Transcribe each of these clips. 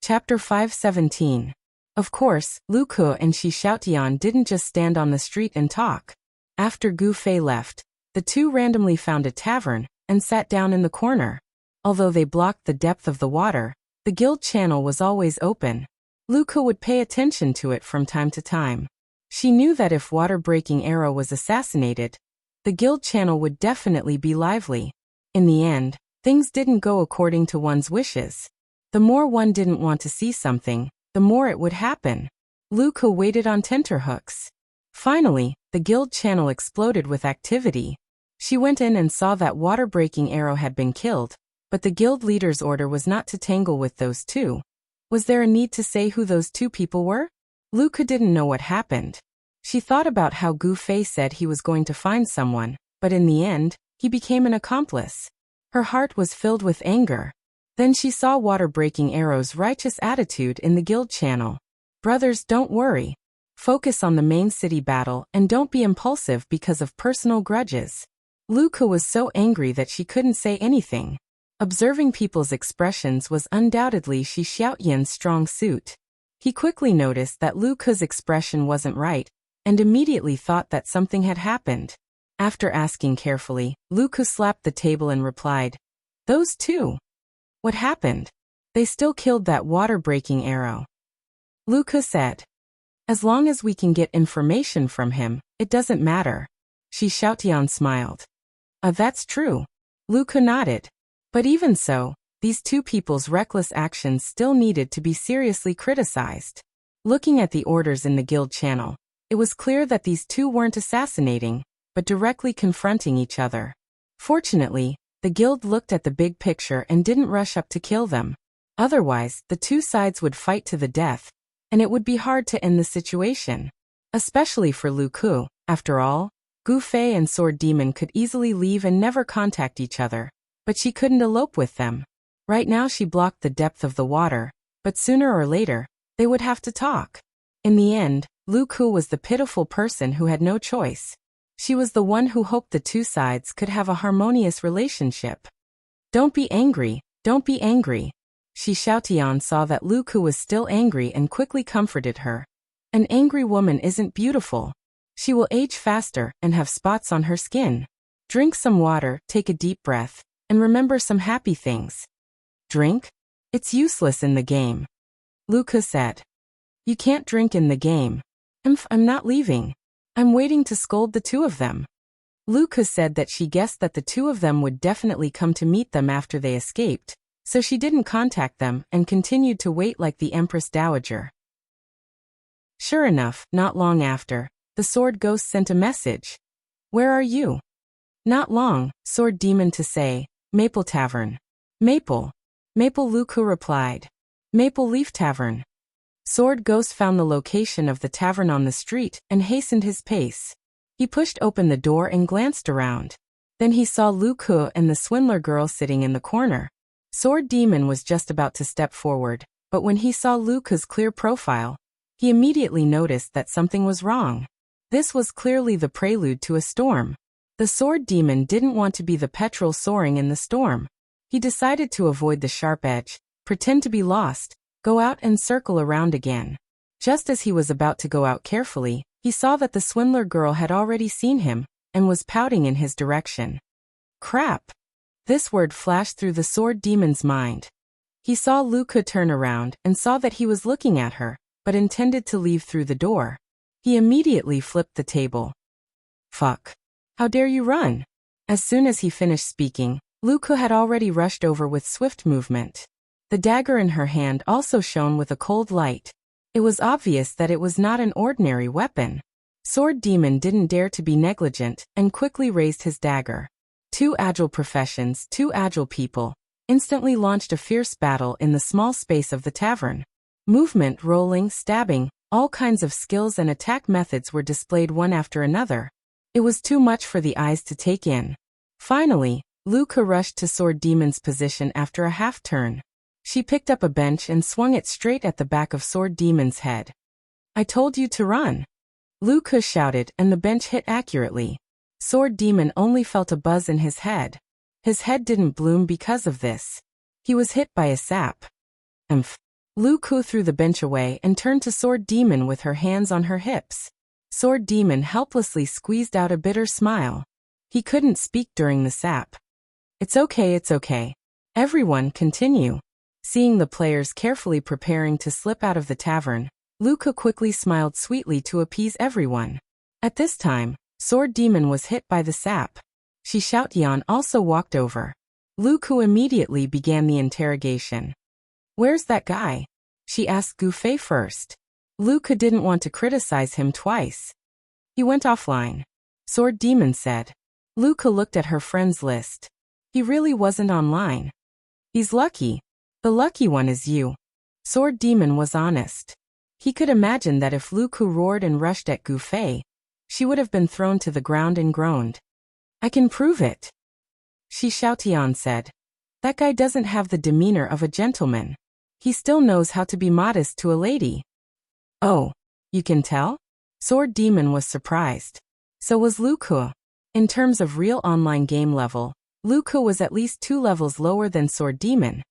Chapter 517. Of course, Lu Ke and Shi Xiaotian didn't just stand on the street and talk. After Gu Fei left, the two randomly found a tavern and sat down in the corner. Although they blocked the depth of the water, the guild channel was always open. Lu Ke would pay attention to it from time to time. She knew that if water-breaking arrow was assassinated, the guild channel would definitely be lively. In the end, things didn't go according to one's wishes. The more one didn't want to see something, the more it would happen. Lu Ke waited on tenterhooks. Finally, the guild channel exploded with activity. She went in and saw that water-breaking arrow had been killed, but the guild leader's order was not to tangle with those two. Was there a need to say who those two people were? Lu Ke didn't know what happened. She thought about how Gu Fei said he was going to find someone, but in the end, he became an accomplice. Her heart was filled with anger. Then she saw water-breaking arrow's righteous attitude in the guild channel. Brothers, don't worry. Focus on the main city battle and don't be impulsive because of personal grudges. Lu Ke was so angry that she couldn't say anything. Observing people's expressions was undoubtedly Shi Xiaotian's strong suit. He quickly noticed that Lu Ke's expression wasn't right, and immediately thought that something had happened. After asking carefully, Lu Ke slapped the table and replied, "Those two. What happened? They still killed that water-breaking arrow." Lu Ke said, "As long as we can get information from him, it doesn't matter." Shi Xiaotian smiled. That's true." Lu Ke nodded. But even so, these two people's reckless actions still needed to be seriously criticized. Looking at the orders in the guild channel, it was clear that these two weren't assassinating, but directly confronting each other. Fortunately, the guild looked at the big picture and didn't rush up to kill them. Otherwise, the two sides would fight to the death, and it would be hard to end the situation. Especially for Lu Ke. After all, Gu Fei and Sword Demon could easily leave and never contact each other, but she couldn't elope with them. Right now she blocked the depth of the water, but sooner or later, they would have to talk. In the end, Lu Ke was the pitiful person who had no choice. She was the one who hoped the two sides could have a harmonious relationship. "Don't be angry, don't be angry." Shi Xiaotian saw that Lu Ke was still angry and quickly comforted her. An angry woman isn't beautiful. She will age faster and have spots on her skin. Drink some water, take a deep breath, and remember some happy things. Drink? It's useless in the game. Lu Ke said. You can't drink in the game. I'm not leaving. I'm waiting to scold the two of them. Lu Ke said that she guessed that the two of them would definitely come to meet them after they escaped, so she didn't contact them and continued to wait like the Empress Dowager. Sure enough, not long after, the Sword Ghost sent a message. "Where are you?" "Not long," Sword Demon to say, "Maple Tavern." "Maple." "Maple," Lu Ke replied. "Maple Leaf Tavern." Sword Ghost found the location of the tavern on the street and hastened his pace. He pushed open the door and glanced around. Then he saw Lu Ke and the swindler girl sitting in the corner. Sword Demon was just about to step forward, but when he saw Lu Ke's clear profile, he immediately noticed that something was wrong. This was clearly the prelude to a storm. The Sword Demon didn't want to be the petrol soaring in the storm. He decided to avoid the sharp edge, pretend to be lost, go out and circle around again. Just as he was about to go out carefully, he saw that the swindler girl had already seen him and was pouting in his direction. Crap! This word flashed through the Sword Demon's mind. He saw Lu Ke turn around and saw that he was looking at her, but intended to leave through the door. He immediately flipped the table. Fuck. How dare you run? As soon as he finished speaking, Lu Ke had already rushed over with swift movement. The dagger in her hand also shone with a cold light. It was obvious that it was not an ordinary weapon. Sword Demon didn't dare to be negligent and quickly raised his dagger. Two agile professions, two agile people, instantly launched a fierce battle in the small space of the tavern. Movement, rolling, stabbing, all kinds of skills and attack methods were displayed one after another. It was too much for the eyes to take in. Finally, Lu Ke rushed to Sword Demon's position after a half-turn. She picked up a bench and swung it straight at the back of Sword Demon's head. "I told you to run!" Lu Ke shouted, and the bench hit accurately. Sword Demon only felt a buzz in his head. His head didn't bloom because of this. He was hit by a sap. Luku threw the bench away and turned to Sword Demon with her hands on her hips. Sword Demon helplessly squeezed out a bitter smile. He couldn't speak during the sap. It's okay. Everyone, continue. Seeing the players carefully preparing to slip out of the tavern, Luka quickly smiled sweetly to appease everyone. At this time, Sword Demon was hit by the sap. Xiaotian also walked over. Luku immediately began the interrogation. Where's that guy? She asked Gufei first. Luka didn't want to criticize him twice. He went offline. Sword Demon said. Luka looked at her friends list. He really wasn't online. He's lucky. The lucky one is you. Sword Demon was honest. He could imagine that if Luku roared and rushed at Gufei, she would have been thrown to the ground and groaned. I can prove it. Xiaotian said. That guy doesn't have the demeanor of a gentleman. He still knows how to be modest to a lady. Oh, you can tell? Sword Demon was surprised. So was Luku. In terms of real online game level, Luku was at least 2 levels lower than Sword Demon.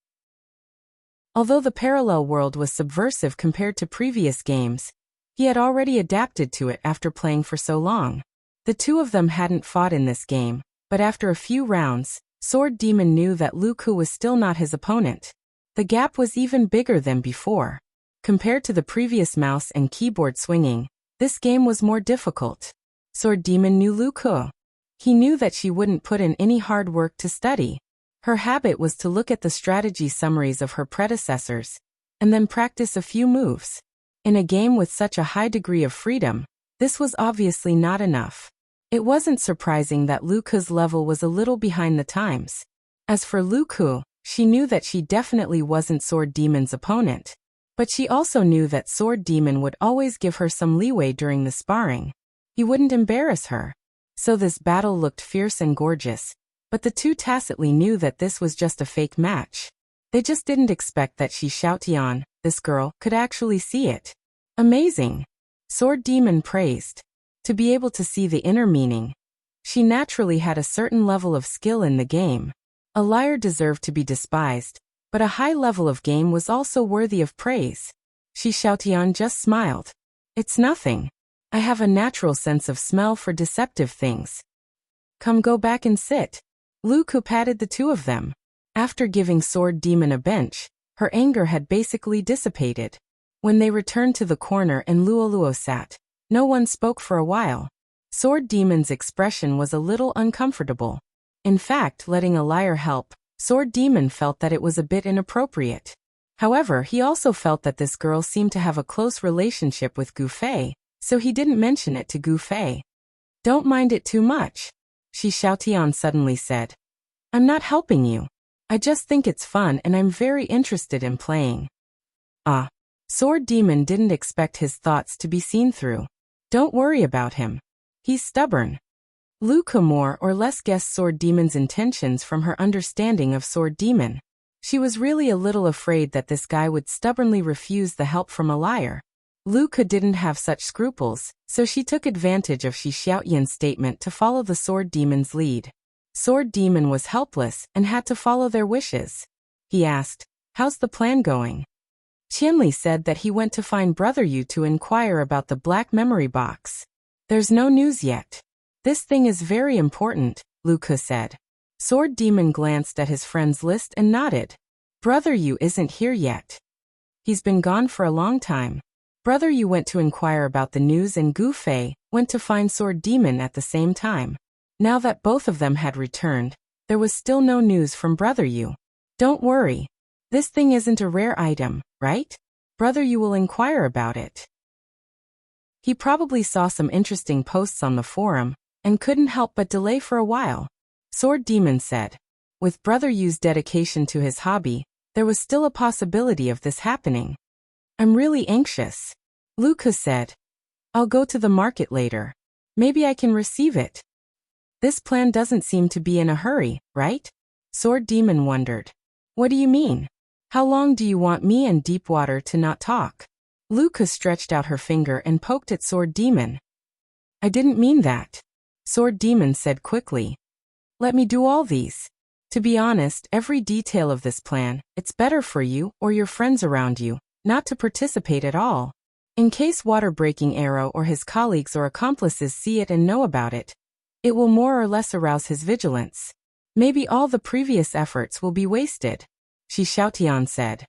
Although the parallel world was subversive compared to previous games, he had already adapted to it after playing for so long. The two of them hadn't fought in this game, but after a few rounds, Sword Demon knew that Luku was still not his opponent. The gap was even bigger than before. Compared to the previous mouse and keyboard swinging, this game was more difficult. Sword Demon knew Luku. He knew that she wouldn't put in any hard work to study. Her habit was to look at the strategy summaries of her predecessors, and then practice a few moves. In a game with such a high degree of freedom, this was obviously not enough. It wasn't surprising that Luku's level was a little behind the times. As for Luku, she knew that she definitely wasn't Sword Demon's opponent. But she also knew that Sword Demon would always give her some leeway during the sparring. He wouldn't embarrass her. So this battle looked fierce and gorgeous, but the two tacitly knew that this was just a fake match. They just didn't expect that Xiaotian, this girl, could actually see it. Amazing. Sword Demon praised. To be able to see the inner meaning. She naturally had a certain level of skill in the game. A liar deserved to be despised, but a high level of game was also worthy of praise. Xiaotian just smiled. It's nothing. I have a natural sense of smell for deceptive things. Come, go back and sit. Luku patted the two of them. After giving Sword Demon a bench, her anger had basically dissipated. When they returned to the corner and Luoluo sat, no one spoke for a while. Sword Demon's expression was a little uncomfortable. In fact, letting a liar help, Sword Demon felt that it was a bit inappropriate. However, he also felt that this girl seemed to have a close relationship with Gufei, so he didn't mention it to Gufei. Don't mind it too much, Xiaotian suddenly said. I'm not helping you. I just think it's fun and I'm very interested in playing. Ah. Sword Demon didn't expect his thoughts to be seen through. Don't worry about him. He's stubborn. Luku more or less guessed Sword Demon's intentions from her understanding of Sword Demon. She was really a little afraid that this guy would stubbornly refuse the help from a liar. Luku didn't have such scruples, so she took advantage of Xiaotian's statement to follow the Sword Demon's lead. Sword Demon was helpless and had to follow their wishes. He asked, "How's the plan going?" Qianli said that he went to find Brother Yu to inquire about the black memory box. There's no news yet. This thing is very important, Luku said. Sword Demon glanced at his friend's list and nodded. Brother Yu isn't here yet. He's been gone for a long time. Brother Yu went to inquire about the news and Gufei went to find Sword Demon at the same time. Now that both of them had returned, there was still no news from Brother Yu. Don't worry. This thing isn't a rare item, right? Brother Yu will inquire about it. He probably saw some interesting posts on the forum and couldn't help but delay for a while. Sword Demon said. With Brother Yu's dedication to his hobby, there was still a possibility of this happening. I'm really anxious. Luku said. I'll go to the market later. Maybe I can receive it. This plan doesn't seem to be in a hurry, right? Sword Demon wondered. What do you mean? How long do you want me and Deepwater to not talk? Luku stretched out her finger and poked at Sword Demon. I didn't mean that. Sword Demon said quickly. Let me do all these. To be honest, every detail of this plan, it's better for you or your friends around you, not to participate at all. In case water-breaking Arrow or his colleagues or accomplices see it and know about it, it will more or less arouse his vigilance. Maybe all the previous efforts will be wasted, Shi Xiaotian said.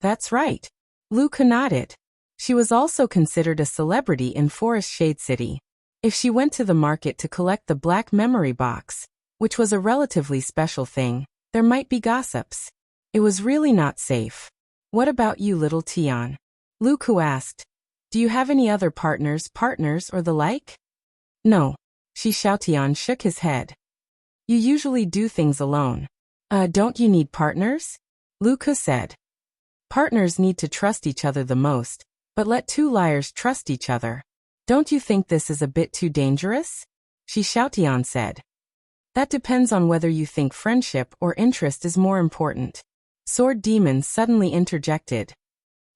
That's right. Lu Ke nodded. She was also considered a celebrity in Forest Shade City. If she went to the market to collect the black memory box, which was a relatively special thing, there might be gossips. It was really not safe. What about you, little Tian? Lu Ke asked. Do you have any other partners or the like? No. Shi Xiaotian shook his head. You usually do things alone. Don't you need partners? Lu Ke said. Partners need to trust each other the most, but let two liars trust each other. Don't you think this is a bit too dangerous? Shi Xiaotian said. That depends on whether you think friendship or interest is more important. Sword Demon suddenly interjected.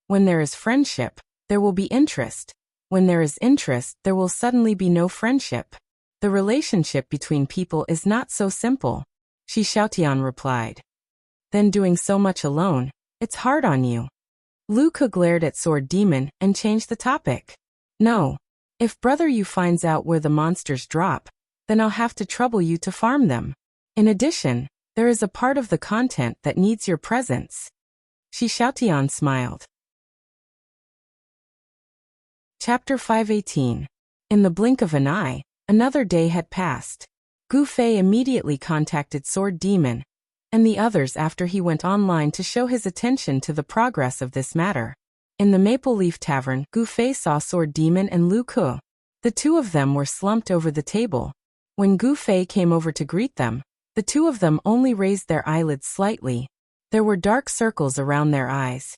When there is friendship, there will be interest. When there is interest, there will suddenly be no friendship. The relationship between people is not so simple, Shi Xiaotian replied. Then doing so much alone, it's hard on you. Lu Ke glared at Sword Demon and changed the topic. No. If brother you finds out where the monsters drop, then I'll have to trouble you to farm them. In addition, there is a part of the content that needs your presence. Shi Xiaotian smiled. Chapter 518. In the blink of an eye, another day had passed. Gu Fei immediately contacted Sword Demon and the others after he went online to show his attention to the progress of this matter. In the Maple Leaf Tavern, Gu Fei saw Sword Demon and Lu Ke. The two of them were slumped over the table. When Gu Fei came over to greet them, the two of them only raised their eyelids slightly. There were dark circles around their eyes,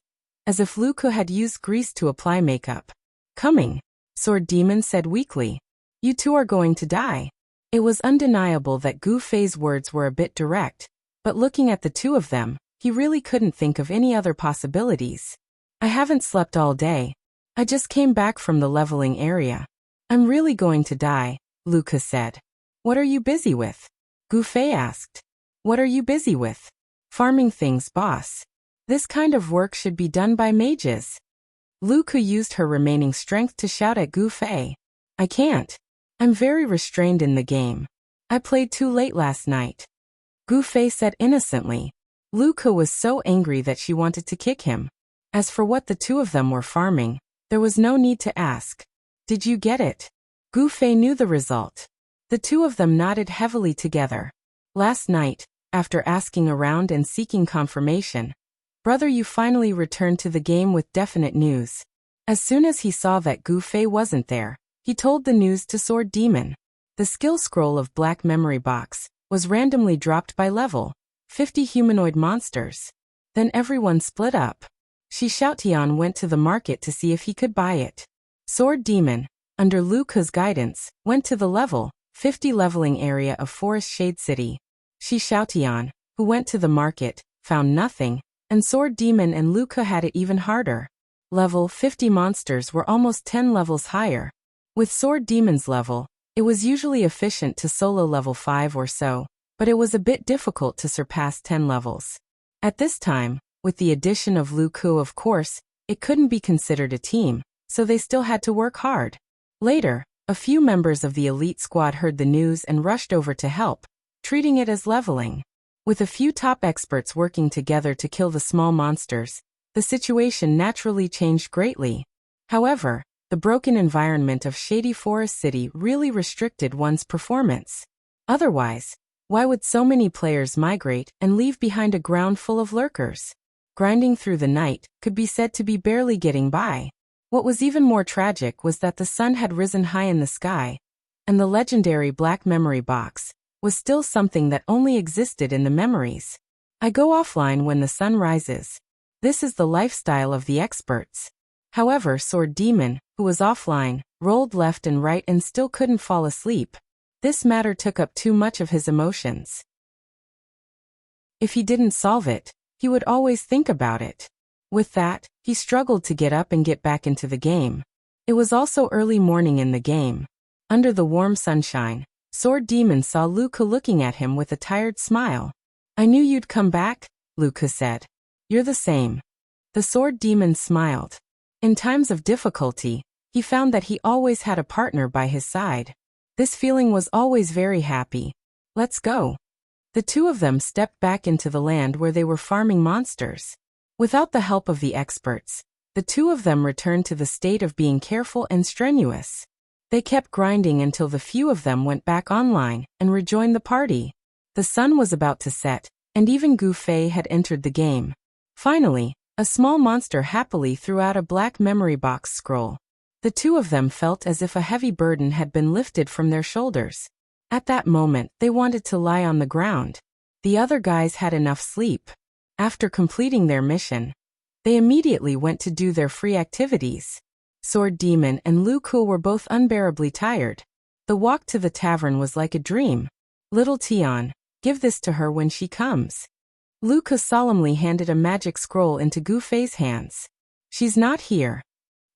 as if Lu Ke had used grease to apply makeup. Coming, Sword Demon said weakly. You two are going to die. It was undeniable that Gu Fei's words were a bit direct, but looking at the two of them, he really couldn't think of any other possibilities. I haven't slept all day. I just came back from the leveling area. I'm really going to die, Lu Ke said. What are you busy with? Gu Fei asked. What are you busy with? Farming things, boss. This kind of work should be done by mages. Lu Ke used her remaining strength to shout at Gu Fei. I can't. I'm very restrained in the game. I played too late last night. Gu Fei said innocently. Lu Ke was so angry that she wanted to kick him. As for what the two of them were farming, there was no need to ask. Did you get it? Gu Fei knew the result. The two of them nodded heavily together. Last night, after asking around and seeking confirmation, brother you finally returned to the game with definite news. As soon as he saw that Gu Fei wasn't there, he told the news to Sword Demon. The skill scroll of Black Memory Box was randomly dropped by level, 50 humanoid monsters. Then everyone split up. Shi Xiaotian went to the market to see if he could buy it. Sword Demon, under Lu Ke's guidance, went to the level, 50 leveling area of Forest Shade City. Shi Xiaotian, who went to the market, found nothing, and Sword Demon and Lu Ke had it even harder. Level 50 monsters were almost 10 levels higher. With Sword Demon's level, it was usually efficient to solo level 5 or so, but it was a bit difficult to surpass 10 levels. At this time, with the addition of Lu Ke of course, it couldn't be considered a team, so they still had to work hard. Later, a few members of the elite squad heard the news and rushed over to help, treating it as leveling. With a few top experts working together to kill the small monsters, the situation naturally changed greatly. However, the broken environment of Shady Forest City really restricted one's performance. Otherwise, why would so many players migrate and leave behind a ground full of lurkers? Grinding through the night could be said to be barely getting by. What was even more tragic was that the sun had risen high in the sky, and the legendary Black Memory Box was still something that only existed in the memories. I go offline when the sun rises. This is the lifestyle of the experts. However, Sword Demon, who was offline, rolled left and right and still couldn't fall asleep. This matter took up too much of his emotions. If he didn't solve it, he would always think about it. With that, he struggled to get up and get back into the game. It was also early morning in the game. Under the warm sunshine, Sword Demon saw Lu Ke looking at him with a tired smile. I knew you'd come back, Lu Ke said. You're the same. The sword demon smiled. In times of difficulty, he found that he always had a partner by his side. This feeling was always very happy. Let's go. The two of them stepped back into the land where they were farming monsters. Without the help of the experts, the two of them returned to the state of being careful and strenuous. They kept grinding until the few of them went back online and rejoined the party. The sun was about to set, and even Gu Fei had entered the game. Finally, a small monster happily threw out a black memory box scroll. The two of them felt as if a heavy burden had been lifted from their shoulders. At that moment, they wanted to lie on the ground. The other guys had enough sleep. After completing their mission, they immediately went to do their free activities. Sword Demon and Lu Ku were both unbearably tired. The walk to the tavern was like a dream. Little Tian, give this to her when she comes. Lu Ku solemnly handed a magic scroll into Gu Fei's hands. She's not here.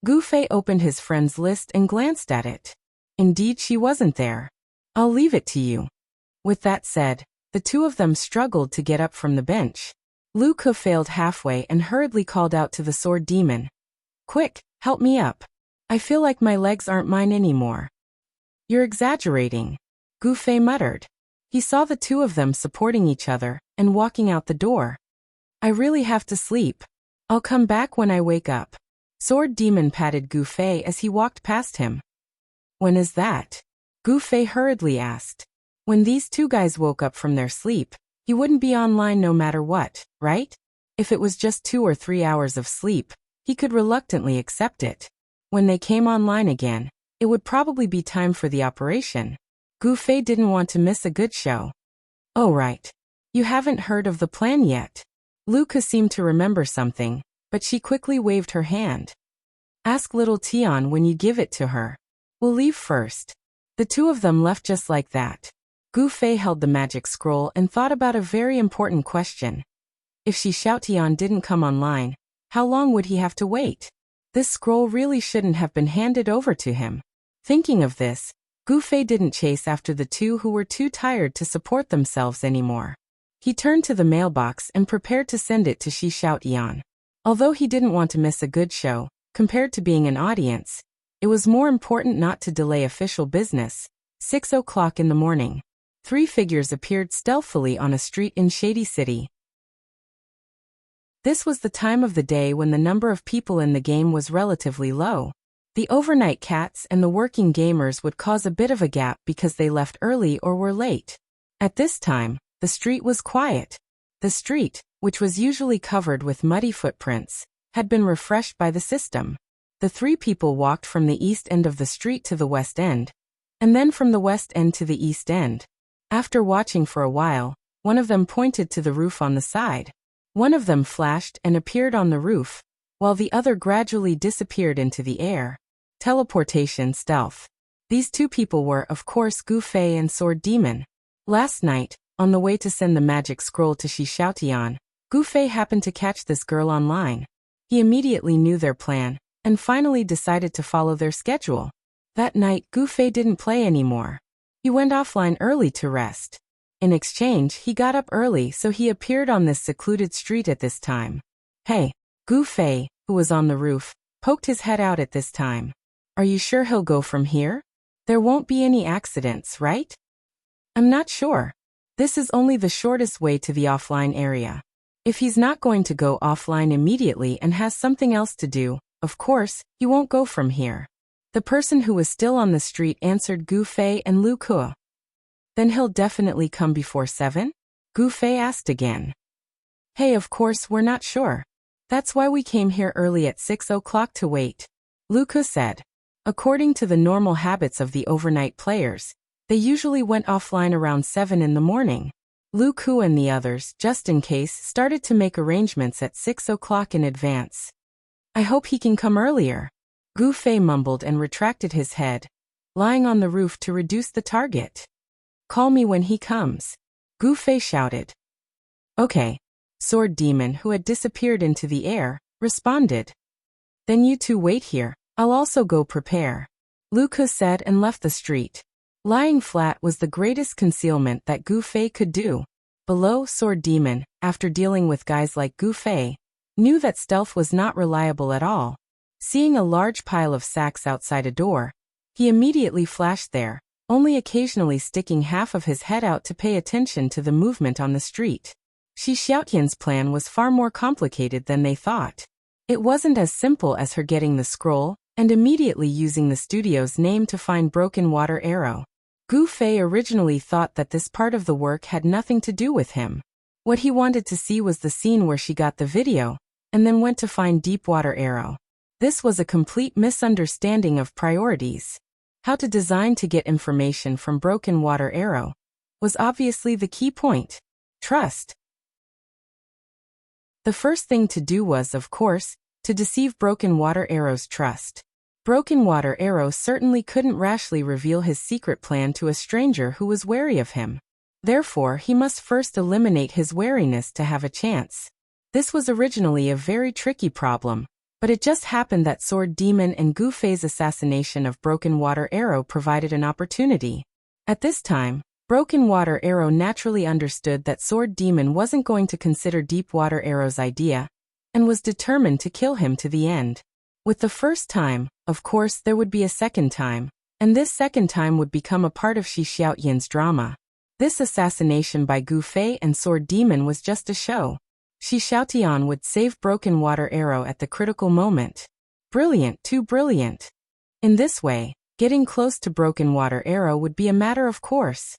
Gu Fei opened his friend's list and glanced at it. Indeed, she wasn't there. I'll leave it to you. With that said, the two of them struggled to get up from the bench. Lu Ku failed halfway and hurriedly called out to the sword demon. Quick, help me up. I feel like my legs aren't mine anymore. You're exaggerating, Gu Fei muttered. He saw the two of them supporting each other and walking out the door. I really have to sleep. I'll come back when I wake up. Sword Demon patted Gu Fei as he walked past him. When is that? Gu Fei hurriedly asked. When these two guys woke up from their sleep, he wouldn't be online no matter what, right? If it was just 2 or 3 hours of sleep, he could reluctantly accept it. When they came online again, it would probably be time for the operation. Gu Fei didn't want to miss a good show. Oh right. You haven't heard of the plan yet. Lu Ku seemed to remember something, but she quickly waved her hand. Ask little Tian when you give it to her. We'll leave first. The two of them left just like that. Gu Fei held the magic scroll and thought about a very important question. If Shi Xiaotian didn't come online, how long would he have to wait? This scroll really shouldn't have been handed over to him. Thinking of this, Gu Fei didn't chase after the two who were too tired to support themselves anymore. He turned to the mailbox and prepared to send it to Shi Xiaotian. Although he didn't want to miss a good show, compared to being an audience, it was more important not to delay official business. 6 o'clock in the morning. 3 figures appeared stealthily on a street in Shady City. This was the time of the day when the number of people in the game was relatively low. The overnight cats and the working gamers would cause a bit of a gap because they left early or were late. At this time, the street was quiet. The street, which was usually covered with muddy footprints, had been refreshed by the system. The 3 people walked from the east end of the street to the west end, and then from the west end to the east end. After watching for a while, one of them pointed to the roof on the side. One of them flashed and appeared on the roof, while the other gradually disappeared into the air. Teleportation stealth. These 2 people were, of course, Gu Fei and Sword Demon. Last night, on the way to send the magic scroll to Shi Xiaotian, Gu Fei happened to catch this girl online. He immediately knew their plan, and finally decided to follow their schedule. That night, Gu Fei didn't play anymore. He went offline early to rest. In exchange, he got up early so he appeared on this secluded street at this time. Hey, Gu Fei, who was on the roof, poked his head out at this time. Are you sure he'll go from here? There won't be any accidents, right? I'm not sure. This is only the shortest way to the offline area. If he's not going to go offline immediately and has something else to do, of course, he won't go from here. The person who was still on the street answered Gu Fei and Lu Ku. Then he'll definitely come before 7? Gu Fei asked again. Hey, of course we're not sure. That's why we came here early at 6 o'clock to wait. Lu Ku said. According to the normal habits of the overnight players, they usually went offline around 7 in the morning. Lu Ku and the others, just in case, started to make arrangements at 6 o'clock in advance. I hope he can come earlier. Gu Fei mumbled and retracted his head, lying on the roof to reduce the target. Call me when he comes. Gu Fei shouted. Okay. Sword Demon, who had disappeared into the air, responded. Then you two wait here. I'll also go prepare. Lu Ku said and left the street. Lying flat was the greatest concealment that Gu Fei could do. Below, Sword Demon, after dealing with guys like Gu Fei, knew that stealth was not reliable at all. Seeing a large pile of sacks outside a door, he immediately flashed there, only occasionally sticking half of his head out to pay attention to the movement on the street. Shi Xiaotian's plan was far more complicated than they thought. It wasn't as simple as her getting the scroll and immediately using the studio's name to find Broken Water Arrow. Gu Fei originally thought that this part of the work had nothing to do with him. What he wanted to see was the scene where she got the video, and then went to find Deepwater Arrow. This was a complete misunderstanding of priorities. How to design to get information from Broken Water Arrow was obviously the key point. Trust. The first thing to do was, of course, to deceive Broken Water Arrow's trust. Broken Water Arrow certainly couldn't rashly reveal his secret plan to a stranger who was wary of him. Therefore, he must first eliminate his wariness to have a chance. This was originally a very tricky problem, but it just happened that Sword Demon and Gu Fei's assassination of Broken Water Arrow provided an opportunity. At this time, Broken Water Arrow naturally understood that Sword Demon wasn't going to consider Deepwater Arrow's idea, and was determined to kill him to the end. With the first time, of course there would be a second time, and this second time would become a part of Shi Xiaotian's drama. This assassination by Gu Fei and Sword Demon was just a show. Shi Xiaotian would save Broken Water Arrow at the critical moment. Brilliant, too brilliant. In this way, getting close to Broken Water Arrow would be a matter of course.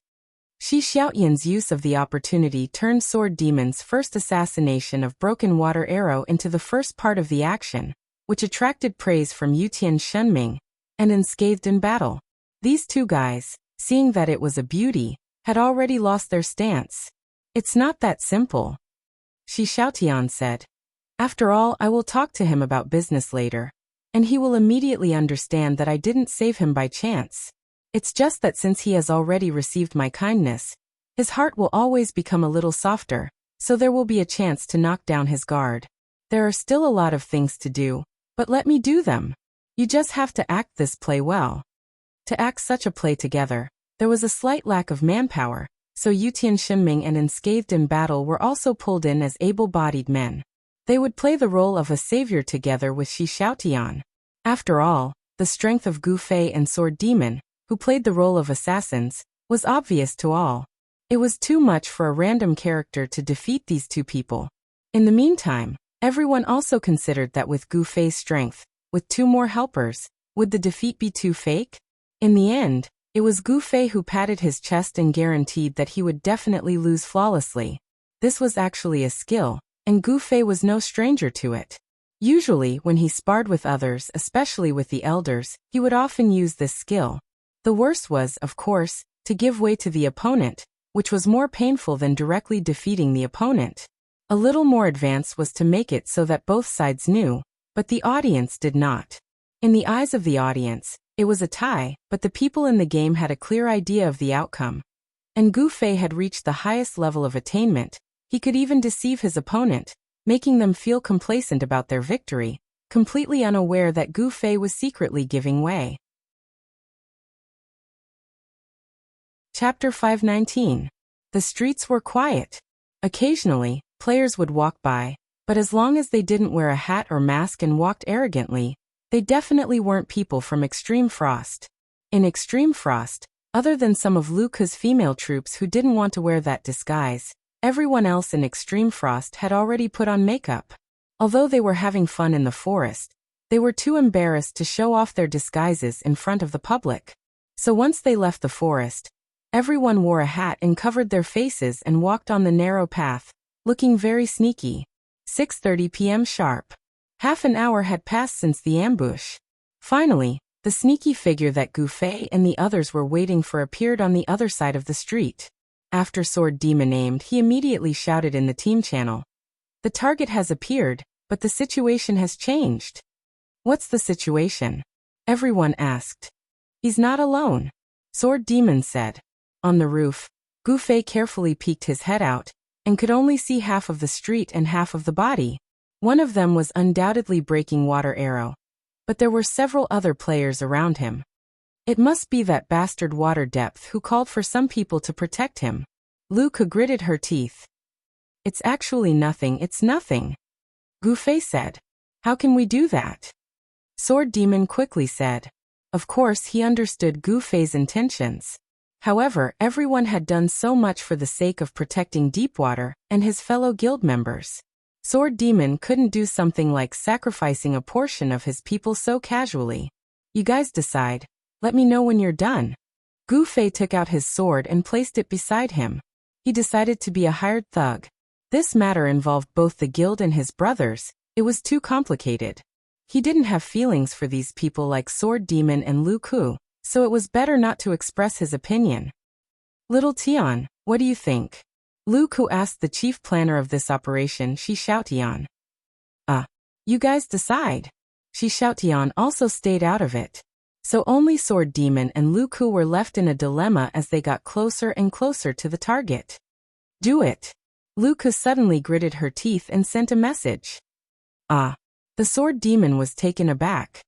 Shi Xiaotian's use of the opportunity turned Sword Demon's first assassination of Broken Water Arrow into the first part of the action, which attracted praise from Yutian Shenming, and unscathed in battle. These two guys, seeing that it was a beauty, had already lost their stance. It's not that simple, Shi Xiaotian said. After all, I will talk to him about business later, and he will immediately understand that I didn't save him by chance. It's just that since he has already received my kindness, his heart will always become a little softer, so there will be a chance to knock down his guard. There are still a lot of things to do, but let me do them. You just have to act this play well. To act such a play together, there was a slight lack of manpower, so Yutian Shenming and Unscathed in Battle were also pulled in as able-bodied men. They would play the role of a savior together with Shi Xiaotian. After all, the strength of Gu Fei and Sword Demon, who played the role of assassins, was obvious to all. It was too much for a random character to defeat these two people. In the meantime, everyone also considered that with Gu Fei's strength, with two more helpers, would the defeat be too fake? In the end, it was Gu Fei who patted his chest and guaranteed that he would definitely lose flawlessly. This was actually a skill, and Gu Fei was no stranger to it. Usually, when he sparred with others, especially with the elders, he would often use this skill. The worst was, of course, to give way to the opponent, which was more painful than directly defeating the opponent. A little more advanced was to make it so that both sides knew, but the audience did not. In the eyes of the audience, it was a tie, but the people in the game had a clear idea of the outcome. And Gu Fei had reached the highest level of attainment. He could even deceive his opponent, making them feel complacent about their victory, completely unaware that Gu Fei was secretly giving way. Chapter 519. The streets were quiet. Occasionally, players would walk by, but as long as they didn't wear a hat or mask and walked arrogantly, they definitely weren't people from Extreme Frost. In Extreme Frost, other than some of Lu Ke's female troops who didn't want to wear that disguise, everyone else in Extreme Frost had already put on makeup. Although they were having fun in the forest, they were too embarrassed to show off their disguises in front of the public. So once they left the forest, everyone wore a hat and covered their faces and walked on the narrow path, looking very sneaky. 6:30 p.m. sharp. Half an hour had passed since the ambush. Finally, the sneaky figure that Gu Fei and the others were waiting for appeared on the other side of the street. After Sword Demon aimed, he immediately shouted in the team channel, "The target has appeared, but the situation has changed." "What's the situation?" everyone asked. "He's not alone," Sword Demon said. On the roof, Gu Fei carefully peeked his head out, and could only see half of the street and half of the body. One of them was undoubtedly Breaking Water Arrow, but there were several other players around him. It must be that bastard Water Depth who called for some people to protect him. Lu Ke gritted her teeth. "It's actually nothing, it's nothing." Gu Fei said. How can we do that? Sword Demon quickly said. Of course he understood Gu Fei's intentions. However, everyone had done so much for the sake of protecting Deepwater and his fellow guild members. Sword Demon couldn't do something like sacrificing a portion of his people so casually. You guys decide. Let me know when you're done. Gu Fei took out his sword and placed it beside him. He decided to be a hired thug. This matter involved both the guild and his brothers. It was too complicated. He didn't have feelings for these people like Sword Demon and Lu Ku, so it was better not to express his opinion. Little Tian, what do you think? Lu Ku asked the chief planner of this operation, Shi Xiaotian. You guys decide. Shi Xiaotian also stayed out of it. So only Sword Demon and Lu Ku were left in a dilemma as they got closer and closer to the target. Do it. Lu Ku suddenly gritted her teeth and sent a message. The Sword Demon was taken aback.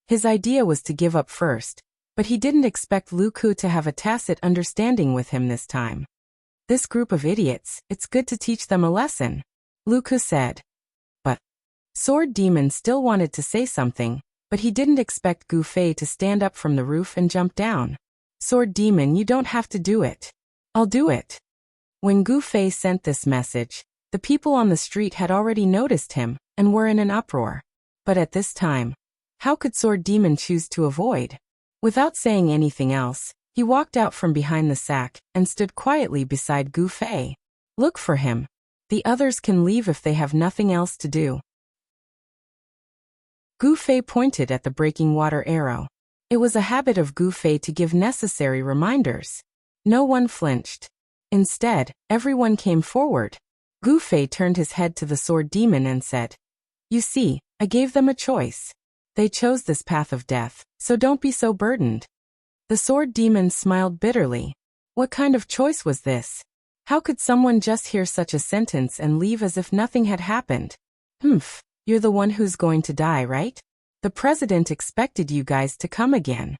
His idea was to give up first, but he didn't expect Lu Ku to have a tacit understanding with him this time. This group of idiots, it's good to teach them a lesson, Lu Ku said. But Sword Demon still wanted to say something, but he didn't expect Gu Fei to stand up from the roof and jump down. Sword Demon, you don't have to do it. I'll do it. When Gu Fei sent this message, the people on the street had already noticed him and were in an uproar. But at this time, how could Sword Demon choose to avoid? Without saying anything else, he walked out from behind the sack and stood quietly beside Gu Fei. Look for him. The others can leave if they have nothing else to do. Gu Fei pointed at the breaking water arrow. It was a habit of Gu Fei to give necessary reminders. No one flinched. Instead, everyone came forward. Gu Fei turned his head to the Sword Demon and said, You see, I gave them a choice. They chose this path of death, so don't be so burdened. The Sword Demon smiled bitterly. What kind of choice was this? How could someone just hear such a sentence and leave as if nothing had happened? You're the one who's going to die, right? The president expected you guys to come again.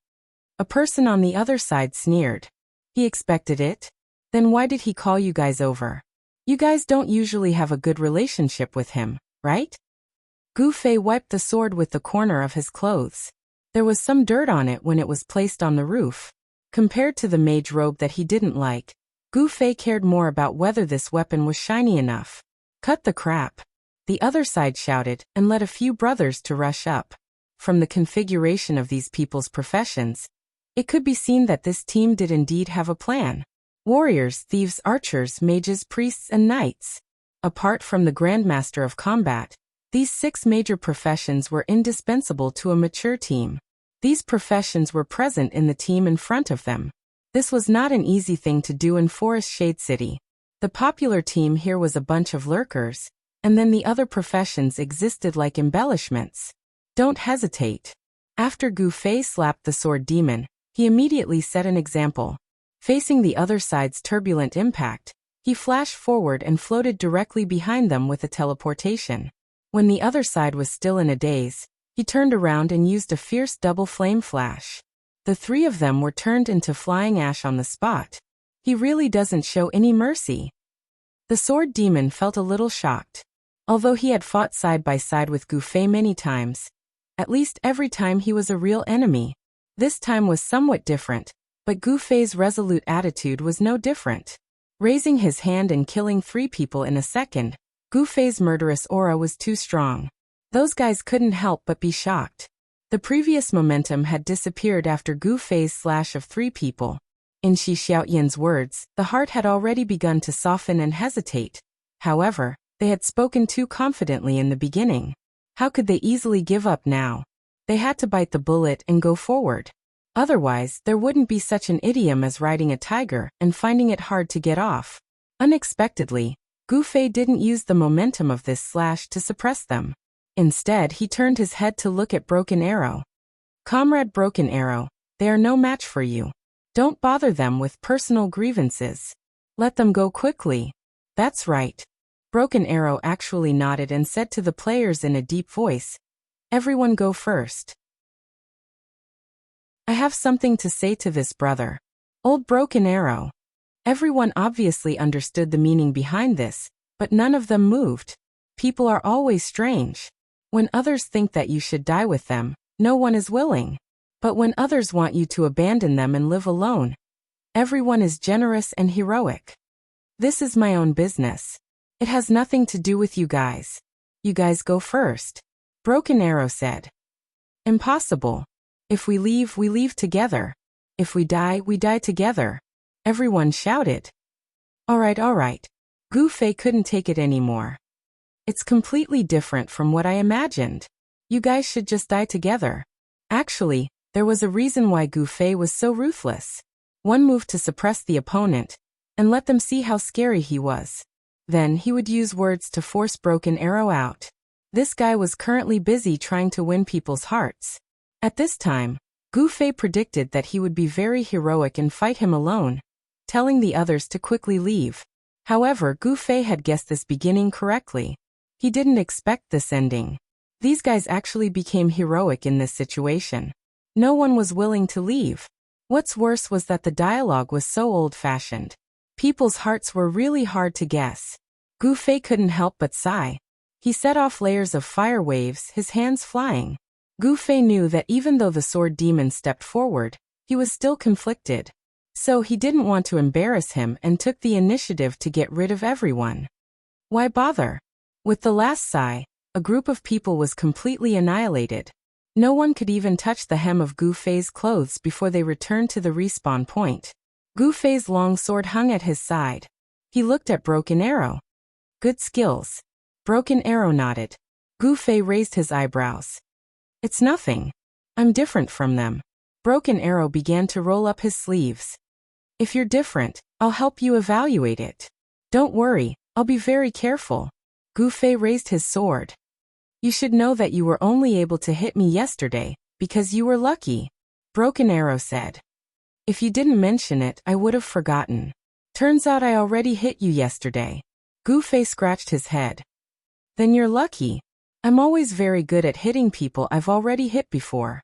A person on the other side sneered. He expected it? Then why did he call you guys over? You guys don't usually have a good relationship with him, right? Gu Fei wiped the sword with the corner of his clothes. There was some dirt on it when it was placed on the roof. Compared to the mage robe that he didn't like, Gu Fei cared more about whether this weapon was shiny enough. Cut the crap. The other side shouted and led a few brothers to rush up. From the configuration of these people's professions, it could be seen that this team did indeed have a plan. Warriors, thieves, archers, mages, priests, and knights. Apart from the Grandmaster of Combat, these 6 major professions were indispensable to a mature team. These professions were present in the team in front of them. This was not an easy thing to do in Forest Shade City. The popular team here was a bunch of lurkers, and then the other professions existed like embellishments. Don't hesitate. After Gu Fei slapped the Sword Demon, he immediately set an example. Facing the other side's turbulent impact, he flashed forward and floated directly behind them with a teleportation. When the other side was still in a daze, he turned around and used a fierce double flame flash. The 3 of them were turned into flying ash on the spot. He really doesn't show any mercy. The Sword Demon felt a little shocked. Although he had fought side by side with Gu Fei many times, at least every time he was a real enemy. This time was somewhat different, but Gu Fei's resolute attitude was no different. Raising his hand and killing 3 people in a second, Gu Fei's murderous aura was too strong. Those guys couldn't help but be shocked. The previous momentum had disappeared after Gu Fei's slash of 3 people. In Shi Xiaoyan's words, the heart had already begun to soften and hesitate. However, they had spoken too confidently in the beginning. How could they easily give up now? They had to bite the bullet and go forward. Otherwise, there wouldn't be such an idiom as riding a tiger and finding it hard to get off. Unexpectedly, Gu Fei didn't use the momentum of this slash to suppress them. Instead, he turned his head to look at Broken Arrow. Comrade Broken Arrow, they are no match for you. Don't bother them with personal grievances. Let them go quickly. That's right. Broken Arrow actually nodded and said to the players in a deep voice, Everyone go first. I have something to say to this brother. Old Broken Arrow. Everyone obviously understood the meaning behind this, but none of them moved. People are always strange. When others think that you should die with them, no one is willing. But when others want you to abandon them and live alone, everyone is generous and heroic. This is my own business. It has nothing to do with you guys. You guys go first. Broken Arrow said. Impossible. If we leave together. If we die together. Everyone shouted. All right. Gu Fei couldn't take it anymore. It's completely different from what I imagined. You guys should just die together. Actually, there was a reason why Gu Fei was so ruthless. One move to suppress the opponent, and let them see how scary he was. Then he would use words to force Broken Arrow out. This guy was currently busy trying to win people's hearts. At this time, Gu Fei predicted that he would be very heroic and fight him alone, telling the others to quickly leave. However, Gu Fei had guessed this beginning correctly. He didn't expect this ending. These guys actually became heroic in this situation. No one was willing to leave. What's worse was that the dialogue was so old-fashioned. People's hearts were really hard to guess. Gu Fei couldn't help but sigh. He set off layers of fire waves, his hands flying. Gu Fei knew that even though the sword demon stepped forward, he was still conflicted. So he didn't want to embarrass him and took the initiative to get rid of everyone. Why bother? With the last sigh, a group of people was completely annihilated. No one could even touch the hem of Gu Fei's clothes before they returned to the respawn point. Gu Fei's long sword hung at his side. He looked at Broken Arrow. Good skills. Broken Arrow nodded. Gu Fei raised his eyebrows. It's nothing. I'm different from them. Broken Arrow began to roll up his sleeves. If you're different, I'll help you evaluate it. Don't worry, I'll be very careful. Gu Fei raised his sword. You should know that you were only able to hit me yesterday, because you were lucky. Broken Arrow said. If you didn't mention it, I would have forgotten. Turns out I already hit you yesterday. Gu Fei scratched his head. Then you're lucky. I'm always very good at hitting people I've already hit before.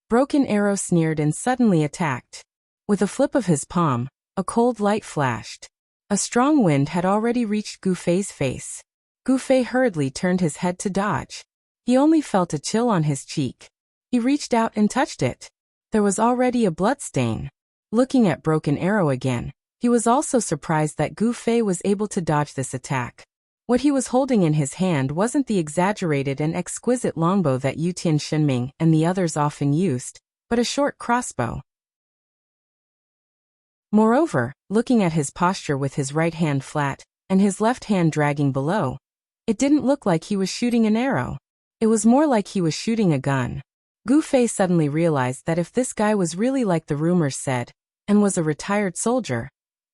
Broken Arrow sneered and suddenly attacked. With a flip of his palm, a cold light flashed. A strong wind had already reached Gu Fei's face. Gu Fei hurriedly turned his head to dodge. He only felt a chill on his cheek. He reached out and touched it. There was already a bloodstain. Looking at Broken Arrow again, he was also surprised that Gu Fei was able to dodge this attack. What he was holding in his hand wasn't the exaggerated and exquisite longbow that Yutian Shinming and the others often used, but a short crossbow. Moreover, looking at his posture with his right hand flat, and his left hand dragging below, it didn't look like he was shooting an arrow. It was more like he was shooting a gun. Gu Fei suddenly realized that if this guy was really like the rumors said, and was a retired soldier,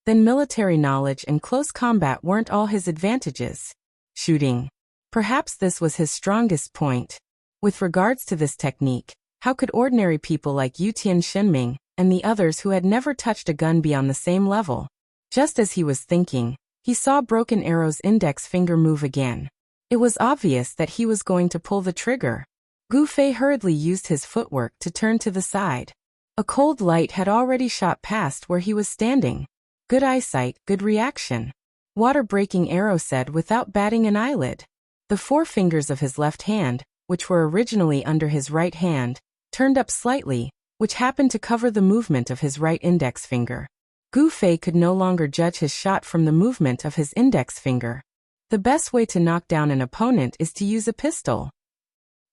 then military knowledge and close combat weren't all his advantages. Shooting. Perhaps this was his strongest point. With regards to this technique, how could ordinary people like Yutian Shinming and the others who had never touched a gun be on the same level? Just as he was thinking, he saw Broken Arrow's index finger move again. It was obvious that he was going to pull the trigger. Gu Fei hurriedly used his footwork to turn to the side. A cold light had already shot past where he was standing. Good eyesight, good reaction. Water-breaking Arrow said without batting an eyelid. The four fingers of his left hand, which were originally under his right hand, turned up slightly, which happened to cover the movement of his right index finger. Gu Fei could no longer judge his shot from the movement of his index finger. The best way to knock down an opponent is to use a pistol.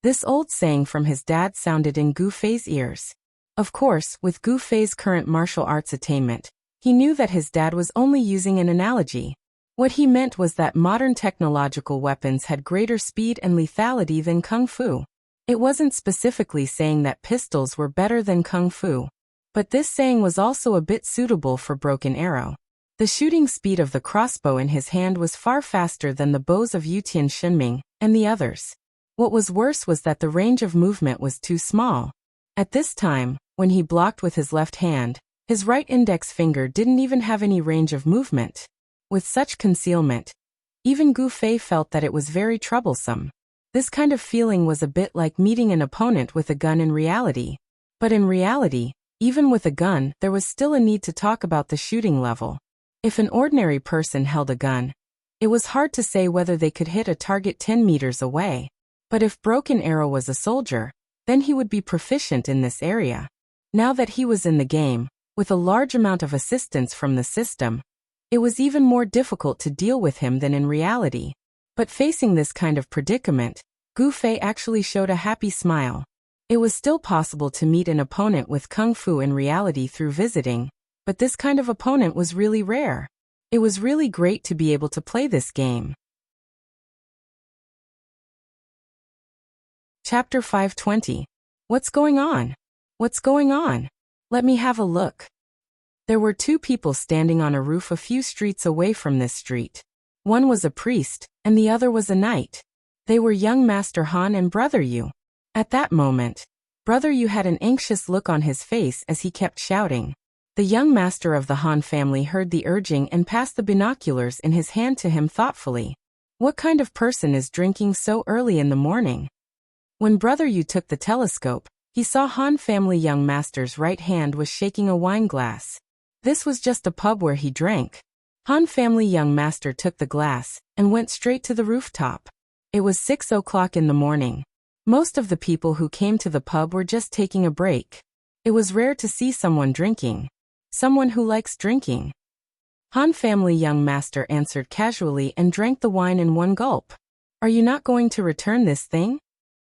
This old saying from his dad sounded in Gu Fei's ears. Of course, with Gu Fei's current martial arts attainment, he knew that his dad was only using an analogy. What he meant was that modern technological weapons had greater speed and lethality than Kung Fu. It wasn't specifically saying that pistols were better than Kung Fu. But this saying was also a bit suitable for Broken Arrow. The shooting speed of the crossbow in his hand was far faster than the bows of Yutian Shinming and the others. What was worse was that the range of movement was too small. At this time, when he blocked with his left hand, his right index finger didn't even have any range of movement. With such concealment, even Gu Fei felt that it was very troublesome. This kind of feeling was a bit like meeting an opponent with a gun in reality. But in reality, even with a gun, there was still a need to talk about the shooting level. If an ordinary person held a gun, It was hard to say whether they could hit a target 10 meters away. But if Broken Arrow was a soldier, then he would be proficient in this area. Now that he was in the game, with a large amount of assistance from the system, it was even more difficult to deal with him than in reality. But facing this kind of predicament, Gu Fei actually showed a happy smile. It was still possible to meet an opponent with Kung Fu in reality through visiting, but this kind of opponent was really rare. It was really great to be able to play this game. Chapter 520. What's going on? What's going on? Let me have a look. There were two people standing on a roof a few streets away from this street. One was a priest, and the other was a knight. They were young Master Han and Brother Yu. At that moment, Brother Yu had an anxious look on his face as he kept shouting. The young master of the Han family heard the urging and passed the binoculars in his hand to him thoughtfully. What kind of person is drinking so early in the morning? When Brother Yu took the telescope, he saw Han family young master's right hand was shaking a wine glass. This was just a pub where he drank. Han family young master took the glass and went straight to the rooftop. It was 6 o'clock in the morning. Most of the people who came to the pub were just taking a break. It was rare to see someone drinking. Someone who likes drinking. Han family young master answered casually and drank the wine in one gulp. Are you not going to return this thing?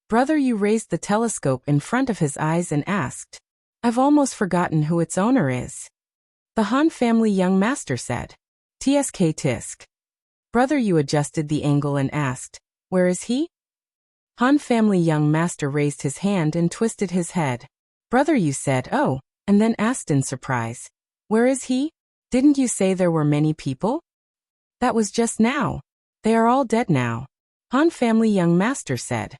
Brother Yu raised the telescope in front of his eyes and asked. I've almost forgotten who its owner is. The Han family young master said. Tsk tisk. Brother Yu adjusted the angle and asked, where is he? Han family young master raised his hand and twisted his head. Brother Yu said, oh, and then asked in surprise. Where is he? Didn't you say there were many people? That was just now. They are all dead now. Han family young master said.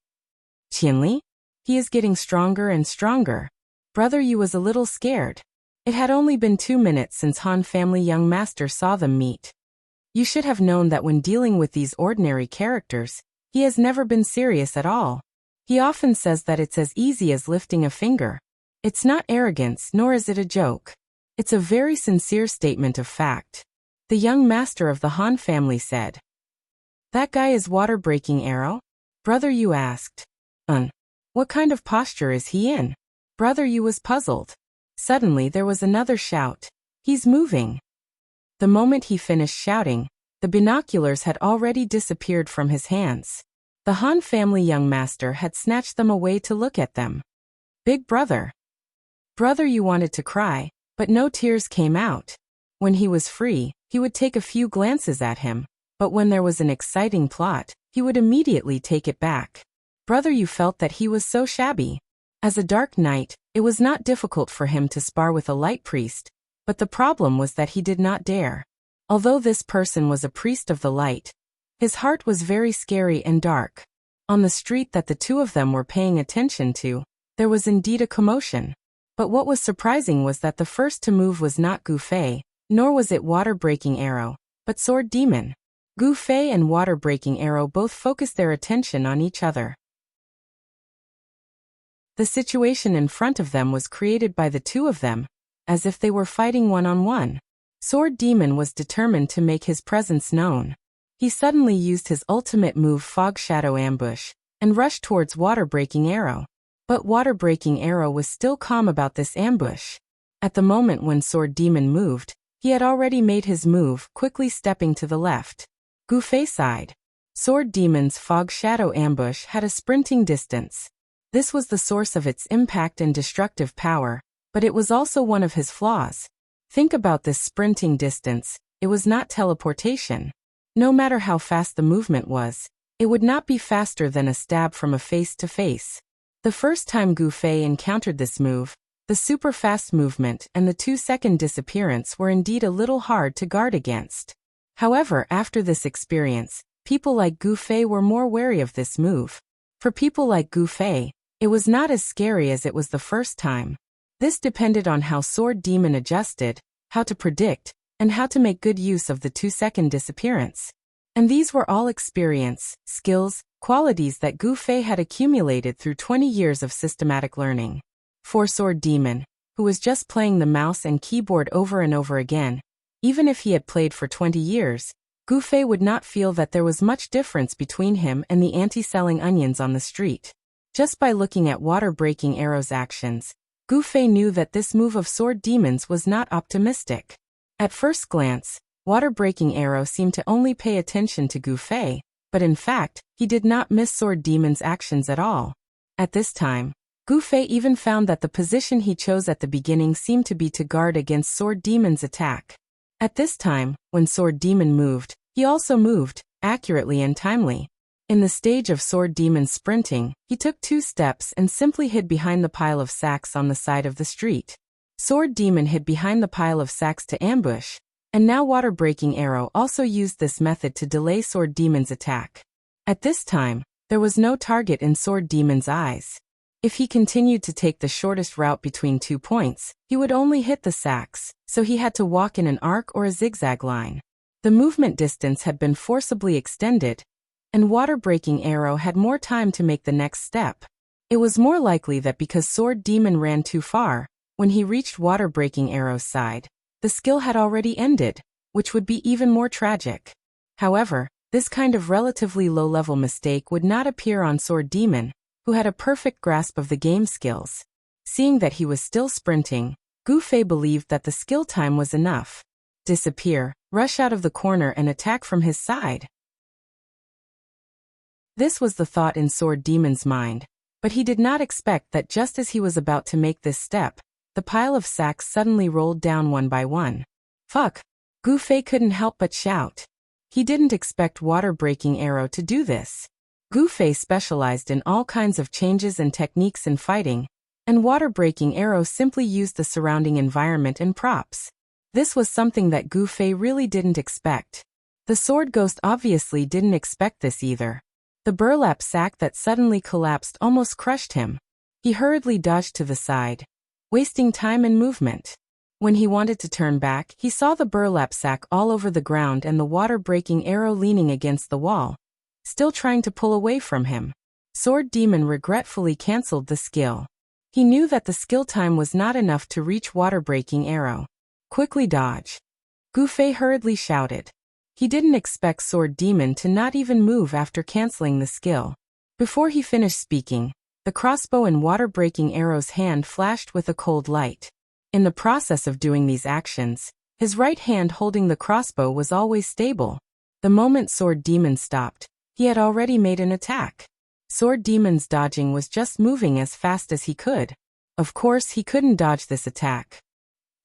Qianli? He is getting stronger and stronger. Brother Yu was a little scared. It had only been 2 minutes since Han family young master saw them meet. You should have known that when dealing with these ordinary characters, he has never been serious at all. He often says that it's as easy as lifting a finger. It's not arrogance, nor is it a joke. It's a very sincere statement of fact. The young master of the Han family said. That guy is water-breaking arrow? Brother Yu asked. What kind of posture is he in? Brother Yu was puzzled. Suddenly there was another shout. He's moving. The moment he finished shouting, the binoculars had already disappeared from his hands. The Han family young master had snatched them away to look at them. Big brother. Brother Yu wanted to cry, but no tears came out. When he was free, he would take a few glances at him, but when there was an exciting plot, he would immediately take it back. Brother Yu felt that he was so shabby. As a dark knight, it was not difficult for him to spar with a light priest, but the problem was that he did not dare. Although this person was a priest of the light, his heart was very scary and dark. On the street that the two of them were paying attention to, there was indeed a commotion. But what was surprising was that the first to move was not Gu Fei, nor was it Water-Breaking Arrow, but Sword Demon. Gu Fei and Water-Breaking Arrow both focused their attention on each other. The situation in front of them was created by the two of them, as if they were fighting one-on-one. Sword Demon was determined to make his presence known. He suddenly used his ultimate move Fog Shadow Ambush, and rushed towards Water-Breaking Arrow. But Water-Breaking Arrow was still calm about this ambush. At the moment when Sword Demon moved, he had already made his move, quickly stepping to the left. Gu Fei sighed. Sword Demon's Fog Shadow Ambush had a sprinting distance. This was the source of its impact and destructive power, but it was also one of his flaws. Think about this sprinting distance, it was not teleportation. No matter how fast the movement was, it would not be faster than a stab from a face-to-face. The first time Gu Fei encountered this move, the super-fast movement and the 2-second disappearance were indeed a little hard to guard against. However, after this experience, people like Gu Fei were more wary of this move. For people like Gu Fei, it was not as scary as it was the first time. This depended on how Sword Demon adjusted, how to predict, and how to make good use of the 2-second disappearance. And these were all experience, skills, qualities that Gu Fei had accumulated through 20 years of systematic learning. For Sword Demon, who was just playing the mouse and keyboard over and over again, even if he had played for 20 years, Gu Fei would not feel that there was much difference between him and the auntie selling onions on the street. Just by looking at water-breaking arrow's actions, Gu Fei knew that this move of Sword Demon's was not optimistic. At first glance, water-breaking arrow seemed to only pay attention to Gu Fei, but in fact, he did not miss Sword Demon's actions at all. At this time, Gu Fei even found that the position he chose at the beginning seemed to be to guard against Sword Demon's attack. At this time, when Sword Demon moved, he also moved, accurately and timely. In the stage of Sword Demon's sprinting, he took 2 steps and simply hid behind the pile of sacks on the side of the street. Sword Demon hid behind the pile of sacks to ambush, and now water-breaking arrow also used this method to delay Sword Demon's attack. At this time, there was no target in Sword Demon's eyes. If he continued to take the shortest route between 2 points, he would only hit the sacks, so he had to walk in an arc or a zigzag line. The movement distance had been forcibly extended, and water-breaking arrow had more time to make the next step. It was more likely that because Sword Demon ran too far, when he reached water-breaking arrow's side, the skill had already ended, which would be even more tragic. However, this kind of relatively low-level mistake would not appear on Sword Demon, who had a perfect grasp of the game skills. Seeing that he was still sprinting, Gu Fei believed that the skill time was enough. Disappear, rush out of the corner and attack from his side. This was the thought in Sword Demon's mind, but he did not expect that just as he was about to make this step, the pile of sacks suddenly rolled down one by one. Fuck! Gu Fei couldn't help but shout. He didn't expect water-breaking arrow to do this. Gu Fei specialized in all kinds of changes and techniques in fighting, and water-breaking arrow simply used the surrounding environment and props. This was something that Gu Fei really didn't expect. The sword ghost obviously didn't expect this either. The burlap sack that suddenly collapsed almost crushed him. He hurriedly dodged to the side, wasting time and movement. When he wanted to turn back, he saw the burlap sack all over the ground and the water-breaking arrow leaning against the wall, still trying to pull away from him. Sword Demon regretfully cancelled the skill. He knew that the skill time was not enough to reach water-breaking arrow. Quickly dodge! Gu Fei hurriedly shouted. He didn't expect Sword Demon to not even move after canceling the skill. Before he finished speaking, the crossbow in water-breaking arrow's hand flashed with a cold light. In the process of doing these actions, his right hand holding the crossbow was always stable. The moment Sword Demon stopped, he had already made an attack. Sword Demon's dodging was just moving as fast as he could. Of course, he couldn't dodge this attack.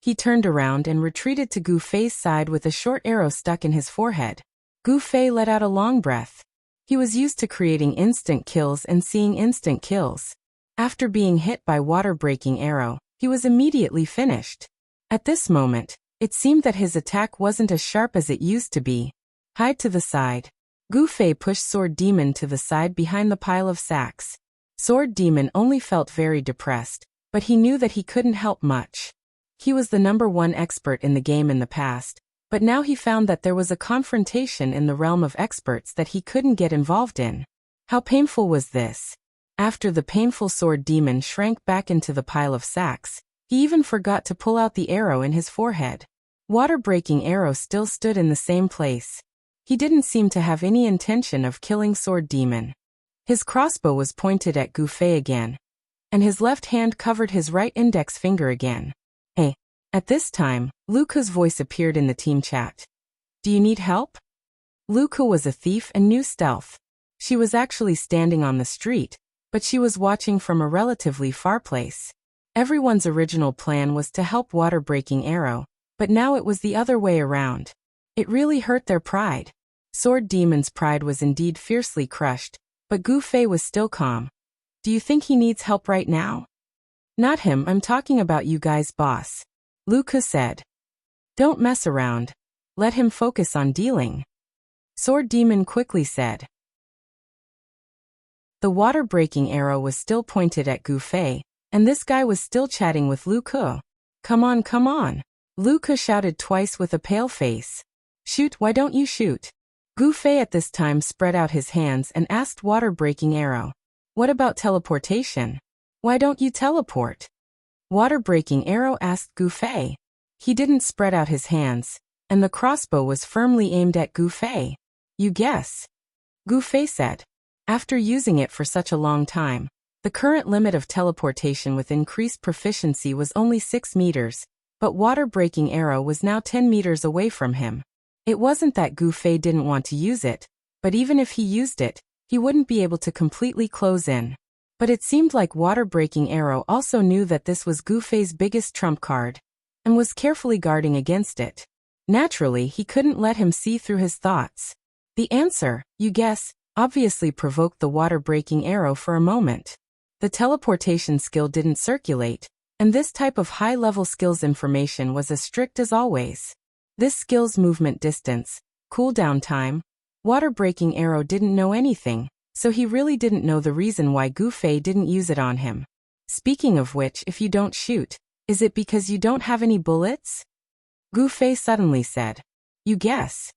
He turned around and retreated to Gu Fei's side with a short arrow stuck in his forehead. Gu Fei let out a long breath. He was used to creating instant kills and seeing instant kills. After being hit by water-breaking arrow, he was immediately finished. At this moment, it seemed that his attack wasn't as sharp as it used to be. Hide to the side. Gu Fei pushed Sword Demon to the side behind the pile of sacks. Sword Demon only felt very depressed, but he knew that he couldn't help much. He was the #1 expert in the game in the past, but now he found that there was a confrontation in the realm of experts that he couldn't get involved in. How painful was this? After the painful Sword Demon shrank back into the pile of sacks, he even forgot to pull out the arrow in his forehead. Water-breaking arrow still stood in the same place. He didn't seem to have any intention of killing Sword Demon. His crossbow was pointed at Gu Fei again, and his left hand covered his right index finger again. Hey. At this time, Luca's voice appeared in the team chat. Do you need help? Luca was a thief and knew stealth. She was actually standing on the street, but she was watching from a relatively far place. Everyone's original plan was to help water-breaking arrow, but now it was the other way around. It really hurt their pride. Sword Demon's pride was indeed fiercely crushed, but Gu Fei was still calm. Do you think he needs help right now? Not him, I'm talking about you guys, boss. Luca said. Don't mess around. Let him focus on dealing. Sword Demon quickly said. The water-breaking arrow was still pointed at Gu Fei, and this guy was still chatting with Luca. Come on, come on. Luca shouted twice with a pale face. Shoot, why don't you shoot? Gu Fei at this time spread out his hands and asked water-breaking arrow. What about teleportation? Why don't you teleport? Water-breaking arrow asked Gu Fei. He didn't spread out his hands, and the crossbow was firmly aimed at Gu Fei. You guess? Gu Fei said. After using it for such a long time, the current limit of teleportation with increased proficiency was only 6 meters, but water-breaking arrow was now 10 meters away from him. It wasn't that Gu Fei didn't want to use it, but even if he used it, he wouldn't be able to completely close in. But it seemed like water-breaking arrow also knew that this was Gu Fei's biggest trump card, and was carefully guarding against it. Naturally, he couldn't let him see through his thoughts. The answer, you guess, obviously provoked the water-breaking arrow for a moment. The teleportation skill didn't circulate, and this type of high-level skills information was as strict as always. This skill's movement distance, cooldown time, water-breaking arrow didn't know anything, so he really didn't know the reason why Gu Fei didn't use it on him. Speaking of which, if you don't shoot, is it because you don't have any bullets? Gu Fei suddenly said. You guess.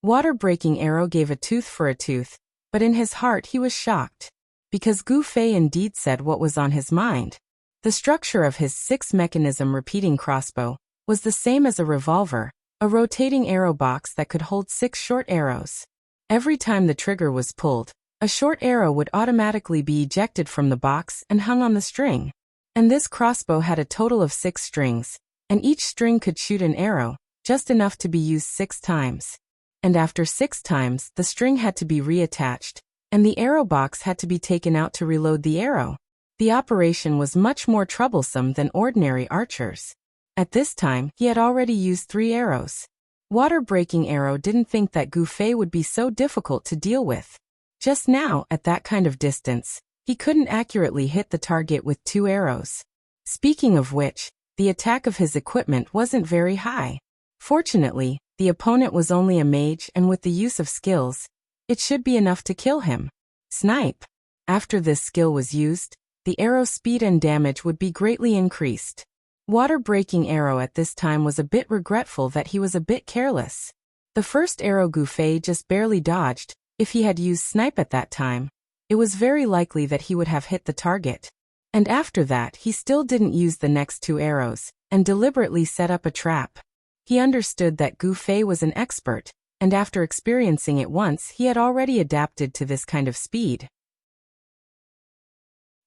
Water-breaking arrow gave a tooth for a tooth, but in his heart he was shocked. Because Gu Fei indeed said what was on his mind. The structure of his 6-mechanism repeating crossbow was the same as a revolver, a rotating arrow box that could hold 6 short arrows. Every time the trigger was pulled, a short arrow would automatically be ejected from the box and hung on the string. And this crossbow had a total of 6 strings, and each string could shoot an arrow, just enough to be used 6 times. And after 6 times, the string had to be reattached, and the arrow box had to be taken out to reload the arrow. The operation was much more troublesome than ordinary archers. At this time, he had already used 3 arrows. Water-breaking arrow didn't think that Gu Fei would be so difficult to deal with. Just now, at that kind of distance, he couldn't accurately hit the target with 2 arrows. Speaking of which, the attack of his equipment wasn't very high. Fortunately, the opponent was only a mage, and with the use of skills, it should be enough to kill him. Snipe. After this skill was used, the arrow speed and damage would be greatly increased. Water-breaking arrow at this time was a bit regretful that he was a bit careless. The first arrow Gu Fei just barely dodged. If he had used snipe at that time, it was very likely that he would have hit the target. And after that, he still didn't use the next 2 arrows, and deliberately set up a trap. He understood that Gu Fei was an expert, and after experiencing it once, he had already adapted to this kind of speed.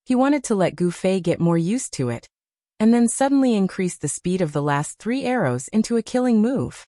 He wanted to let Gu Fei get more used to it, and then suddenly increase the speed of the last 3 arrows into a killing move.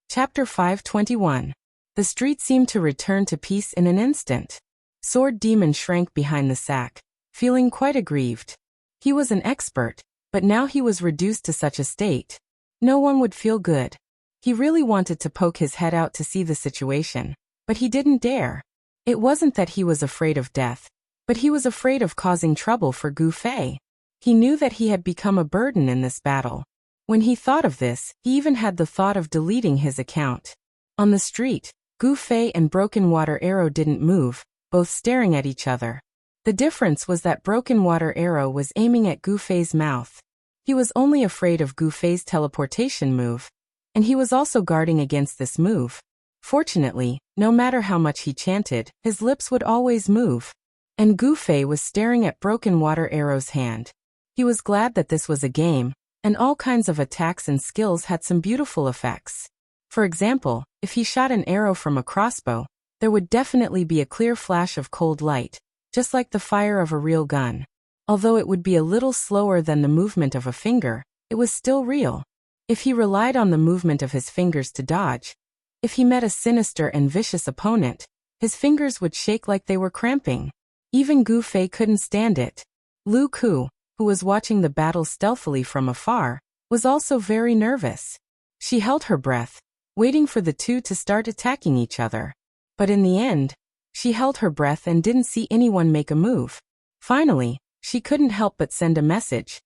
Chapter 521. The street seemed to return to peace in an instant. Sword Demon shrank behind the sack, feeling quite aggrieved. He was an expert, but now he was reduced to such a state. No one would feel good. He really wanted to poke his head out to see the situation, but he didn't dare. It wasn't that he was afraid of death, but he was afraid of causing trouble for Gu Fei. He knew that he had become a burden in this battle. When he thought of this, he even had the thought of deleting his account. On the street, Gu Fei and Broken Water Arrow didn't move, both staring at each other. The difference was that Broken Water Arrow was aiming at Gu Fei's mouth. He was only afraid of Gu Fei's teleportation move, and he was also guarding against this move. Fortunately, no matter how much he chanted, his lips would always move. And Gu Fei was staring at Broken Water Arrow's hand. He was glad that this was a game, and all kinds of attacks and skills had some beautiful effects. For example, if he shot an arrow from a crossbow, there would definitely be a clear flash of cold light, just like the fire of a real gun. Although it would be a little slower than the movement of a finger, it was still real. If he relied on the movement of his fingers to dodge, if he met a sinister and vicious opponent, his fingers would shake like they were cramping. Even Gu Fei couldn't stand it. Lu Ku, who was watching the battle stealthily from afar, was also very nervous. She held her breath, waiting for the two to start attacking each other. But in the end, she held her breath and didn't see anyone make a move. Finally, she couldn't help but send a message.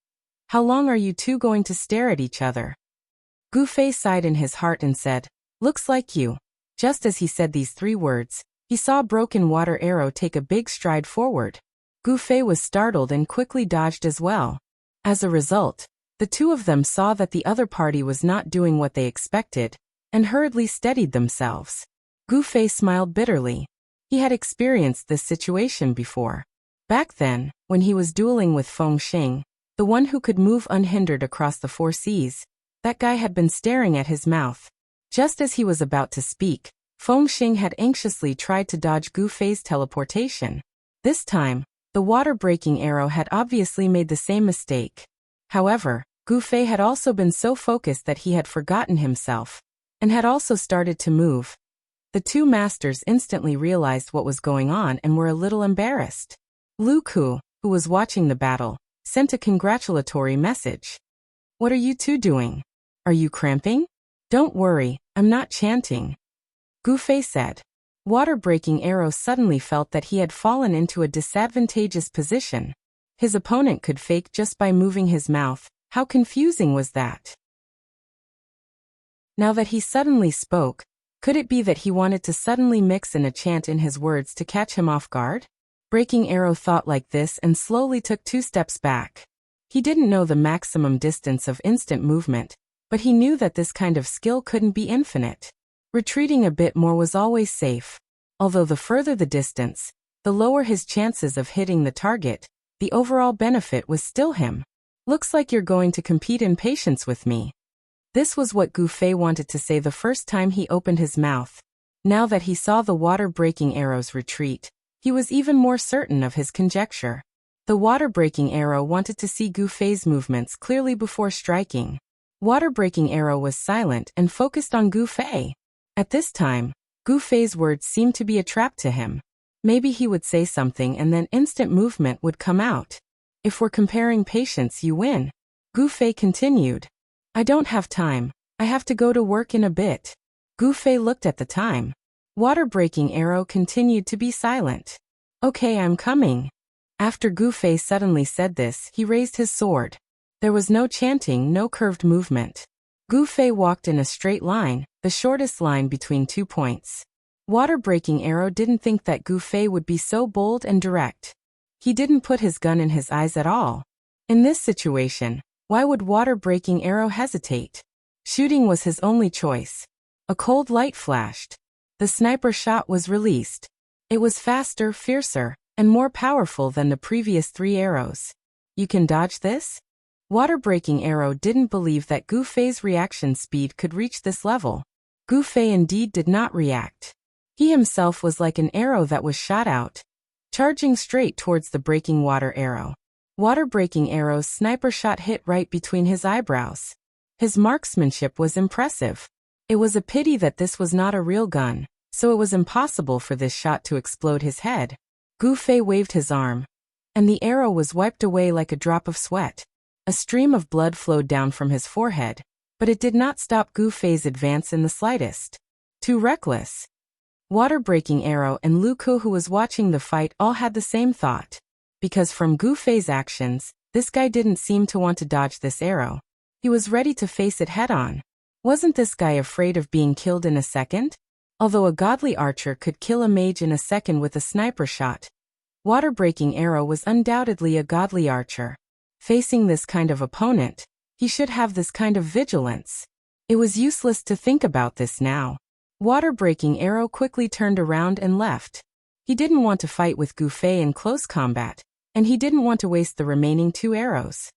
How long are you two going to stare at each other? Gu Fei sighed in his heart and said, looks like you. Just as he said these 3 words, he saw Broken Water Arrow take a big stride forward. Gu Fei was startled and quickly dodged as well. As a result, the two of them saw that the other party was not doing what they expected, and hurriedly steadied themselves. Gu Fei smiled bitterly. He had experienced this situation before. Back then, when he was dueling with Feng Xing, the one who could move unhindered across the 4 seas. That guy had been staring at his mouth. Just as he was about to speak, Fengxing had anxiously tried to dodge Gu Fei's teleportation. This time, the water-breaking arrow had obviously made the same mistake. However, Gu Fei had also been so focused that he had forgotten himself, and had also started to move. The two masters instantly realized what was going on and were a little embarrassed. Lu Ku, who was watching the battle, sent a congratulatory message. "What are you two doing? Are you cramping?" "Don't worry, I'm not chanting," Gu Fei said. Water-breaking arrow suddenly felt that he had fallen into a disadvantageous position. His opponent could fake just by moving his mouth. How confusing was that? Now that he suddenly spoke, could it be that he wanted to suddenly mix in a chant in his words to catch him off guard? Breaking arrow thought like this and slowly took 2 steps back. He didn't know the maximum distance of instant movement, but he knew that this kind of skill couldn't be infinite. Retreating a bit more was always safe. Although the further the distance, the lower his chances of hitting the target, the overall benefit was still him. "Looks like you're going to compete in patience with me." This was what Gu Fei wanted to say the first time he opened his mouth. Now that he saw the water-breaking arrow's retreat, he was even more certain of his conjecture. The water-breaking arrow wanted to see Gu Fei's movements clearly before striking. Water-breaking arrow was silent and focused on Gu Fei. At this time, Gu Fei's words seemed to be a trap to him. Maybe he would say something and then instant movement would come out. "If we're comparing patience, you win," Gu Fei continued. "I don't have time. I have to go to work in a bit." Gu Fei looked at the time. Water-breaking arrow continued to be silent. "Okay, I'm coming." After Gu Fei suddenly said this, he raised his sword. There was no chanting, no curved movement. Gu Fei walked in a straight line, the shortest line between 2 points. Water-breaking arrow didn't think that Gu Fei would be so bold and direct. He didn't put his gun in his eyes at all. In this situation, why would water-breaking arrow hesitate? Shooting was his only choice. A cold light flashed. The sniper shot was released. It was faster, fiercer, and more powerful than the previous 3 arrows. "You can dodge this?" Water-breaking arrow didn't believe that Gu Fei's reaction speed could reach this level. Gu Fei indeed did not react. He himself was like an arrow that was shot out, charging straight towards the breaking water arrow. Water-breaking arrow's sniper shot hit right between his eyebrows. His marksmanship was impressive. It was a pity that this was not a real gun, so it was impossible for this shot to explode his head. Gu Fei waved his arm, and the arrow was wiped away like a drop of sweat. A stream of blood flowed down from his forehead, but it did not stop Gu Fei's advance in the slightest. Too reckless. Water-breaking arrow and Lu Ku, who was watching the fight, all had the same thought. Because from Gu Fei's actions, this guy didn't seem to want to dodge this arrow. He was ready to face it head-on. Wasn't this guy afraid of being killed in a second? Although a godly archer could kill a mage in a second with a sniper shot, water-breaking arrow was undoubtedly a godly archer. Facing this kind of opponent, he should have this kind of vigilance. It was useless to think about this now. Water-breaking arrow quickly turned around and left. He didn't want to fight with Gu Fei in close combat, and he didn't want to waste the remaining 2 arrows.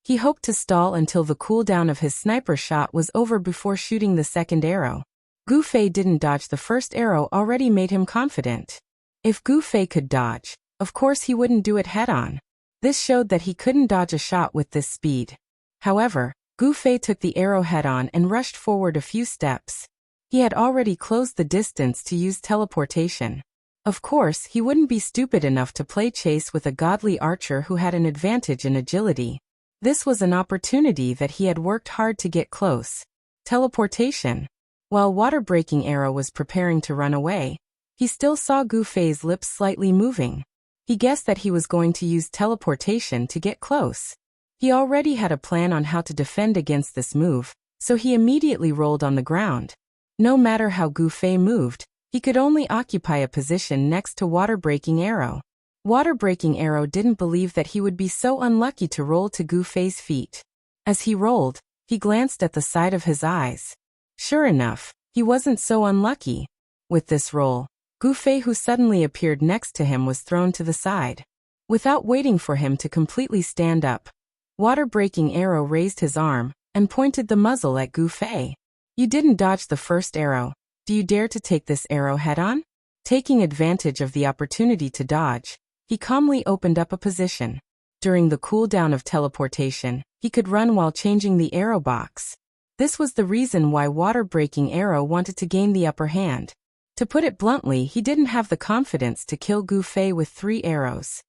He hoped to stall until the cooldown of his sniper shot was over before shooting the second arrow. Gu Fei didn't dodge the first arrow already made him confident. If Gu Fei could dodge, of course he wouldn't do it head-on. This showed that he couldn't dodge a shot with this speed. However, Gu Fei took the arrow head-on and rushed forward a few steps. He had already closed the distance to use teleportation. Of course, he wouldn't be stupid enough to play chase with a godly archer who had an advantage in agility. This was an opportunity that he had worked hard to get close. Teleportation. While water-breaking arrow was preparing to run away, he still saw Gu Fei's lips slightly moving. He guessed that he was going to use teleportation to get close. He already had a plan on how to defend against this move, so he immediately rolled on the ground. No matter how Gu Fei moved, he could only occupy a position next to water-breaking arrow. Water-breaking arrow didn't believe that he would be so unlucky to roll to Gu Fei's feet. As he rolled, he glanced at the side of his eyes. Sure enough, he wasn't so unlucky. With this roll, Gu Fei, who suddenly appeared next to him, was thrown to the side. Without waiting for him to completely stand up, Water-Breaking Arrow raised his arm and pointed the muzzle at Gu Fei. You didn't dodge the first arrow. Do you dare to take this arrow head-on? Taking advantage of the opportunity to dodge, he calmly opened up a position. During the cooldown of teleportation, he could run while changing the arrow box. This was the reason why Water-Breaking Arrow wanted to gain the upper hand. To put it bluntly, he didn't have the confidence to kill Gu Fei with 3 arrows.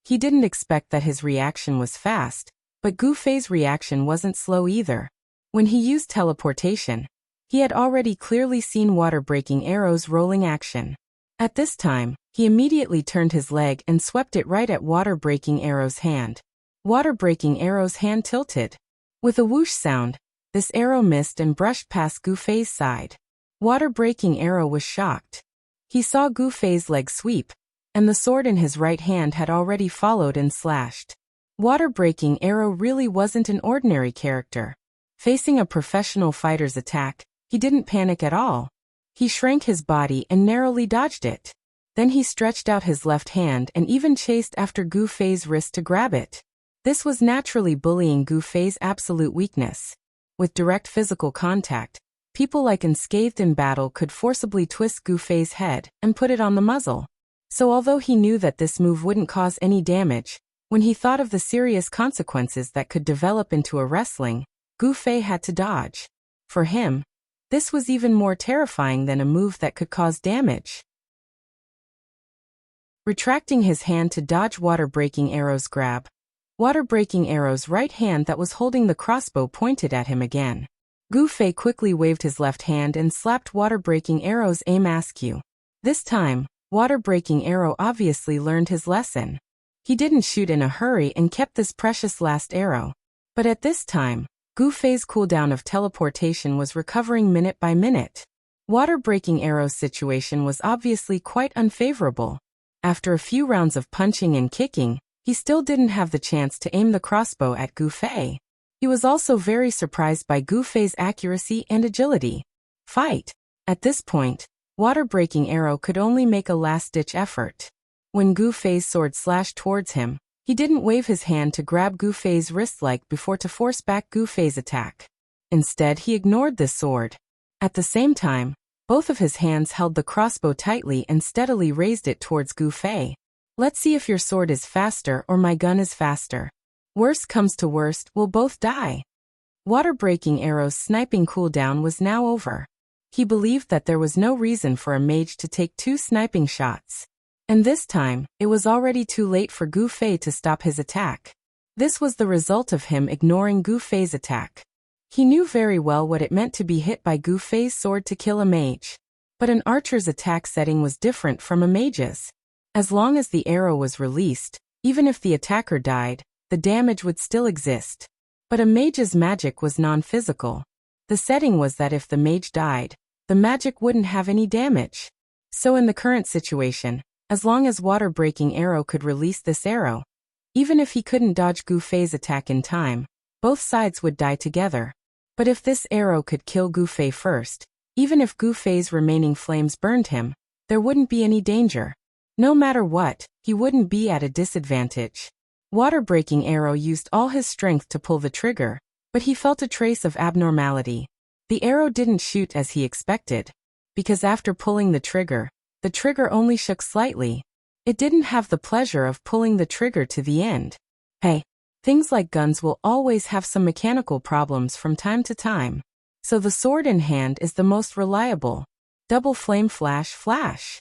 He didn't expect that his reaction was fast, but Gu Fei's reaction wasn't slow either. When he used teleportation, he had already clearly seen Water-Breaking Arrow's rolling action. At this time, he immediately turned his leg and swept it right at Water-Breaking Arrow's hand. Water-Breaking Arrow's hand tilted. With a whoosh sound, this arrow missed and brushed past Gu Fei's side. Water-Breaking Arrow was shocked. He saw Gu Fei's leg sweep, and the sword in his right hand had already followed and slashed. Water-Breaking Arrow really wasn't an ordinary character. Facing a professional fighter's attack, he didn't panic at all. He shrank his body and narrowly dodged it. Then he stretched out his left hand and even chased after Gu Fei's wrist to grab it. This was naturally bullying Gu Fei's absolute weakness. With direct physical contact, people like Unscathed in battle could forcibly twist Gu Fei's head and put it on the muzzle. So although he knew that this move wouldn't cause any damage, when he thought of the serious consequences that could develop into a wrestling, Gu Fei had to dodge. For him, this was even more terrifying than a move that could cause damage. Retracting his hand to dodge Water-Breaking Arrow's grab, Water-Breaking Arrow's right hand that was holding the crossbow pointed at him again. Gu Fei quickly waved his left hand and slapped Water-Breaking Arrow's aim askew. This time, Water-Breaking Arrow obviously learned his lesson. He didn't shoot in a hurry and kept this precious last arrow. But at this time, Gu Fei's cooldown of teleportation was recovering minute by minute. Water-Breaking Arrow's situation was obviously quite unfavorable. After a few rounds of punching and kicking, he still didn't have the chance to aim the crossbow at Gu Fei. He was also very surprised by Gu Fei's accuracy and agility. Fight! At this point, Water-Breaking Arrow could only make a last-ditch effort. When Gu Fei's sword slashed towards him, he didn't wave his hand to grab Gu Fei's wrist like before to force back Gu Fei's attack. Instead, he ignored the sword. At the same time, both of his hands held the crossbow tightly and steadily raised it towards Gu Fei. Let's see if your sword is faster or my gun is faster. Worst comes to worst, we'll both die. Water-Breaking Arrow's sniping cooldown was now over. He believed that there was no reason for a mage to take 2 sniping shots. And this time, it was already too late for Gu Fei to stop his attack. This was the result of him ignoring Gu Fei's attack. He knew very well what it meant to be hit by Gu Fei's sword to kill a mage. But an archer's attack setting was different from a mage's. As long as the arrow was released, even if the attacker died, the damage would still exist. But a mage's magic was non-physical. The setting was that if the mage died, the magic wouldn't have any damage. So in the current situation, as long as Water-Breaking Arrow could release this arrow, even if he couldn't dodge Gu Fei's attack in time, both sides would die together. But if this arrow could kill Gu Fei first, even if Gu Fei's remaining flames burned him, there wouldn't be any danger. No matter what, he wouldn't be at a disadvantage. Water-Breaking Arrow used all his strength to pull the trigger, but he felt a trace of abnormality. The arrow didn't shoot as he expected, because after pulling the trigger only shook slightly. It didn't have the pleasure of pulling the trigger to the end. Hey, things like guns will always have some mechanical problems from time to time. So the sword in hand is the most reliable. Double flame flash.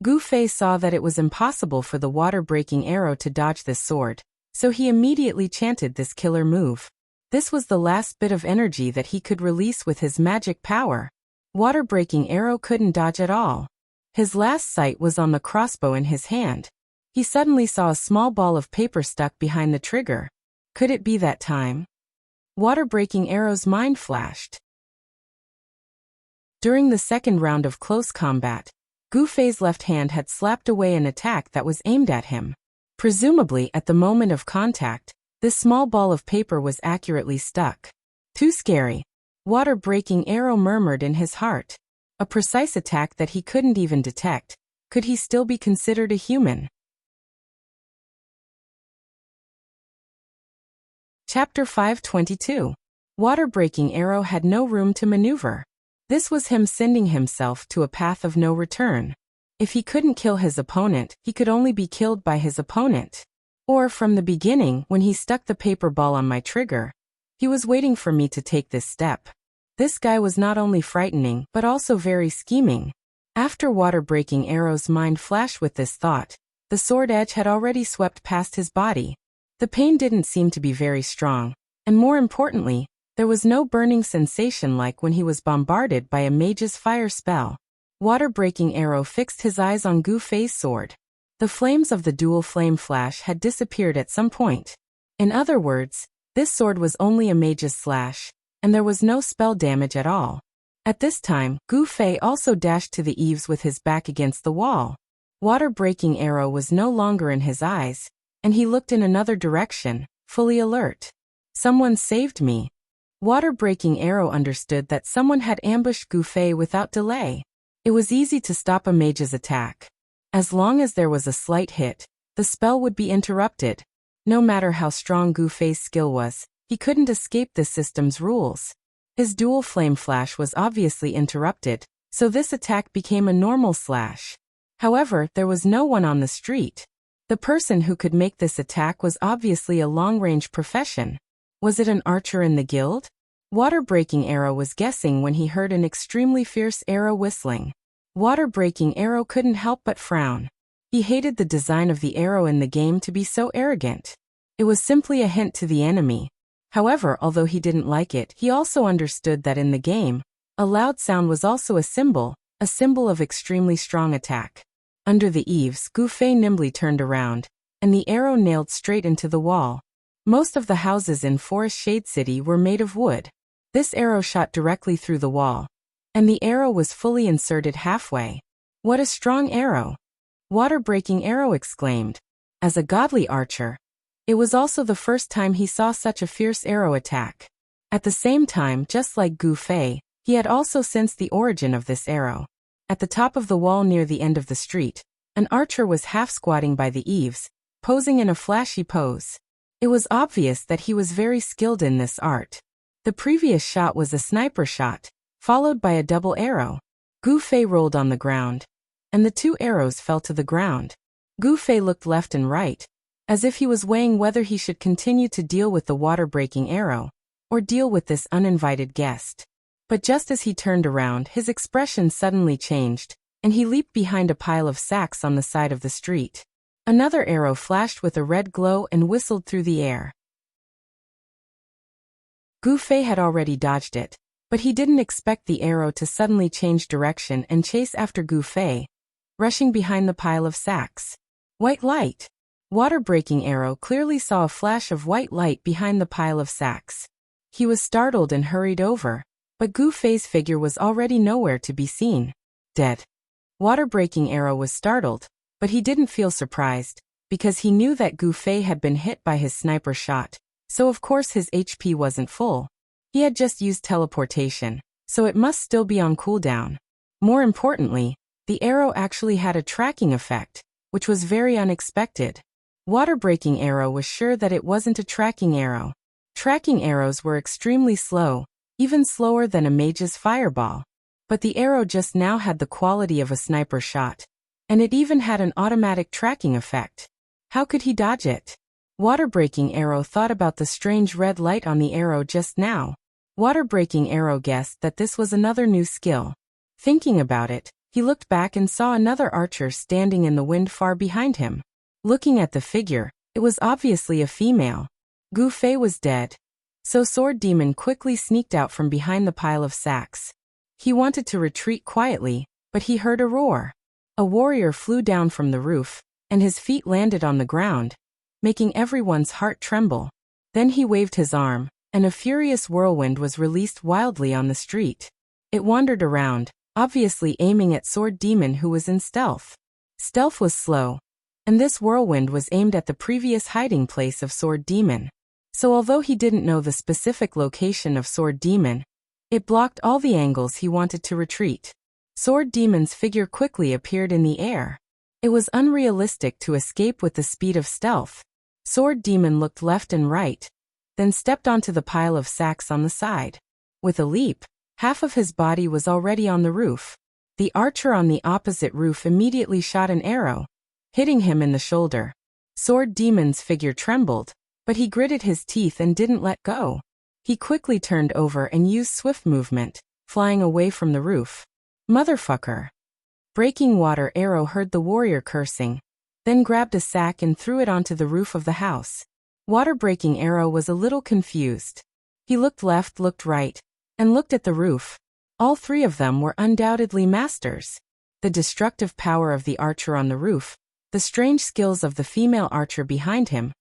Gu Fei saw that it was impossible for the Water-Breaking Arrow to dodge this sword, so he immediately chanted this killer move. This was the last bit of energy that he could release with his magic power. Water-Breaking Arrow couldn't dodge at all. His last sight was on the crossbow in his hand. He suddenly saw a small ball of paper stuck behind the trigger. Could it be that time? Water-Breaking Arrow's mind flashed. During the second round of close combat, Gu Fei's left hand had slapped away an attack that was aimed at him. Presumably at the moment of contact, this small ball of paper was accurately stuck. Too scary. Water-Breaking Arrow murmured in his heart. A precise attack that he couldn't even detect. Could he still be considered a human? Chapter 522. Water-breaking arrow had no room to maneuver. This was him sending himself to a path of no return. If he couldn't kill his opponent, he could only be killed by his opponent. Or from the beginning, when he stuck the paper ball on my trigger, he was waiting for me to take this step. This guy was not only frightening, but also very scheming. After water-breaking arrow's mind flashed with this thought, the sword edge had already swept past his body. The pain didn't seem to be very strong, and more importantly, there was no burning sensation like when he was bombarded by a mage's fire spell. Water-breaking arrow fixed his eyes on Gu Fei's sword. The flames of the dual flame flash had disappeared at some point. In other words, this sword was only a mage's slash, and there was no spell damage at all. At this time, Gu Fei also dashed to the eaves with his back against the wall. Water-breaking arrow was no longer in his eyes, and he looked in another direction, fully alert. Someone saved me. Water-breaking arrow understood that someone had ambushed Gu Fei without delay. It was easy to stop a mage's attack. As long as there was a slight hit, the spell would be interrupted. No matter how strong Gu Fei's skill was, he couldn't escape this system's rules. His dual flame flash was obviously interrupted, so this attack became a normal slash. However, there was no one on the street. The person who could make this attack was obviously a long-range profession. Was it an archer in the guild? Water-breaking arrow was guessing when he heard an extremely fierce arrow whistling. Water-breaking arrow couldn't help but frown. He hated the design of the arrow in the game to be so arrogant. It was simply a hint to the enemy. However, although he didn't like it, he also understood that in the game, a loud sound was also a symbol of extremely strong attack. Under the eaves, Gu Fei nimbly turned around, and the arrow nailed straight into the wall. Most of the houses in Forest Shade City were made of wood. This arrow shot directly through the wall, and the arrow was fully inserted halfway. What a strong arrow! Water-breaking arrow exclaimed. As a godly archer, it was also the first time he saw such a fierce arrow attack. At the same time, just like Gu Fei, he had also sensed the origin of this arrow. At the top of the wall near the end of the street, an archer was half-squatting by the eaves, posing in a flashy pose. It was obvious that he was very skilled in this art. The previous shot was a sniper shot, followed by a double arrow. Gu Fei rolled on the ground, and the two arrows fell to the ground. Gu Fei looked left and right, as if he was weighing whether he should continue to deal with the water-breaking arrow, or deal with this uninvited guest. But just as he turned around, his expression suddenly changed, and he leaped behind a pile of sacks on the side of the street. Another arrow flashed with a red glow and whistled through the air. Gu Fei had already dodged it, but he didn't expect the arrow to suddenly change direction and chase after Gu Fei, rushing behind the pile of sacks. White light! Water-breaking arrow clearly saw a flash of white light behind the pile of sacks. He was startled and hurried over, but Gu Fei's figure was already nowhere to be seen. Dead. Water-breaking arrow was startled, but he didn't feel surprised, because he knew that Gu Fei had been hit by his sniper shot, so of course his HP wasn't full. He had just used teleportation, so it must still be on cooldown. More importantly, the arrow actually had a tracking effect, which was very unexpected. Water-breaking arrow was sure that it wasn't a tracking arrow. Tracking arrows were extremely slow, even slower than a mage's fireball. But the arrow just now had the quality of a sniper shot, and it even had an automatic tracking effect. How could he dodge it? Water-breaking arrow thought about the strange red light on the arrow just now. Water-breaking arrow guessed that this was another new skill. Thinking about it, he looked back and saw another archer standing in the wind far behind him. Looking at the figure, it was obviously a female. Gu Fei was dead. So Sword Demon quickly sneaked out from behind the pile of sacks. He wanted to retreat quietly, but he heard a roar. A warrior flew down from the roof, and his feet landed on the ground, making everyone's heart tremble. Then he waved his arm, and a furious whirlwind was released wildly on the street. It wandered around, obviously aiming at Sword Demon who was in stealth. Stealth was slow, and this whirlwind was aimed at the previous hiding place of Sword Demon. So although he didn't know the specific location of Sword Demon, it blocked all the angles he wanted to retreat. Sword Demon's figure quickly appeared in the air. It was unrealistic to escape with the speed of stealth. Sword Demon looked left and right, then stepped onto the pile of sacks on the side. With a leap, half of his body was already on the roof. The archer on the opposite roof immediately shot an arrow, hitting him in the shoulder. Sword Demon's figure trembled, but he gritted his teeth and didn't let go. He quickly turned over and used swift movement, flying away from the roof. Motherfucker! Breaking Water Arrow heard the warrior cursing, then grabbed a sack and threw it onto the roof of the house. Water Breaking Arrow was a little confused. He looked left, looked right, and looked at the roof. All three of them were undoubtedly masters. The destructive power of the archer on the roof, the strange skills of the female archer behind him,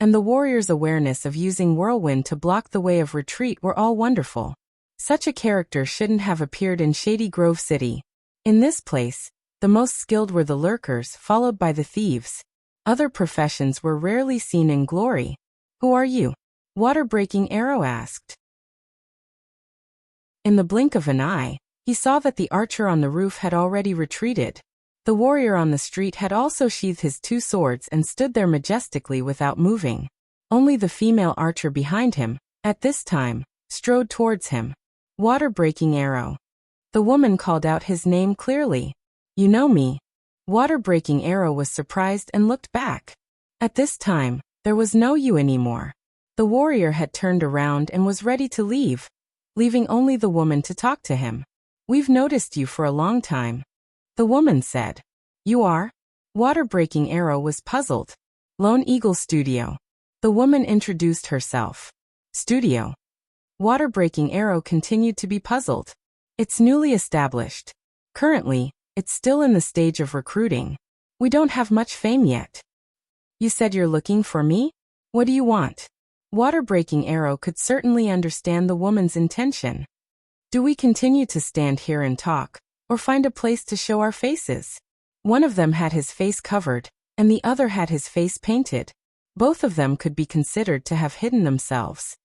and the warrior's awareness of using whirlwind to block the way of retreat were all wonderful. Such a character shouldn't have appeared in Shady Grove City. In this place, the most skilled were the lurkers, followed by the thieves. Other professions were rarely seen in glory. Who are you? Water Breaking Arrow asked. In the blink of an eye, he saw that the archer on the roof had already retreated. The warrior on the street had also sheathed his two swords and stood there majestically without moving. Only the female archer behind him, at this time, strode towards him. Water Breaking Arrow. The woman called out his name clearly. You know me. Water Breaking Arrow was surprised and looked back. At this time, there was no you anymore. The warrior had turned around and was ready to leave, leaving only the woman to talk to him. We've noticed you for a long time. The woman said. You are? Water Breaking Arrow was puzzled. Lone Eagle Studio. The woman introduced herself. Studio. Water Breaking Arrow continued to be puzzled. It's newly established. Currently, it's still in the stage of recruiting. We don't have much fame yet. You said you're looking for me? What do you want? Water Breaking Arrow could certainly understand the woman's intention. Do we continue to stand here and talk, or find a place to show our faces? One of them had his face covered, and the other had his face painted. Both of them could be considered to have hidden themselves.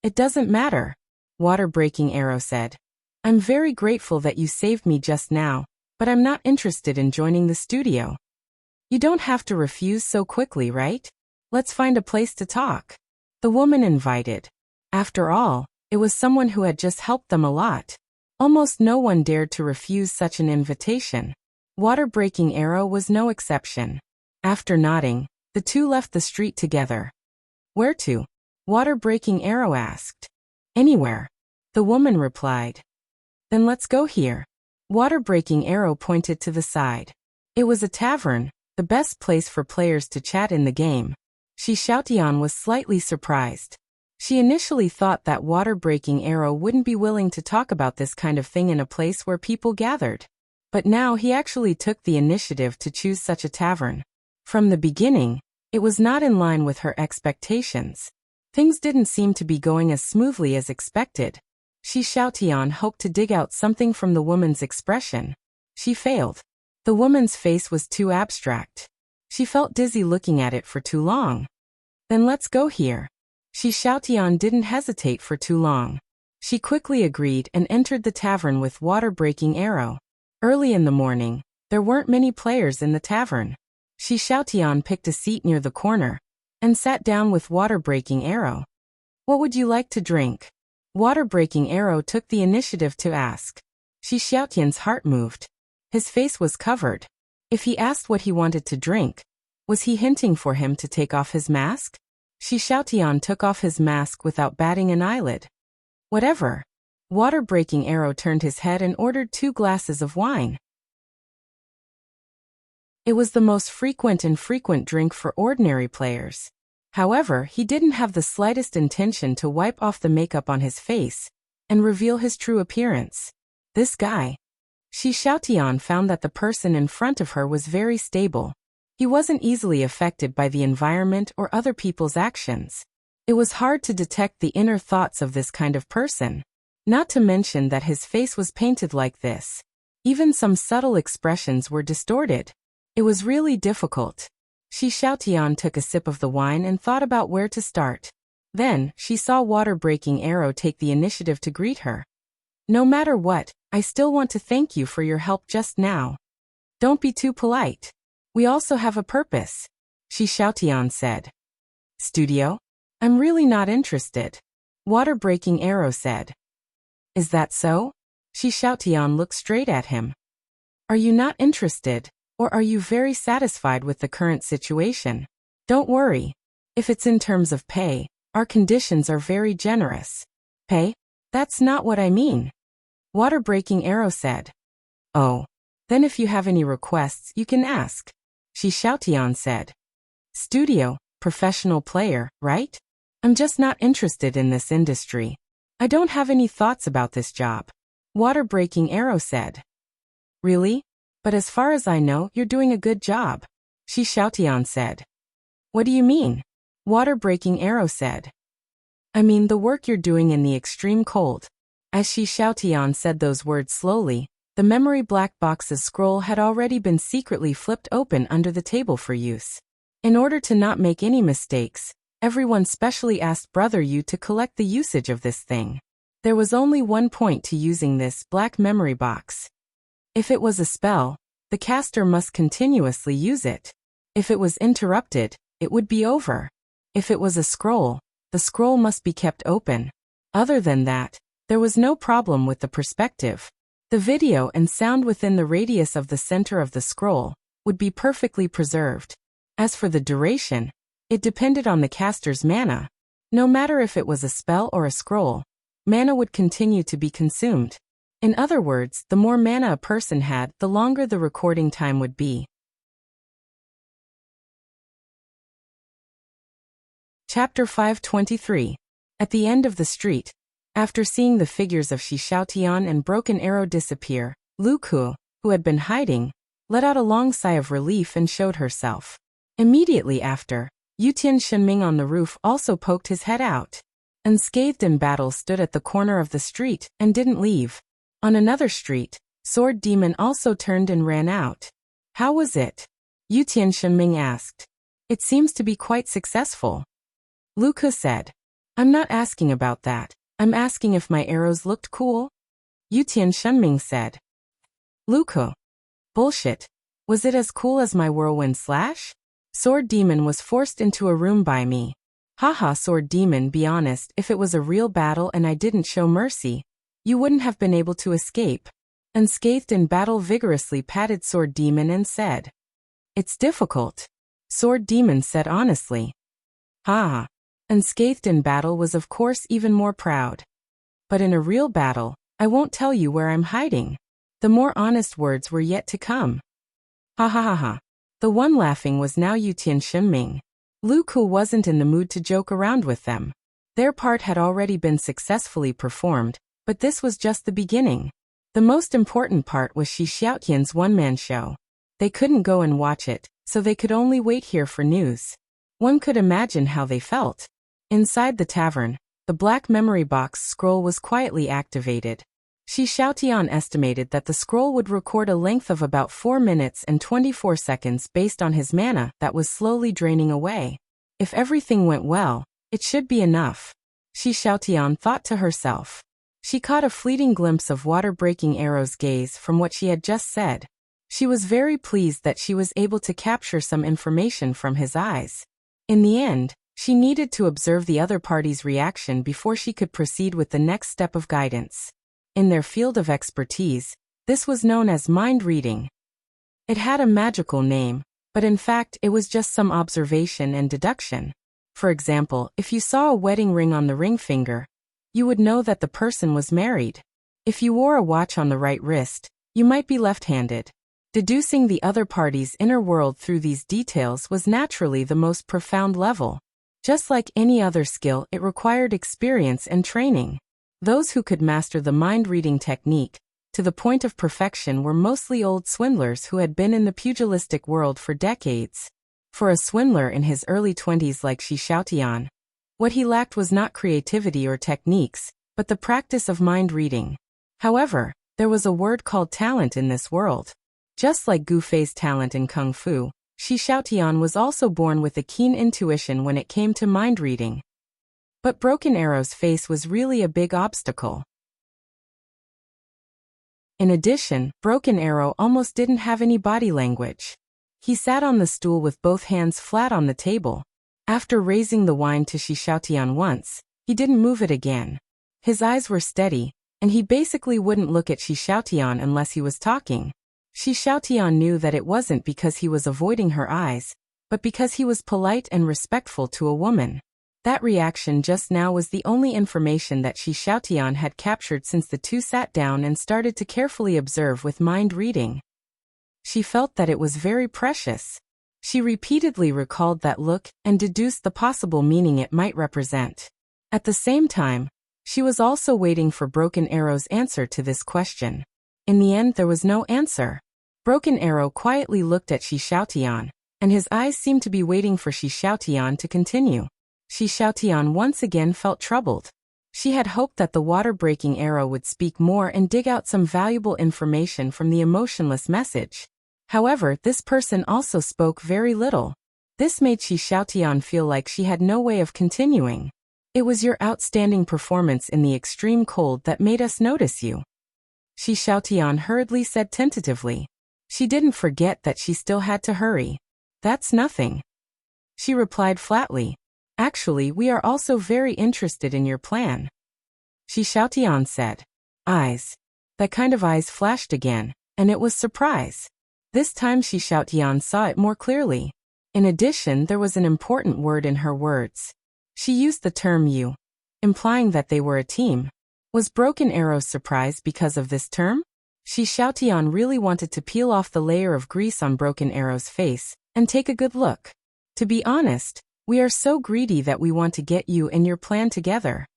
It doesn't matter, Water Breaking Arrow said. I'm very grateful that you saved me just now, but I'm not interested in joining the studio. You don't have to refuse so quickly, right? Let's find a place to talk. The woman invited. After all, it was someone who had just helped them a lot. Almost no one dared to refuse such an invitation. Water Breaking Arrow was no exception. After nodding, the two left the street together. Where to? Water Breaking Arrow asked. Anywhere. The woman replied. Then let's go here. Water Breaking Arrow pointed to the side. It was a tavern, the best place for players to chat in the game. Shi Xiaotian was slightly surprised. She initially thought that Water Breaking Arrow wouldn't be willing to talk about this kind of thing in a place where people gathered. But now he actually took the initiative to choose such a tavern. From the beginning, it was not in line with her expectations. Things didn't seem to be going as smoothly as expected. Shi Xiaotian hoped to dig out something from the woman's expression. She failed. The woman's face was too abstract. She felt dizzy looking at it for too long. Then let's go here. Shi Xiaotian didn't hesitate for too long. She quickly agreed and entered the tavern with Water Breaking Arrow. Early in the morning, there weren't many players in the tavern. Shi Xiaotian picked a seat near the corner and sat down with Water Breaking Arrow. What would you like to drink? Water Breaking Arrow took the initiative to ask. Shi Xiaotian's heart moved. His face was covered. If he asked what he wanted to drink, was he hinting for him to take off his mask? Shi Xiaotian took off his mask without batting an eyelid. Whatever. Water Breaking Arrow turned his head and ordered 2 glasses of wine. It was the most frequent drink for ordinary players. However, he didn't have the slightest intention to wipe off the makeup on his face and reveal his true appearance. This guy. Shi Xiaotian found that the person in front of her was very stable. He wasn't easily affected by the environment or other people's actions. It was hard to detect the inner thoughts of this kind of person. Not to mention that his face was painted like this. Even some subtle expressions were distorted. It was really difficult. Shi Xiaotian took a sip of the wine and thought about where to start. Then, she saw Water Breaking Arrow take the initiative to greet her. No matter what, I still want to thank you for your help just now. Don't be too polite. We also have a purpose, Shi Xiaotian said. Studio? I'm really not interested. Water-breaking arrow said. Is that so? Shi Xiaotian looked straight at him. Are you not interested, or are you very satisfied with the current situation? Don't worry. If it's in terms of pay, our conditions are very generous. Pay? That's not what I mean. Water-breaking arrow said. Oh. Then if you have any requests, you can ask. Shi Xiaotian said. Studio, professional player, right? I'm just not interested in this industry. I don't have any thoughts about this job. Water-breaking arrow said. Really? But as far as I know, you're doing a good job. Shi Xiaotian said. What do you mean? Water-breaking arrow said. I mean the work you're doing in the extreme cold. As Shi Xiaotian said those words slowly, the memory black box's scroll had already been secretly flipped open under the table for use. In order to not make any mistakes, everyone specially asked Brother Yu to collect the usage of this thing. There was only one point to using this black memory box. If it was a spell, the caster must continuously use it. If it was interrupted, it would be over. If it was a scroll, the scroll must be kept open. Other than that, there was no problem with the perspective. The video and sound within the radius of the center of the scroll would be perfectly preserved. As for the duration, it depended on the caster's mana. No matter if it was a spell or a scroll, mana would continue to be consumed. In other words, the more mana a person had, the longer the recording time would be. Chapter 523. At the end of the street, after seeing the figures of Shi Xiaotian and Broken Arrow disappear, Lu Ku, who had been hiding, let out a long sigh of relief and showed herself. Immediately after, Yutian Shenming on the roof also poked his head out. Unscathed in battle stood at the corner of the street and didn't leave. On another street, Sword Demon also turned and ran out. How was it? Yutian Shenming asked. It seems to be quite successful. Lu Ku said. I'm not asking about that. I'm asking if my arrows looked cool. Yutian Shenming said. Lu Ku. Bullshit. Was it as cool as my whirlwind slash? Sword Demon was forced into a room by me. Haha, Sword Demon, be honest, if it was a real battle and I didn't show mercy, you wouldn't have been able to escape. Unscathed in battle vigorously patted Sword Demon and said. It's difficult. Sword Demon said honestly. Haha. Unscathed in battle was of course even more proud. But in a real battle, I won't tell you where I'm hiding. The more honest words were yet to come. Ha ha ha ha. The one laughing was now Yutian Shenming. Lu Ku wasn't in the mood to joke around with them. Their part had already been successfully performed, but this was just the beginning. The most important part was Shi Xiaotian's one-man show. They couldn't go and watch it, so they could only wait here for news. One could imagine how they felt. Inside the tavern, the black memory box scroll was quietly activated. Shi Xiaotian estimated that the scroll would record a length of about 4 minutes and 24 seconds based on his mana that was slowly draining away. If everything went well, it should be enough. Shi Xiaotian thought to herself. She caught a fleeting glimpse of water-breaking arrow's gaze from what she had just said. She was very pleased that she was able to capture some information from his eyes. In the end, she needed to observe the other party's reaction before she could proceed with the next step of guidance. In their field of expertise, this was known as mind reading. It had a magical name, but in fact it was just some observation and deduction. For example, if you saw a wedding ring on the ring finger, you would know that the person was married. If you wore a watch on the right wrist, you might be left-handed. Deducing the other party's inner world through these details was naturally the most profound level. Just like any other skill, it required experience and training. Those who could master the mind-reading technique to the point of perfection were mostly old swindlers who had been in the pugilistic world for decades. For a swindler in his early 20s like Shi Xiaotian, what he lacked was not creativity or techniques, but the practice of mind-reading. However, there was a word called talent in this world. Just like Gu Fei's talent in Kung Fu, Shi Xiaotian was also born with a keen intuition when it came to mind-reading. But Broken Arrow's face was really a big obstacle. In addition, Broken Arrow almost didn't have any body language. He sat on the stool with both hands flat on the table. After raising the wine to Shi Xiaotian once, he didn't move it again. His eyes were steady, and he basically wouldn't look at Shi Xiaotian unless he was talking. Shi Xiaotian knew that it wasn't because he was avoiding her eyes, but because he was polite and respectful to a woman. That reaction just now was the only information that Shi Xiaotian had captured since the two sat down and started to carefully observe with mind reading. She felt that it was very precious. She repeatedly recalled that look and deduced the possible meaning it might represent. At the same time, she was also waiting for Broken Arrow's answer to this question. In the end, there was no answer. Broken Arrow quietly looked at Shi Xiaotian, and his eyes seemed to be waiting for Shi Xiaotian to continue. Shi Xiaotian once again felt troubled. She had hoped that the water-breaking arrow would speak more and dig out some valuable information from the emotionless message. However, this person also spoke very little. This made Shi Xiaotian feel like she had no way of continuing. It was your outstanding performance in the extreme cold that made us notice you, Shi Xiaotian hurriedly said tentatively. She didn't forget that she still had to hurry. That's nothing, she replied flatly. Actually, we are also very interested in your plan, Shi Xiaotian said. Eyes. That kind of eyes flashed again, and it was surprise. This time Shi Xiaotian saw it more clearly. In addition, there was an important word in her words. She used the term you, implying that they were a team. Was Broken Arrow surprised because of this term? Shi Xiaotian really wanted to peel off the layer of grease on Broken Arrow's face and take a good look. To be honest, we are so greedy that we want to get you and your plan together,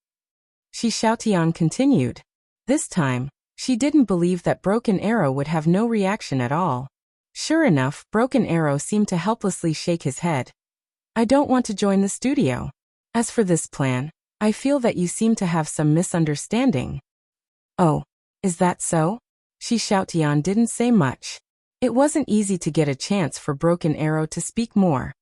Shi Xiaotian continued. This time, she didn't believe that Broken Arrow would have no reaction at all. Sure enough, Broken Arrow seemed to helplessly shake his head. I don't want to join the studio. As for this plan, I feel that you seem to have some misunderstanding. Oh, is that so? Shi Xiaotian didn't say much. It wasn't easy to get a chance for Broken Arrow to speak more.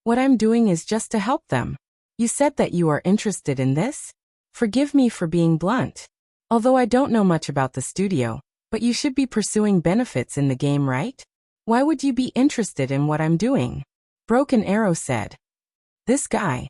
What I'm doing is just to help them. You said that you are interested in this? Forgive me for being blunt. Although I don't know much about the studio, but you should be pursuing benefits in the game, right? Why would you be interested in what I'm doing? Broken Arrow said. This guy.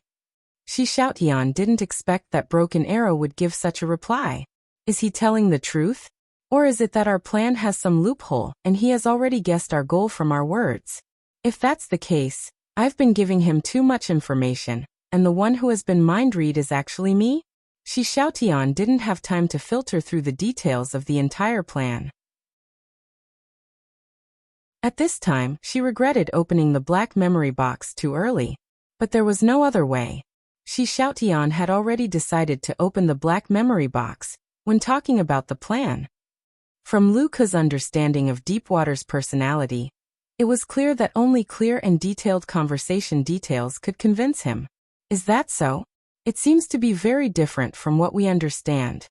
Shi Xiaotian didn't expect that Broken Arrow would give such a reply. Is he telling the truth? Or is it that our plan has some loophole and he has already guessed our goal from our words? If that's the case, I've been giving him too much information, and the one who has been mind-read is actually me? Shi Xiaotian didn't have time to filter through the details of the entire plan. At this time, she regretted opening the black memory box too early. But there was no other way. Shi Xiaotian had already decided to open the black memory box when talking about the plan. From Lu Ke's understanding of Deepwater's personality, it was clear that only clear and detailed conversation details could convince him. Is that so? It seems to be very different from what we understand,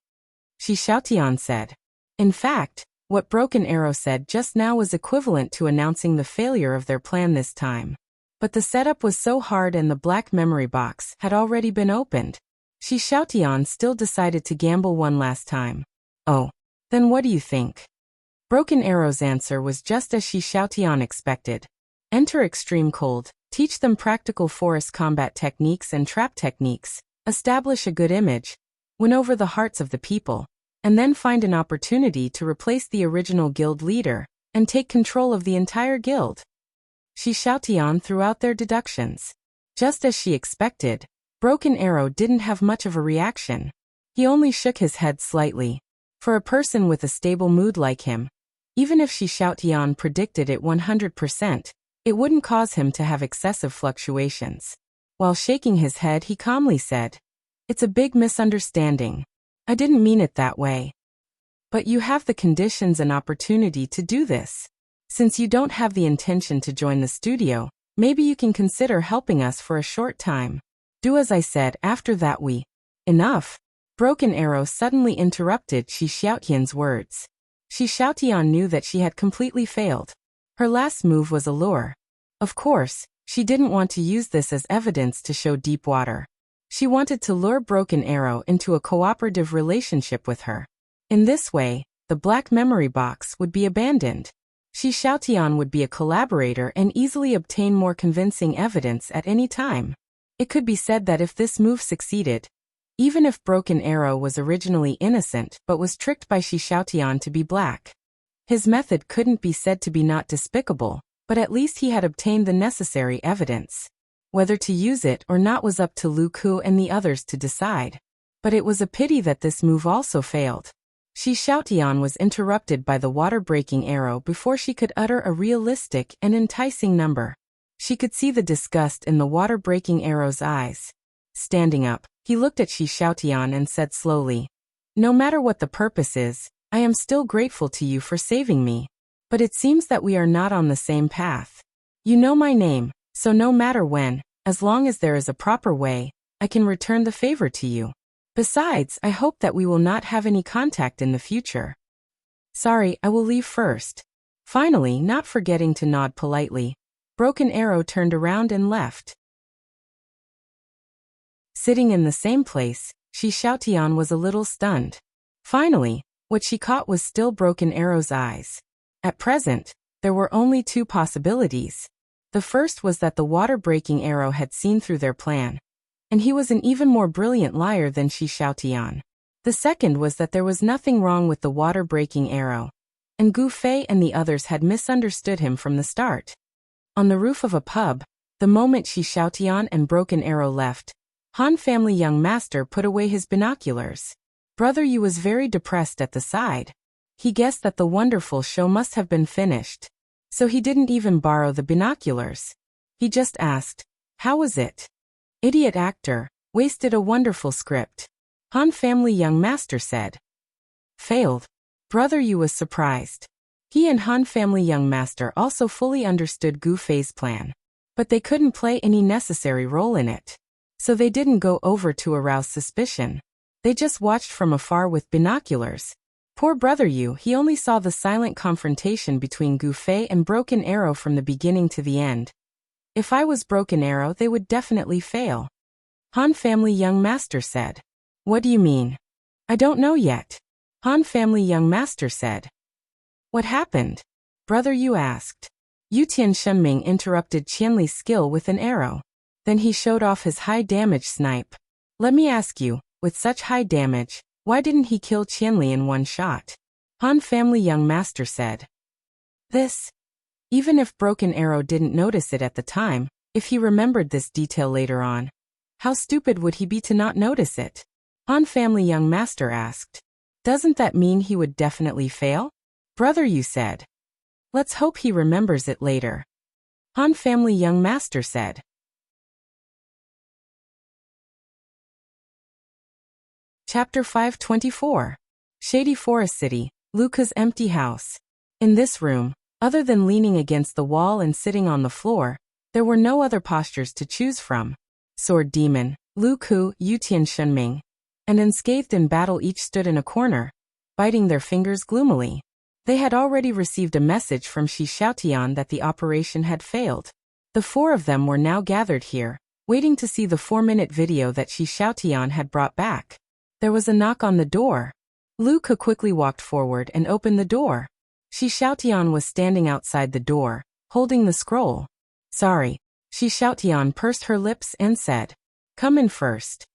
Shi Xiaotian said. In fact, what Broken Arrow said just now was equivalent to announcing the failure of their plan this time. But the setup was so hard and the black memory box had already been opened. Shi Xiaotian still decided to gamble one last time. Oh, then what do you think? Broken Arrow's answer was just as Shi Xiaotian expected. Enter extreme cold, teach them practical forest combat techniques and trap techniques, establish a good image, win over the hearts of the people, and then find an opportunity to replace the original guild leader and take control of the entire guild. Shi Xiaotian threw out their deductions. Just as she expected, Broken Arrow didn't have much of a reaction. He only shook his head slightly. For a person with a stable mood like him, even if Shi Xiaotian predicted it 100%, it wouldn't cause him to have excessive fluctuations. While shaking his head, he calmly said, It's a big misunderstanding. I didn't mean it that way. But you have the conditions and opportunity to do this. Since you don't have the intention to join the studio, maybe you can consider helping us for a short time. Do as I said. After that we... Enough. Broken Arrow suddenly interrupted Shi Xiaotian's words. Shi Xiaotian knew that she had completely failed. Her last move was a lure. Of course, she didn't want to use this as evidence to show Deepwater. She wanted to lure Broken Arrow into a cooperative relationship with her. In this way, the black memory box would be abandoned. Shi Xiaotian would be a collaborator and easily obtain more convincing evidence at any time. It could be said that if this move succeeded, even if Broken Arrow was originally innocent but was tricked by Shi Xiaotian to be black, his method couldn't be said to be not despicable, but at least he had obtained the necessary evidence. Whether to use it or not was up to Lu Ku and the others to decide. But it was a pity that this move also failed. Shi Xiaotian was interrupted by the water-breaking arrow before she could utter a realistic and enticing number. She could see the disgust in the water-breaking arrow's eyes. Standing up, he looked at Shi Xiaotian and said slowly, "No matter what the purpose is, I am still grateful to you for saving me. But it seems that we are not on the same path. You know my name, so no matter when, as long as there is a proper way, I can return the favor to you. Besides, I hope that we will not have any contact in the future. Sorry, I will leave first." Finally, not forgetting to nod politely, Broken Arrow turned around and left. Sitting in the same place, Shi Xiaotian was a little stunned. Finally, what she caught was still Broken Arrow's eyes. At present, there were only two possibilities. The first was that the water-breaking arrow had seen through their plan, and he was an even more brilliant liar than Shi Xiaotian. The second was that there was nothing wrong with the water-breaking arrow, and Gu Fei and the others had misunderstood him from the start. On the roof of a pub, the moment Shi Xiaotian and Broken Arrow left, Han family young master put away his binoculars. Brother Yu was very depressed at the side. He guessed that the wonderful show must have been finished, so he didn't even borrow the binoculars. He just asked, "How was it?" "Idiot actor, wasted a wonderful script," Han family young master said. "Failed." Brother Yu was surprised. He and Han family young master also fully understood Gu Fei's plan, but they couldn't play any necessary role in it. So they didn't go over to arouse suspicion. They just watched from afar with binoculars. Poor Brother Yu, he only saw the silent confrontation between Gu Fei and Broken Arrow from the beginning to the end. If I was Broken Arrow, they would definitely fail. Han family young master said. "What do you mean?" "I don't know yet," Han family young master said. "What happened?" Brother Yu asked. Yutian Shenming interrupted Qianli's skill with an arrow. Then he showed off his high-damage snipe. "Let me ask you, with such high damage, why didn't he kill Qianli in one shot?" Han family young master said. Even if Broken Arrow didn't notice it at the time, if he remembered this detail later on, how stupid would he be to not notice it? Han family young master asked. "Doesn't that mean he would definitely fail?" Brother Yu said. "Let's hope he remembers it later," Han family young master said. Chapter 524. Shady Forest City, Luca's empty house. In this room, other than leaning against the wall and sitting on the floor, there were no other postures to choose from. Sword Demon, Lu Ku, Yutian Shenming, and Unscathed in Battle each stood in a corner, biting their fingers gloomily. They had already received a message from Shi Xiaotian that the operation had failed. The four of them were now gathered here, waiting to see the 4-minute video that Shi Xiaotian had brought back. There was a knock on the door. Lu Ku quickly walked forward and opened the door. Shi Xiaotian was standing outside the door, holding the scroll. "Sorry." Shi Xiaotian pursed her lips and said, "Come in first."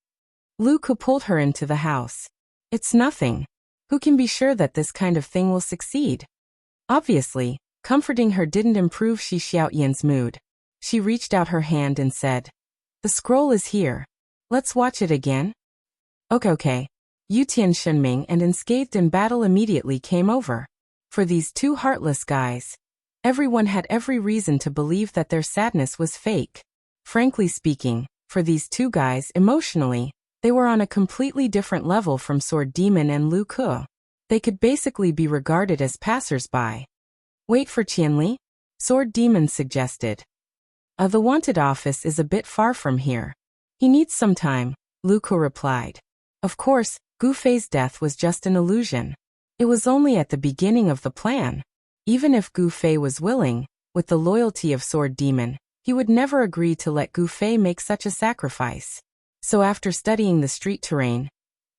Lu Ku pulled her into the house. "It's nothing. Who can be sure that this kind of thing will succeed?" Obviously, comforting her didn't improve Shi Xiaotian's mood. She reached out her hand and said, "The scroll is here. Let's watch it again." Okay. Yutian Shenming and Unscathed in Battle immediately came over. For these two heartless guys, everyone had every reason to believe that their sadness was fake. Frankly speaking, for these two guys emotionally, they were on a completely different level from Sword Demon and Lu Ku. They could basically be regarded as passers-by. "Wait for Qianli?" Sword Demon suggested. The wanted office is a bit far from here. He needs some time," Lu Ku replied. Of course, Gu Fei's death was just an illusion. It was only at the beginning of the plan. Even if Gu Fei was willing, with the loyalty of Sword Demon, he would never agree to let Gu Fei make such a sacrifice. So after studying the street terrain,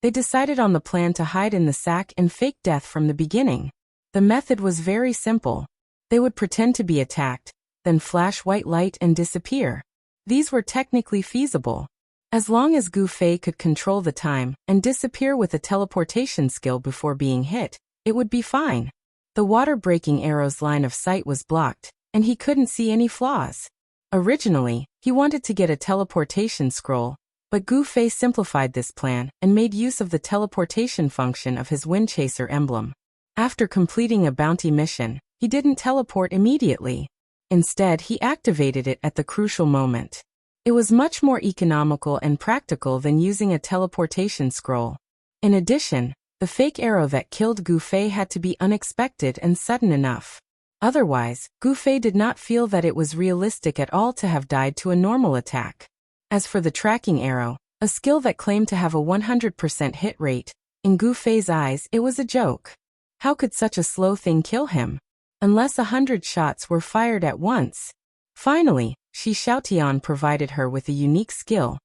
they decided on the plan to hide in the sack and fake death from the beginning. The method was very simple. They would pretend to be attacked, then flash white light and disappear. These were technically feasible. As long as Gu Fei could control the time and disappear with a teleportation skill before being hit, it would be fine. The water-breaking arrow's line of sight was blocked, and he couldn't see any flaws. Originally, he wanted to get a teleportation scroll, but Gu Fei simplified this plan and made use of the teleportation function of his Windchaser emblem. After completing a bounty mission, he didn't teleport immediately. Instead, he activated it at the crucial moment. It was much more economical and practical than using a teleportation scroll. In addition, the fake arrow that killed Gu Fei had to be unexpected and sudden enough. Otherwise, Gu Fei did not feel that it was realistic at all to have died to a normal attack. As for the tracking arrow, a skill that claimed to have a 100% hit rate, in Gu Fei's eyes it was a joke. How could such a slow thing kill him? Unless 100 shots were fired at once. Finally, Shi Xiaotian provided her with a unique skill.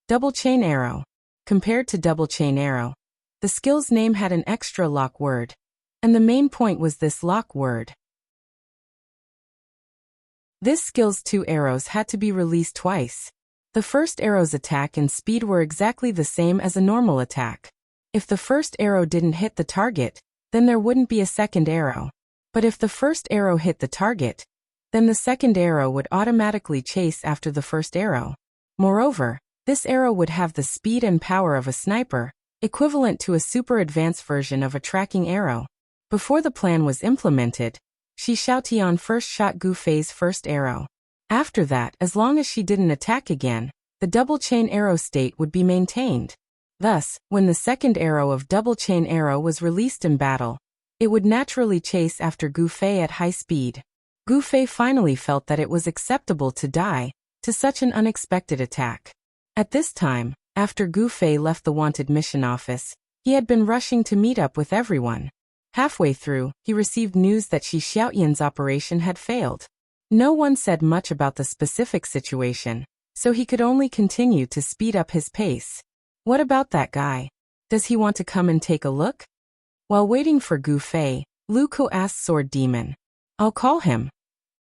Double Chain Arrow. Compared to Double Chain Arrow, the skill's name had an extra lock word. And the main point was this lock word. This skill's 2 arrows had to be released twice. The first arrow's attack and speed were exactly the same as a normal attack. If the first arrow didn't hit the target, then there wouldn't be a second arrow. But if the first arrow hit the target, then the second arrow would automatically chase after the first arrow. Moreover, this arrow would have the speed and power of a sniper, equivalent to a super advanced version of a tracking arrow. Before the plan was implemented, Shi Xiaotian first shot Gu Fei's first arrow. After that, as long as she didn't attack again, the double chain arrow state would be maintained. Thus, when the second arrow of double chain arrow was released in battle, it would naturally chase after Gu Fei at high speed. Gu Fei finally felt that it was acceptable to die to such an unexpected attack. At this time, after Gu Fei left the wanted mission office, he had been rushing to meet up with everyone. Halfway through, he received news that Shi Xiaotian's operation had failed. No one said much about the specific situation, so he could only continue to speed up his pace. What about that guy? Does he want to come and take a look? While waiting for Gu Fei, Lu Ku asked Sword Demon. I'll call him.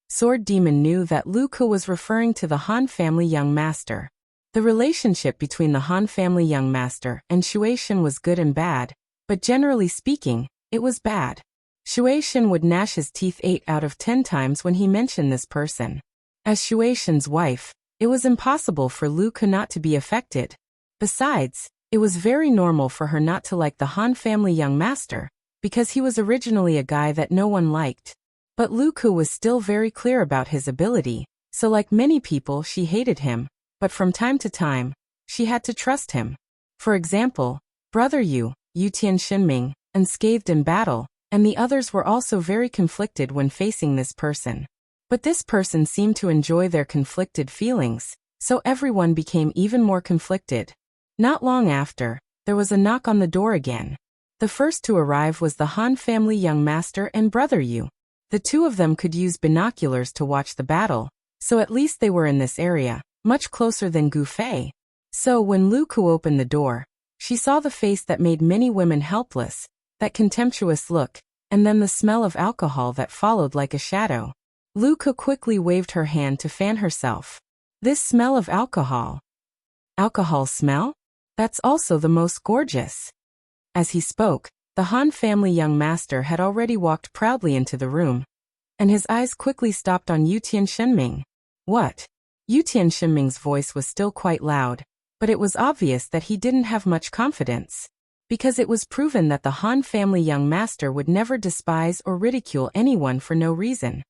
Sword Demon knew that Lu Ku was referring to the Han family young master. The relationship between the Han family young master and Shueishan was good and bad, but generally speaking, it was bad. Shueishan would gnash his teeth 8 out of 10 times when he mentioned this person. As Shueishan's wife, it was impossible for Lu Ku not to be affected. Besides, it was very normal for her not to like the Han family young master, because he was originally a guy that no one liked. But Lu Ku was still very clear about his ability, so like many people she hated him, but from time to time, she had to trust him. For example, Brother Yu, Yutian Shinming, unscathed in battle, and the others were also very conflicted when facing this person. But this person seemed to enjoy their conflicted feelings, so everyone became even more conflicted. Not long after, there was a knock on the door again. The first to arrive was the Han family young master and Brother Yu. The two of them could use binoculars to watch the battle, so at least they were in this area, much closer than Gu Fei. So when Lu Ku opened the door, she saw the face that made many women helpless, that contemptuous look, and then the smell of alcohol that followed like a shadow. Lu Ku quickly waved her hand to fan herself. This smell of alcohol. Alcohol smell? That's also the most gorgeous. As he spoke, the Han family young master had already walked proudly into the room, and his eyes quickly stopped on Yutian Shenming. What? Yutian Shenming's voice was still quite loud, but it was obvious that he didn't have much confidence, because it was proven that the Han family young master would never despise or ridicule anyone for no reason.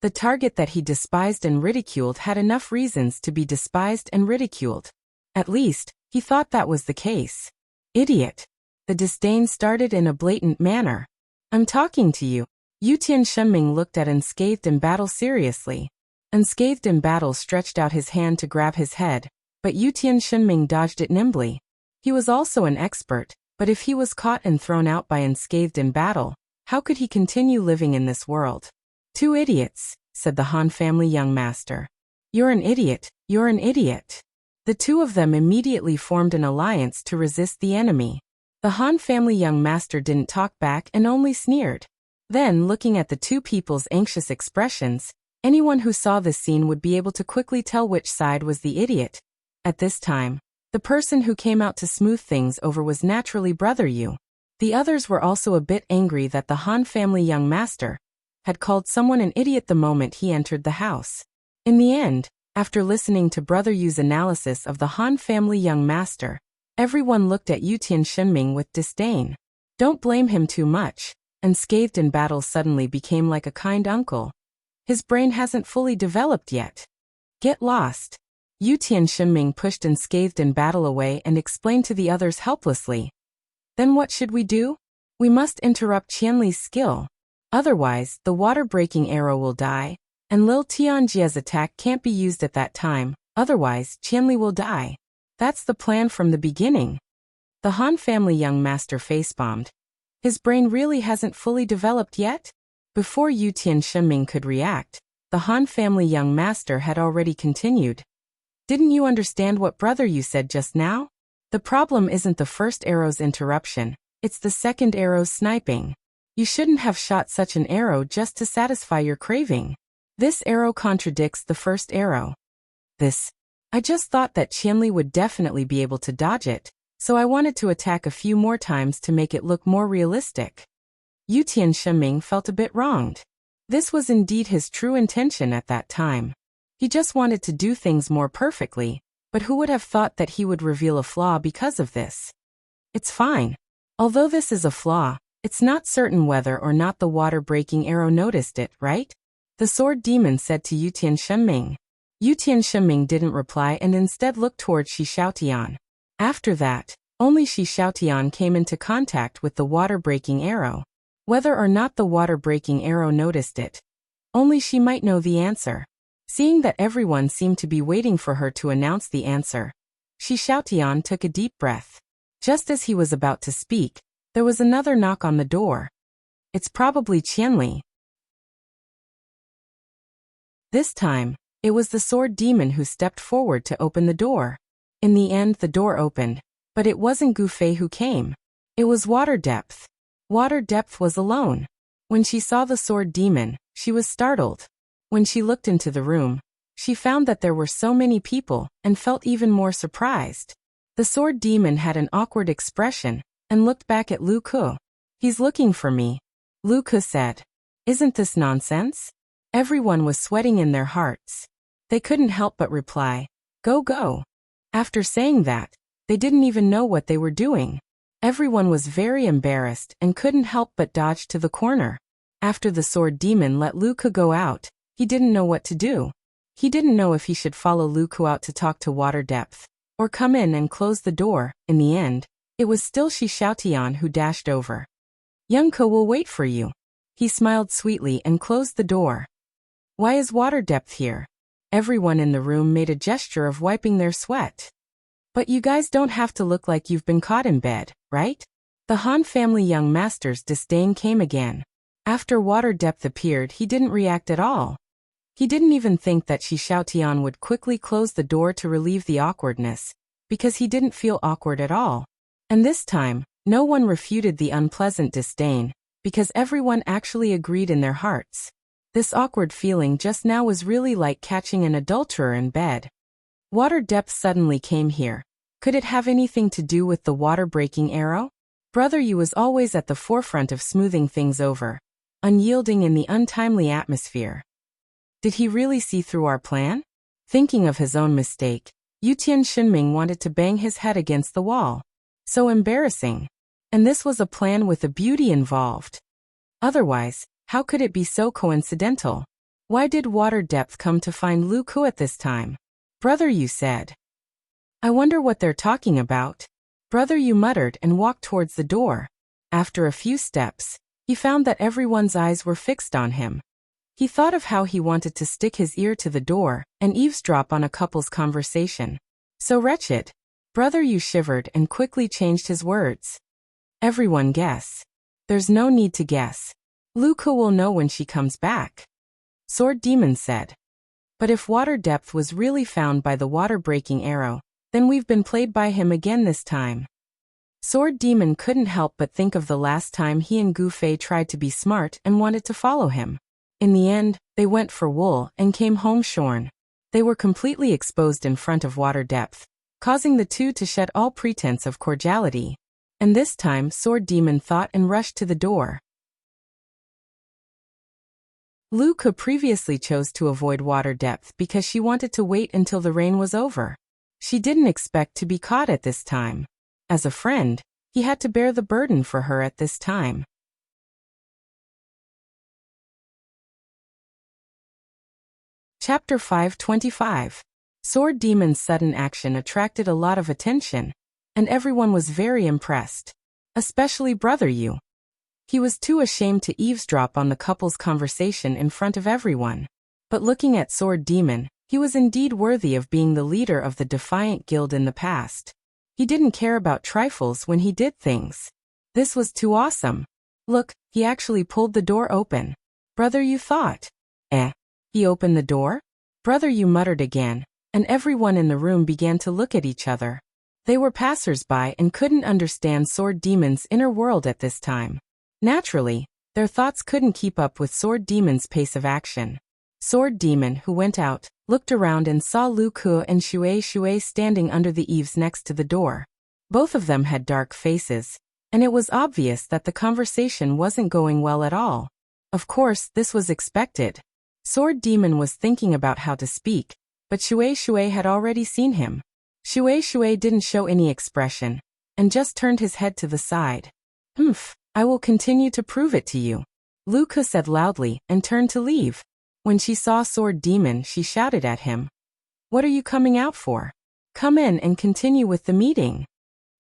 The target that he despised and ridiculed had enough reasons to be despised and ridiculed. At least, he thought that was the case. Idiot. The disdain started in a blatant manner. I'm talking to you. Yutian Shenming looked at Unscathed in Battle seriously. Unscathed in Battle stretched out his hand to grab his head, but Yutian Shenming dodged it nimbly. He was also an expert, but if he was caught and thrown out by Unscathed in Battle, how could he continue living in this world? 2 idiots, said the Han family young master. You're an idiot, you're an idiot. The two of them immediately formed an alliance to resist the enemy. The Han family young master didn't talk back and only sneered. Then, looking at the two people's anxious expressions, Anyone who saw this scene would be able to quickly tell which side was the idiot. At this time, the person who came out to smooth things over was naturally Brother Yu. The others were also a bit angry that the Han family young master had called someone an idiot the moment he entered the house. In the end, after listening to Brother Yu's analysis of the Han family young master, everyone looked at Yu Tianxinming with disdain. Don't blame him too much, and scathed in battle suddenly became like a kind uncle. His brain hasn't fully developed yet. Get lost. Yu Tianxinming pushed and scathed in battle away and explained to the others helplessly. Then what should we do? We must interrupt Qianli's skill. Otherwise, the water-breaking arrow will die, and Lil Tianjie's attack can't be used at that time, otherwise Qianli will die. That's the plan from the beginning. The Han family young master face-bombed. His brain really hasn't fully developed yet? Before Yu Tianxinming could react, the Han family young master had already continued. Didn't you understand what Brother Yu said just now? The problem isn't the first arrow's interruption, it's the second arrow's sniping. You shouldn't have shot such an arrow just to satisfy your craving. This arrow contradicts the first arrow. I just thought that Qianli would definitely be able to dodge it, so I wanted to attack a few more times to make it look more realistic. Yu Tianxinming felt a bit wronged. This was indeed his true intention at that time. He just wanted to do things more perfectly, but who would have thought that he would reveal a flaw because of this? It's fine. Although this is a flaw, it's not certain whether or not the water-breaking arrow noticed it, right? The sword demon said to Yu Tianxinming. Yu Tianxinming didn't reply and instead looked towards Shi Xiaotian. After that, only Shi Xiaotian came into contact with the water-breaking arrow. Whether or not the water-breaking arrow noticed it, only she might know the answer. Seeing that everyone seemed to be waiting for her to announce the answer, Shi Xiaotian took a deep breath. Just as he was about to speak, there was another knock on the door. It's probably Qianli. This time, it was the sword demon who stepped forward to open the door. In the end, the door opened, but it wasn't Gu Fei who came. It was Water Depth. Water Depth was alone. When she saw the sword demon, she was startled. When she looked into the room, she found that there were so many people and felt even more surprised. The sword demon had an awkward expression and looked back at Lu Ke. He's looking for me, Lu Ke said. Isn't this nonsense? Everyone was sweating in their hearts. They couldn't help but reply, go go. After saying that, they didn't even know what they were doing. Everyone was very embarrassed and couldn't help but dodge to the corner. After the sword demon let Lu Ke go out, he didn't know what to do. He didn't know if he should follow Lu Ke out to talk to Water Depth, or come in and close the door. In the end, it was still Shi Xiaotian who dashed over. Young Ke will wait for you. He smiled sweetly and closed the door. Why is Water Depth here? Everyone in the room made a gesture of wiping their sweat. But you guys don't have to look like you've been caught in bed, right? The Han family young master's disdain came again. After Water Depth appeared, he didn't react at all. He didn't even think that Shi Xiaotian would quickly close the door to relieve the awkwardness, because he didn't feel awkward at all. And this time, no one refuted the unpleasant disdain, because everyone actually agreed in their hearts. This awkward feeling just now was really like catching an adulterer in bed. Water Depth suddenly came here. Could it have anything to do with the water-breaking arrow? Brother Yu was always at the forefront of smoothing things over, unyielding in the untimely atmosphere. Did he really see through our plan? Thinking of his own mistake, Yu Tianxinming wanted to bang his head against the wall. So embarrassing. And this was a plan with a beauty involved. Otherwise, how could it be so coincidental? Why did Water Depth come to find Lu Ke at this time? Brother Yu said. I wonder what they're talking about. Brother Yu muttered and walked towards the door. After a few steps, he found that everyone's eyes were fixed on him. He thought of how he wanted to stick his ear to the door and eavesdrop on a couple's conversation. So wretched. Brother Yu shivered and quickly changed his words. Everyone guess. There's no need to guess. Lu Ke will know when she comes back. Sword Demon said. But if Water Depth was really found by the water-breaking arrow, then we've been played by him again this time. Sword Demon couldn't help but think of the last time he and Gu Fei tried to be smart and wanted to follow him. In the end, they went for wool and came home shorn. They were completely exposed in front of water depth, causing the two to shed all pretense of cordiality. And this time Sword Demon thought and rushed to the door. Luca previously chose to avoid water depth because she wanted to wait until the rain was over. She didn't expect to be caught at this time. As a friend, he had to bear the burden for her at this time. Chapter 525. Sword Demon's sudden action attracted a lot of attention, and everyone was very impressed. Especially Brother Yu. He was too ashamed to eavesdrop on the couple's conversation in front of everyone. But looking at Sword Demon, he was indeed worthy of being the leader of the Defiant Guild in the past. He didn't care about trifles when he did things. This was too awesome. Look, he actually pulled the door open. Brother Yu thought. He opened the door? Brother Yu muttered again, and everyone in the room began to look at each other. They were passers-by and couldn't understand Sword Demon's inner world at this time. Naturally, their thoughts couldn't keep up with Sword Demon's pace of action. Sword Demon, who went out, looked around and saw Lu Ke and Shui standing under the eaves next to the door. Both of them had dark faces, and it was obvious that the conversation wasn't going well at all. Of course, this was expected. Sword Demon was thinking about how to speak, but Shui had already seen him. Shui didn't show any expression, and just turned his head to the side. I will continue to prove it to you, Lu Ke said loudly and turned to leave. When she saw Sword Demon, she shouted at him. What are you coming out for? Come in and continue with the meeting.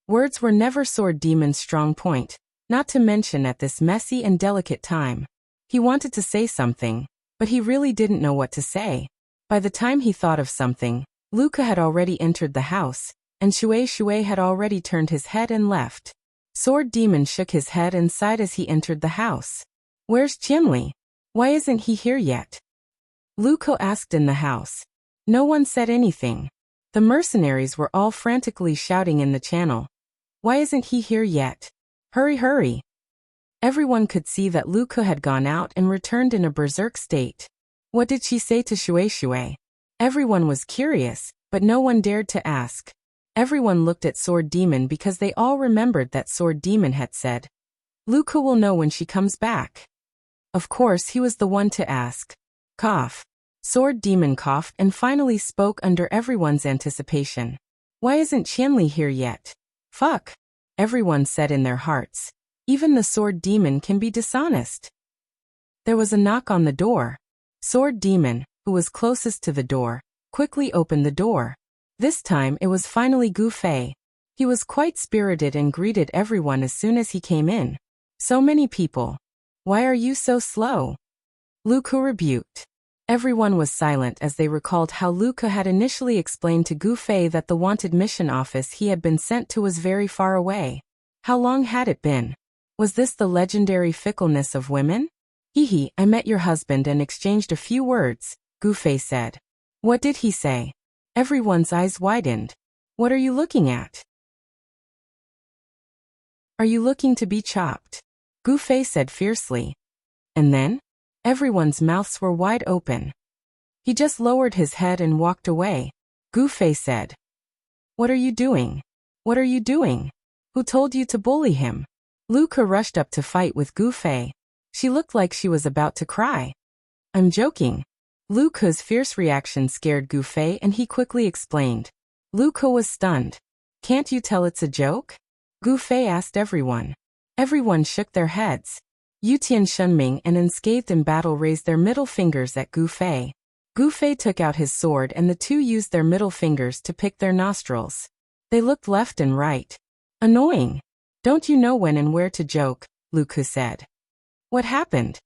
Words were never Sword Demon's strong point, not to mention at this messy and delicate time. He wanted to say something, but he really didn't know what to say. By the time he thought of something, Lu Ke had already entered the house, and Shui had already turned his head and left. Sword Demon shook his head and sighed as he entered the house. Where's Chimli? Why isn't he here yet? Lu Ke asked in the house. No one said anything. The mercenaries were all frantically shouting in the channel. Why isn't he here yet? Hurry! Everyone could see that Lu Ke had gone out and returned in a berserk state. What did she say to Shui? Everyone was curious, but no one dared to ask. Everyone looked at Sword Demon because they all remembered that Sword Demon had said, Lu Ke will know when she comes back. Of course, he was the one to ask. Cough. Sword Demon coughed and finally spoke under everyone's anticipation. Why isn't Qianli here yet? Fuck. Everyone said in their hearts. Even the Sword Demon can be dishonest. There was a knock on the door. Sword Demon, who was closest to the door, quickly opened the door. This time it was finally Gu Fei. He was quite spirited and greeted everyone as soon as he came in. So many people. Why are you so slow? Lu Ke rebuked. Everyone was silent as they recalled how Lu Ke had initially explained to Gu Fei that the wanted mission office he had been sent to was very far away. How long had it been? Was this the legendary fickleness of women? I met your husband and exchanged a few words, Gu Fei said. What did he say? Everyone's eyes widened. What are you looking at? Are you looking to be chopped? Gu Fei said fiercely. And then? Everyone's mouths were wide open. He just lowered his head and walked away. Gu Fei said. What are you doing? What are you doing? Who told you to bully him? Lu Ke rushed up to fight with Gu Fei. She looked like she was about to cry. I'm joking. Lu Ke's fierce reaction scared Gu Fei and he quickly explained. Lu Ke was stunned. Can't you tell it's a joke? Gu Fei asked everyone. Everyone shook their heads. Yutian Shunming and Unscathed in Battle raised their middle fingers at Gu Fei. Gu Fei took out his sword and the two used their middle fingers to pick their nostrils. They looked left and right. Annoying. Don't you know when and where to joke? Lu Ke said. What happened?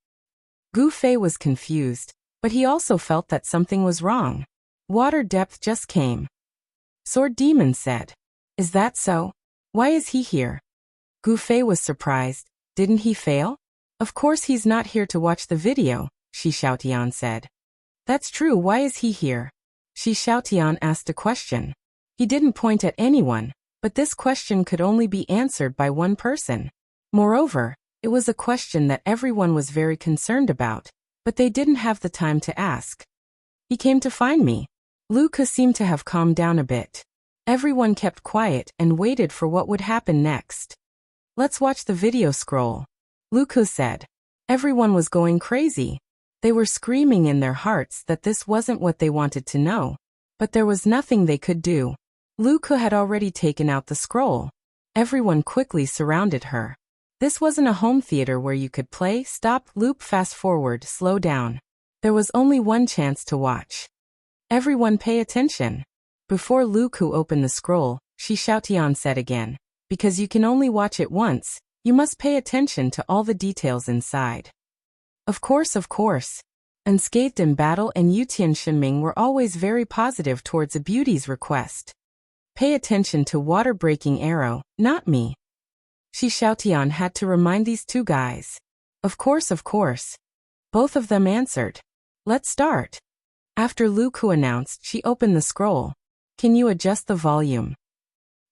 Gu Fei was confused, but he also felt that something was wrong. Water depth just came. Sword Demon said. Is that so? Why is he here? Gu Fei was surprised. Didn't he fail? Of course he's not here to watch the video, Shi Xiaotian said. That's true, why is he here? Shi Xiaotian asked a question. He didn't point at anyone, but this question could only be answered by one person. Moreover, it was a question that everyone was very concerned about. But they didn't have the time to ask. He came to find me. Luca seemed to have calmed down a bit. Everyone kept quiet and waited for what would happen next. Let's watch the video scroll, Luca said. Everyone was going crazy. They were screaming in their hearts that this wasn't what they wanted to know. But there was nothing they could do. Luca had already taken out the scroll. Everyone quickly surrounded her. This wasn't a home theater where you could play, stop, loop, fast forward, slow down. There was only one chance to watch. Everyone pay attention. Before Luca opened the scroll, Xiaotian said again, because you can only watch it once, you must pay attention to all the details inside. Of course. Unscathed in battle and Yutian Shenming were always very positive towards a beauty's request. Pay attention to water-breaking arrow, not me. Xiaotian had to remind these two guys. Of course. Both of them answered. Let's start. After Luca announced, she opened the scroll. Can you adjust the volume?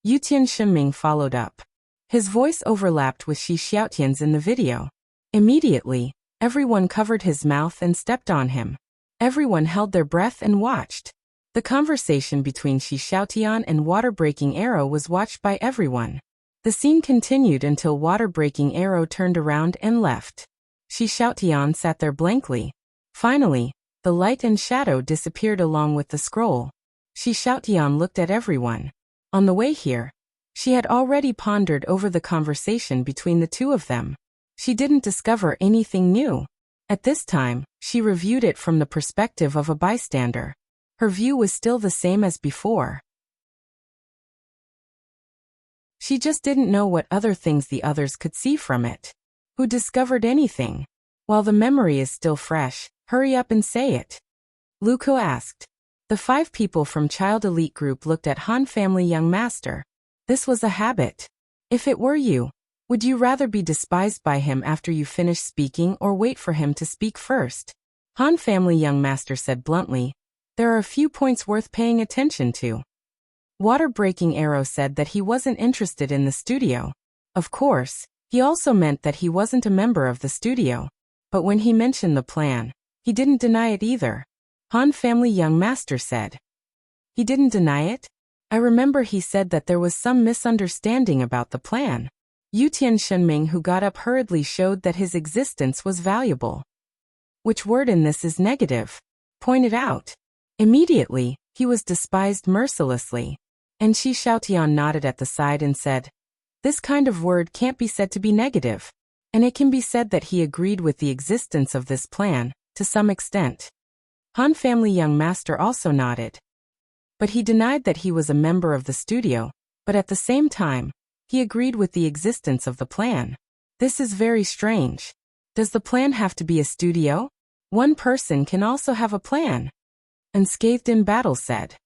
Yutian Shenming followed up. His voice overlapped with Xiaotian's in the video. Immediately, everyone covered his mouth and stepped on him. Everyone held their breath and watched. The conversation between Xiaotian and water-breaking arrow was watched by everyone. The scene continued until water-breaking arrow turned around and left. Xiaotian sat there blankly. Finally, the light and shadow disappeared along with the scroll. Xiaotian looked at everyone. On the way here, she had already pondered over the conversation between the two of them. She didn't discover anything new. At this time, she reviewed it from the perspective of a bystander. Her view was still the same as before. She just didn't know what other things the others could see from it. Who discovered anything? While the memory is still fresh, hurry up and say it. Luca asked. The 5 people from Child Elite Group looked at Han Family Young Master. This was a habit. If it were you, would you rather be despised by him after you finish speaking or wait for him to speak first? Han Family Young Master said bluntly. There are a few points worth paying attention to. Water-breaking arrow said that he wasn't interested in the studio. Of course, he also meant that he wasn't a member of the studio. But when he mentioned the plan, he didn't deny it either. Han Family Young Master said. He didn't deny it? I remember he said that there was some misunderstanding about the plan. Yutian Shenming, who got up hurriedly, showed that his existence was valuable. Which word in this is negative? Pointed out. Immediately, he was despised mercilessly. And Xiaotian nodded at the side and said, this kind of word can't be said to be negative. And it can be said that he agreed with the existence of this plan, to some extent. Han Family Young Master also nodded. But he denied that he was a member of the studio, but at the same time, he agreed with the existence of the plan. This is very strange. Does the plan have to be a studio? One person can also have a plan. Unscathed in Battle said.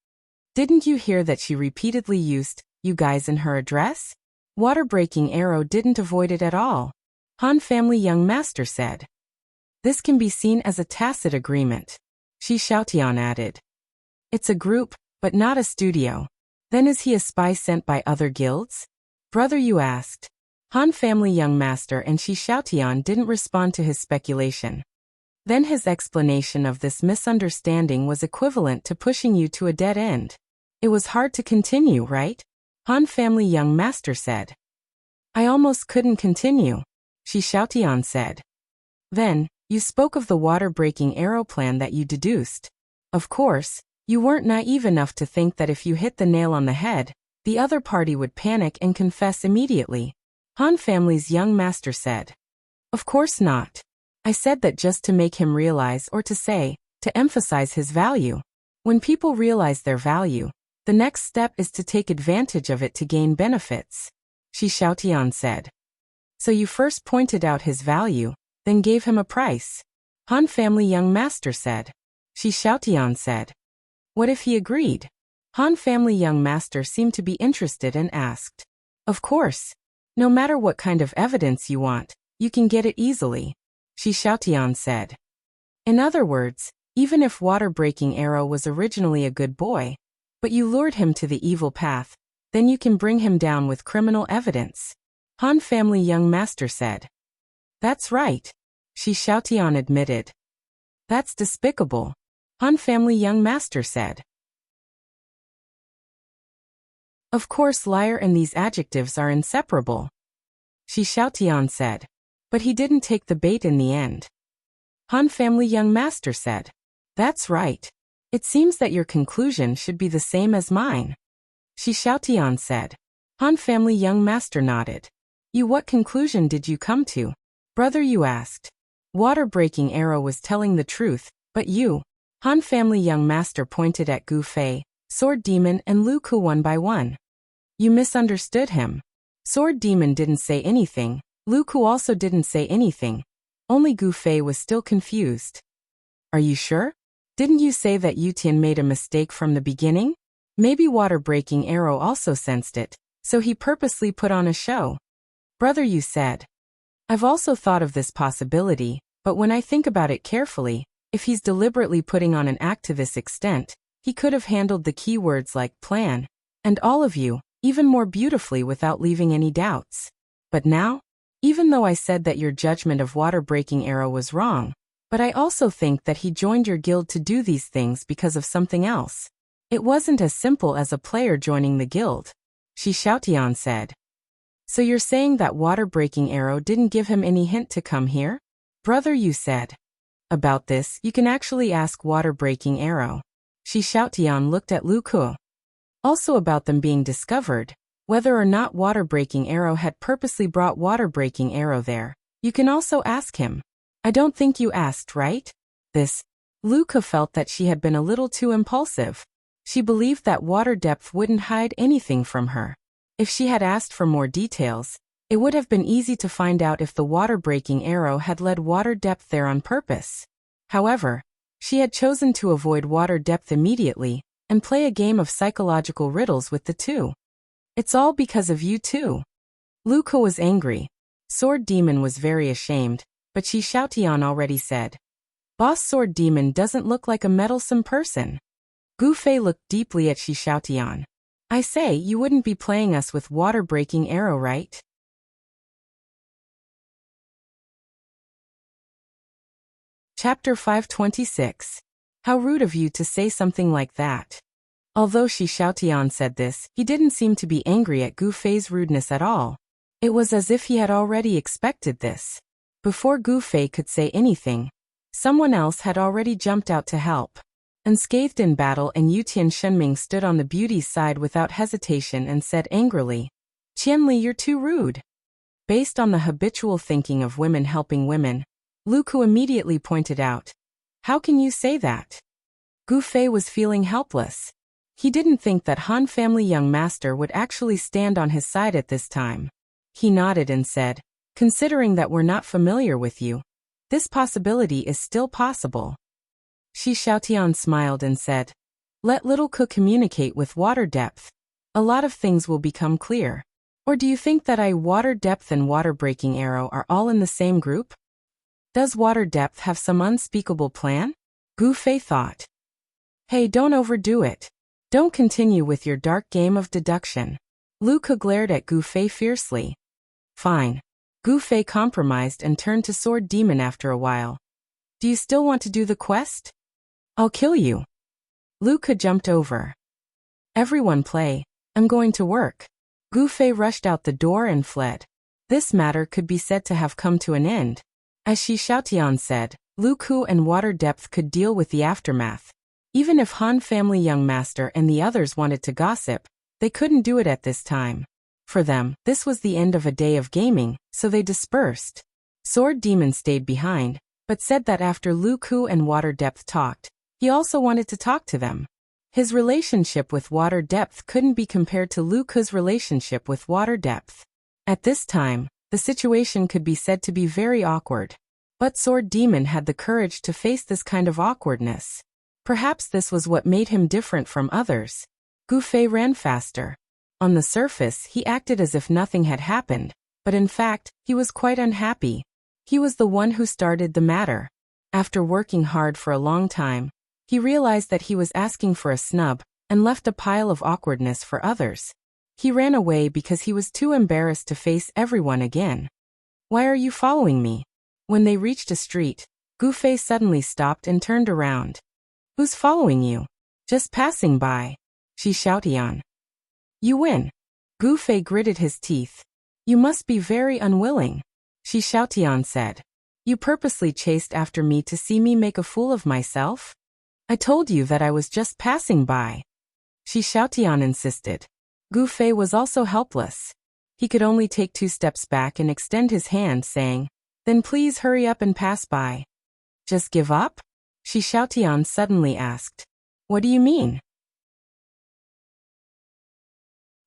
Didn't you hear that she repeatedly used, you guys in her address? Water-breaking arrow didn't avoid it at all. Han Family Young Master said. This can be seen as a tacit agreement. Xiaotian added. It's a group, but not a studio. Then is he a spy sent by other guilds? Brother, you asked. Han Family Young Master and Xiaotian didn't respond to his speculation. Then his explanation of this misunderstanding was equivalent to pushing you to a dead end. It was hard to continue, right? Han Family Young Master said. I almost couldn't continue, Xiaotian said. Then, you spoke of the water-breaking arrow plan that you deduced. Of course, you weren't naive enough to think that if you hit the nail on the head, the other party would panic and confess immediately. Han Family's Young Master said. Of course not. I said that just to make him realize, or to say, to emphasize his value. When people realize their value, the next step is to take advantage of it to gain benefits. Xiaotian said. So you first pointed out his value, then gave him a price. Han Family Young Master said. Xiaotian said. What if he agreed? Han Family Young Master seemed to be interested and asked. Of course. No matter what kind of evidence you want, you can get it easily. Xiaotian said. In other words, even if water-breaking arrow was originally a good boy, but you lured him to the evil path, then you can bring him down with criminal evidence. Han Family Young Master said. That's right. Xiaotian admitted. That's despicable, Han family young master said. Of course liar and these adjectives are inseparable, Shi Xiaotian said. But he didn't take the bait in the end. Han family young master said. That's right. It seems that your conclusion should be the same as mine, Shi Xiaotian said. Han family young master nodded. What conclusion did you come to, brother? You asked. Water-breaking arrow was telling the truth, but you, Han family young master pointed at Gu Fei, Sword Demon and Lu Ku one by one. You misunderstood him. Sword Demon didn't say anything, Lu Ku also didn't say anything. Only Gu Fei was still confused. Are you sure? Didn't you say that Yutian made a mistake from the beginning? Maybe water-breaking arrow also sensed it, so he purposely put on a show. Brother, you said. I've also thought of this possibility, but when I think about it carefully, if he's deliberately putting on an act to this extent, he could have handled the keywords like plan, and all of you, even more beautifully without leaving any doubts. But now, even though I said that your judgment of water-breaking arrow was wrong, but I also think that he joined your guild to do these things because of something else. It wasn't as simple as a player joining the guild, Shi Xiaotian said. So you're saying that water-breaking arrow didn't give him any hint to come here? Brother, you said. About this, you can actually ask water-breaking arrow. Shi Xiaotian looked at Lu Ku. Also about them being discovered, whether or not water-breaking arrow had purposely brought water-breaking arrow there, you can also ask him. I don't think you asked, right? Lu Ku felt that she had been a little too impulsive. She believed that water depth wouldn't hide anything from her. If she had asked for more details, it would have been easy to find out if the water-breaking arrow had led water depth there on purpose. However, she had chosen to avoid water depth immediately and play a game of psychological riddles with the two. It's all because of you two. Lu Ku was angry. Sword Demon was very ashamed, but Shi Xiaotian already said. Boss Sword Demon doesn't look like a meddlesome person. Gu Fei looked deeply at Shi Xiaotian. I say, you wouldn't be playing us with water-breaking arrow, right? Chapter 526. How rude of you to say something like that. Although Shi Xiaotian said this, he didn't seem to be angry at Gu Fei's rudeness at all. It was as if he had already expected this. Before Gu Fei could say anything, someone else had already jumped out to help. Unscathed in battle, and Yutian Shenming stood on the beauty's side without hesitation and said angrily, Qianli, you're too rude. Based on the habitual thinking of women helping women, Lu Ku immediately pointed out, how can you say that? Gu Fei was feeling helpless. He didn't think that Han family young master would actually stand on his side at this time. He nodded and said, considering that we're not familiar with you, this possibility is still possible. Shi Xiaotian smiled and said, let little Ku communicate with water depth. A lot of things will become clear. Or do you think that water depth and water-breaking arrow are all in the same group? Does water depth have some unspeakable plan? Gu Fei thought. Hey, don't overdo it. Don't continue with your dark game of deduction. Lu Ku glared at Gu Fei fiercely. Fine. Gu Fei compromised and turned to Sword Demon after a while. Do you still want to do the quest? I'll kill you. Lu Ku jumped over. Everyone play. I'm going to work. Gu Fei rushed out the door and fled. This matter could be said to have come to an end. As Shi Xiaotian said, Lu Ku and water depth could deal with the aftermath. Even if Han family young master and the others wanted to gossip, they couldn't do it at this time. For them, this was the end of a day of gaming, so they dispersed. Sword Demon stayed behind, but said that after Lu Ku and water depth talked, he also wanted to talk to them. His relationship with water depth couldn't be compared to Lu Ku's relationship with water depth. At this time, the situation could be said to be very awkward. But Sword Demon had the courage to face this kind of awkwardness. Perhaps this was what made him different from others. Gu Fei ran faster. On the surface, he acted as if nothing had happened, but in fact, he was quite unhappy. He was the one who started the matter. After working hard for a long time, he realized that he was asking for a snub and left a pile of awkwardness for others. He ran away because he was too embarrassed to face everyone again. Why are you following me? When they reached a street, Gu Fei suddenly stopped and turned around. Who's following you? Just passing by. She shouted on. You win. Gu Fei gritted his teeth. You must be very unwilling. Shi Xiaotian said. You purposely chased after me to see me make a fool of myself? I told you that I was just passing by. Shi Xiaotian insisted. Gu Fei was also helpless. He could only take 2 steps back and extend his hand, saying, Then please hurry up and pass by. Just give up? Shi Xiaotian suddenly asked. What do you mean?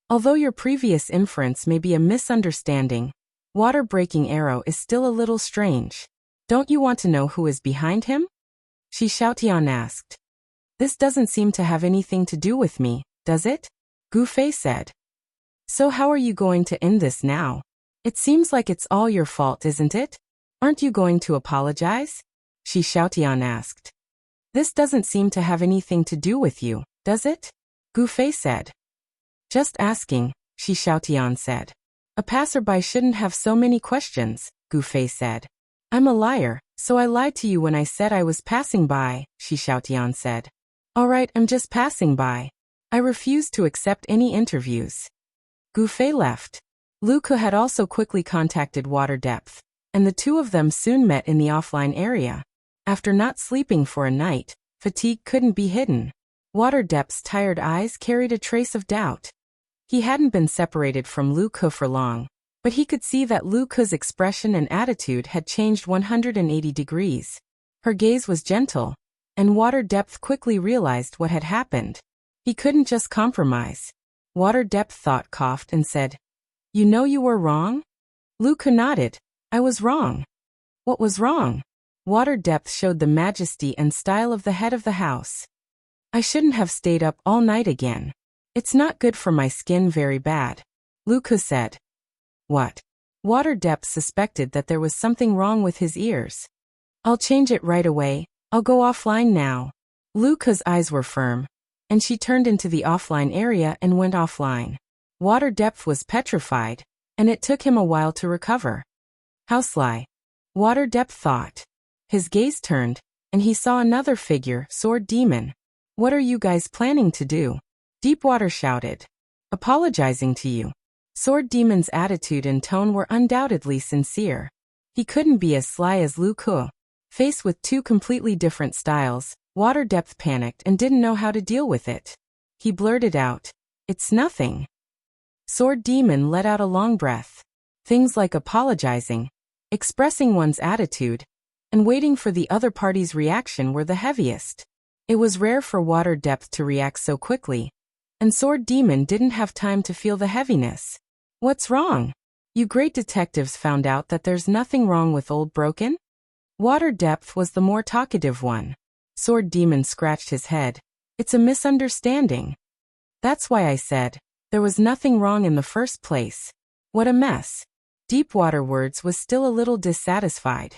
Although your previous inference may be a misunderstanding, water-breaking arrow is still a little strange. Don't you want to know who is behind him? Shi Xiaotian asked. This doesn't seem to have anything to do with me, does it? Gu Fei said. So how are you going to end this now? It seems like it's all your fault, isn't it? Aren't you going to apologize? Shi Xiaotian asked. This doesn't seem to have anything to do with you, does it? Gu Fei said. Just asking, Shi Xiaotian said. A passerby shouldn't have so many questions, Gu Fei said. I'm a liar, so I lied to you when I said I was passing by, Shi Xiaotian said. All right, I'm just passing by. I refuse to accept any interviews. Gu Fei left. Lu Ke had also quickly contacted Water Depth, and the two of them soon met in the offline area. After not sleeping for a night, fatigue couldn't be hidden. Water Depth's tired eyes carried a trace of doubt. He hadn't been separated from Lu Ke for long, but he could see that Lu Ke's expression and attitude had changed 180 degrees. Her gaze was gentle, and Water Depth quickly realized what had happened. He couldn't just compromise. Water Depth thought, coughed, and said, You know you were wrong? Lu Ke nodded. I was wrong. What was wrong? Water Depth showed the majesty and style of the head of the house. I shouldn't have stayed up all night again. It's not good for my skin, very bad. Lu Ke said. What? Water Depth suspected that there was something wrong with his ears. I'll change it right away. I'll go offline now. Lu Ke's eyes were firm, and she turned into the offline area and went offline. Water Depth was petrified, and it took him a while to recover. How sly. Water Depth thought. His gaze turned, and he saw another figure, Sword Demon. What are you guys planning to do? Deepwater shouted. Apologizing to you. Sword Demon's attitude and tone were undoubtedly sincere. He couldn't be as sly as Lu Ke. Faced with 2 completely different styles, Water Depth panicked and didn't know how to deal with it. He blurted out, It's nothing. Sword Demon let out a long breath. Things like apologizing, expressing one's attitude, and waiting for the other party's reaction were the heaviest. It was rare for Water Depth to react so quickly, and Sword Demon didn't have time to feel the heaviness. What's wrong? You great detectives found out that there's nothing wrong with Old Broken? Water Depth was the more talkative one. Sword Demon scratched his head. It's a misunderstanding. That's why I said, there was nothing wrong in the first place. What a mess. Deepwater Words was still a little dissatisfied.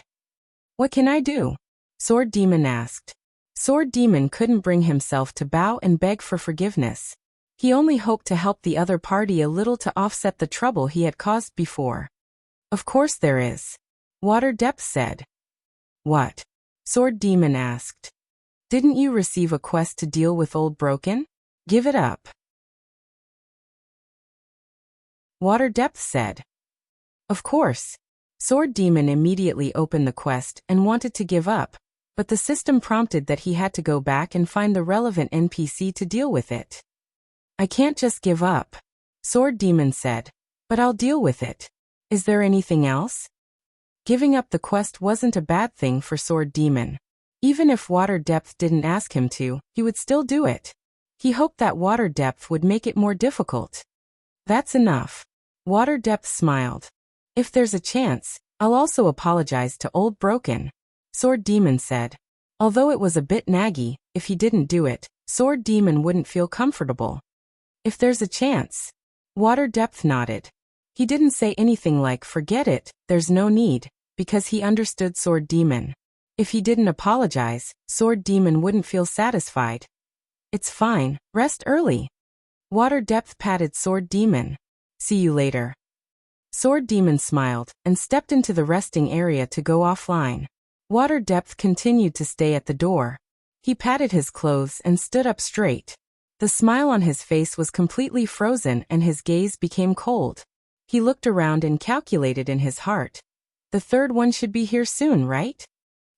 What can I do? Sword Demon asked. Sword Demon couldn't bring himself to bow and beg for forgiveness. He only hoped to help the other party a little to offset the trouble he had caused before. Of course there is. Water Depth said. What? Sword Demon asked. Didn't you receive a quest to deal with Old Broken? Give it up. Water Depth said. Of course. Sword Demon immediately opened the quest and wanted to give up, but the system prompted that he had to go back and find the relevant NPC to deal with it. I can't just give up. Sword Demon said. But I'll deal with it. Is there anything else? Giving up the quest wasn't a bad thing for Sword Demon. Even if Water Depth didn't ask him to, he would still do it. He hoped that Water Depth would make it more difficult. That's enough. Water Depth smiled. If there's a chance, I'll also apologize to Old Broken. Sword Demon said. Although it was a bit naggy, if he didn't do it, Sword Demon wouldn't feel comfortable. If there's a chance. Water Depth nodded. He didn't say anything like forget it, there's no need, because he understood Sword Demon. If he didn't apologize, Sword Demon wouldn't feel satisfied. It's fine, rest early. Water Depth patted Sword Demon. See you later. Sword Demon smiled and stepped into the resting area to go offline. Water Depth continued to stay at the door. He patted his clothes and stood up straight. The smile on his face was completely frozen and his gaze became cold. He looked around and calculated in his heart. The third one should be here soon, right?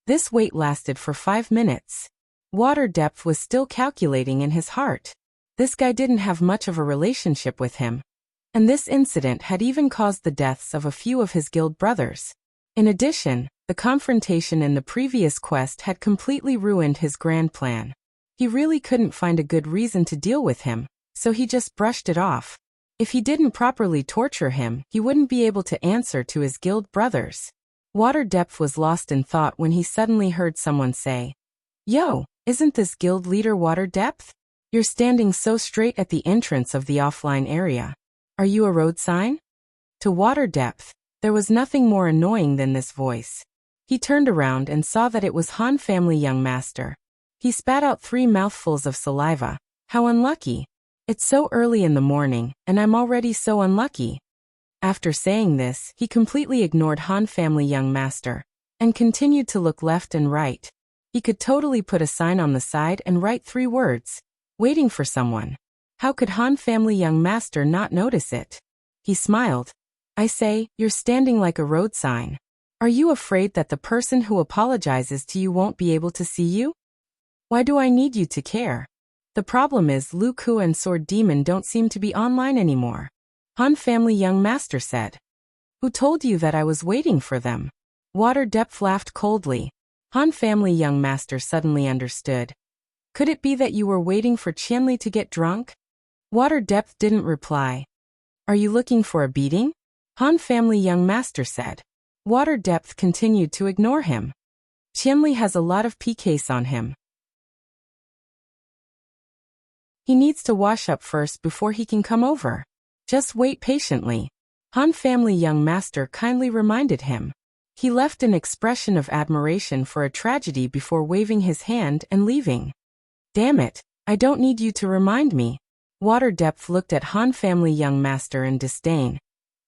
This wait lasted for 5 minutes. Water Depth was still calculating in his heart. This guy didn't have much of a relationship with him. And this incident had even caused the deaths of a few of his guild brothers. In addition, the confrontation in the previous quest had completely ruined his grand plan. He really couldn't find a good reason to deal with him, so he just brushed it off. If he didn't properly torture him, he wouldn't be able to answer to his guild brothers. Water Depth was lost in thought when he suddenly heard someone say, "Yo, isn't this guild leader Water Depth? You're standing so straight at the entrance of the offline area. Are you a road sign?" To Water Depth, there was nothing more annoying than this voice. He turned around and saw that it was Han family young master. He spat out 3 mouthfuls of saliva. How unlucky. It's so early in the morning, and I'm already so unlucky. After saying this, he completely ignored Han family young master, and continued to look left and right. He could totally put a sign on the side and write 3 words, "Waiting for someone." How could Han family young master not notice it? He smiled. "I say, you're standing like a road sign. Are you afraid that the person who apologizes to you won't be able to see you? Why do I need you to care? The problem is Lu Ku and Sword Demon don't seem to be online anymore." Han family young master said. "Who told you that I was waiting for them?" Water Depth laughed coldly. Han family young master suddenly understood. "Could it be that you were waiting for Qianli to get drunk?" Water Depth didn't reply. "Are you looking for a beating?" Han family young master said. Water Depth continued to ignore him. "Qianli has a lot of PKs on him. He needs to wash up first before he can come over. Just wait patiently." Han family young master kindly reminded him. He left an expression of admiration for a tragedy before waving his hand and leaving. "Damn it, I don't need you to remind me." Water Depth looked at Han family young master in disdain,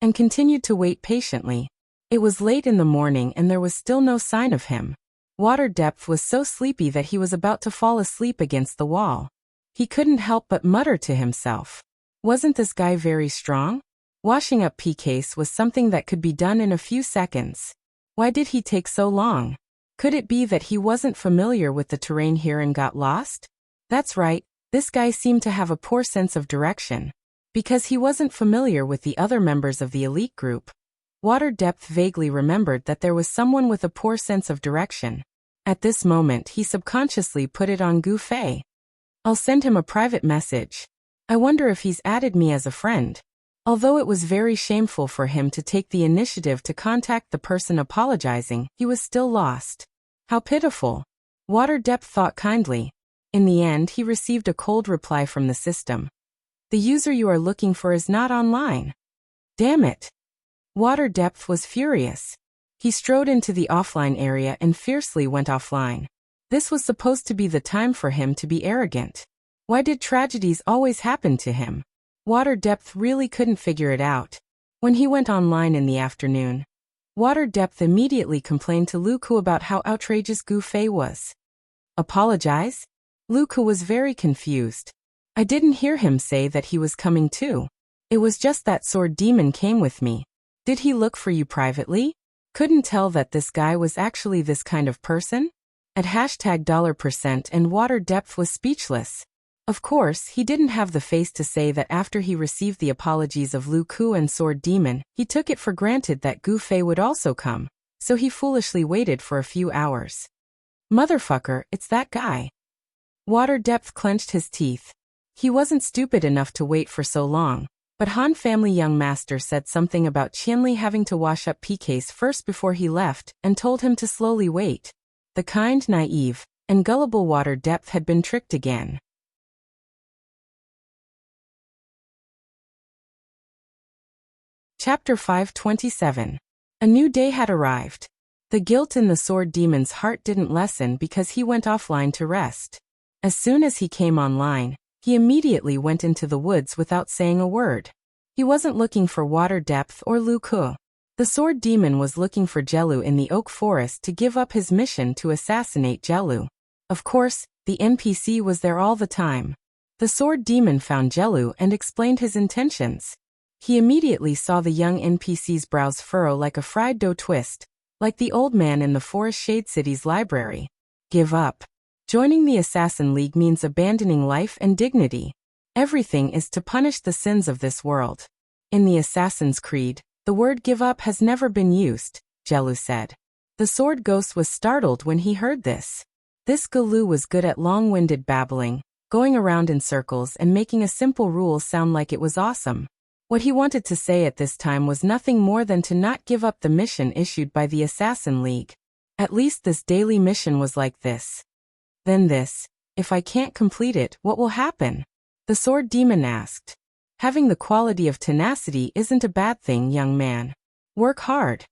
and continued to wait patiently. It was late in the morning and there was still no sign of him. Water Depth was so sleepy that he was about to fall asleep against the wall. He couldn't help but mutter to himself. Wasn't this guy very strong? Washing up PKs was something that could be done in a few seconds. Why did he take so long? Could it be that he wasn't familiar with the terrain here and got lost? That's right, this guy seemed to have a poor sense of direction. Because he wasn't familiar with the other members of the elite group. Water Depth vaguely remembered that there was someone with a poor sense of direction. At this moment he subconsciously put it on Gu Fei. I'll send him a private message. I wonder if he's added me as a friend. Although it was very shameful for him to take the initiative to contact the person apologizing, he was still lost. How pitiful. Water Depth thought kindly. In the end, he received a cold reply from the system. The user you are looking for is not online. Damn it. Water Depth was furious. He strode into the offline area and fiercely went offline. This was supposed to be the time for him to be arrogant. Why did tragedies always happen to him? Water Depth really couldn't figure it out. When he went online in the afternoon, Water Depth immediately complained to Lu Ku about how outrageous Gu Fei was. Apologize? Lu Ku was very confused. I didn't hear him say that he was coming too. It was just that Sword Demon came with me. Did he look for you privately? Couldn't tell that this guy was actually this kind of person? At $% and Water Depth was speechless. Of course, he didn't have the face to say that after he received the apologies of Lu Ku and Sword Demon, he took it for granted that Gu Fei would also come, so he foolishly waited for a few hours. Motherfucker, it's that guy. Water Depth clenched his teeth. He wasn't stupid enough to wait for so long, but Han family young master said something about Qianli having to wash up PKs first before he left, and told him to slowly wait. The kind, naive, and gullible Water Depth had been tricked again. Chapter 527. A new day had arrived. The guilt in the Sword Demon's heart didn't lessen because he went offline to rest. As soon as he came online, he immediately went into the woods without saying a word. He wasn't looking for Water Depth or Lu Ku. The sword demon was looking for Jelu in the oak forest to give up his mission to assassinate Jelu. Of course, the NPC was there all the time. The sword demon found Jelu and explained his intentions. He immediately saw the young NPC's brows furrow like a fried dough twist, like the old man in the Forest Shade City's library. Give up. Joining the Assassin League means abandoning life and dignity. Everything is to punish the sins of this world. In the Assassin's Creed, the word give up has never been used, Jelu said. The sword ghost was startled when he heard this. This Galu was good at long-winded babbling, going around in circles and making a simple rule sound like it was awesome. What he wanted to say at this time was nothing more than to not give up the mission issued by the Assassin League. At least this daily mission was like this. Then this. If I can't complete it, what will happen? The sword demon asked. Having the quality of tenacity isn't a bad thing, young man. Work hard.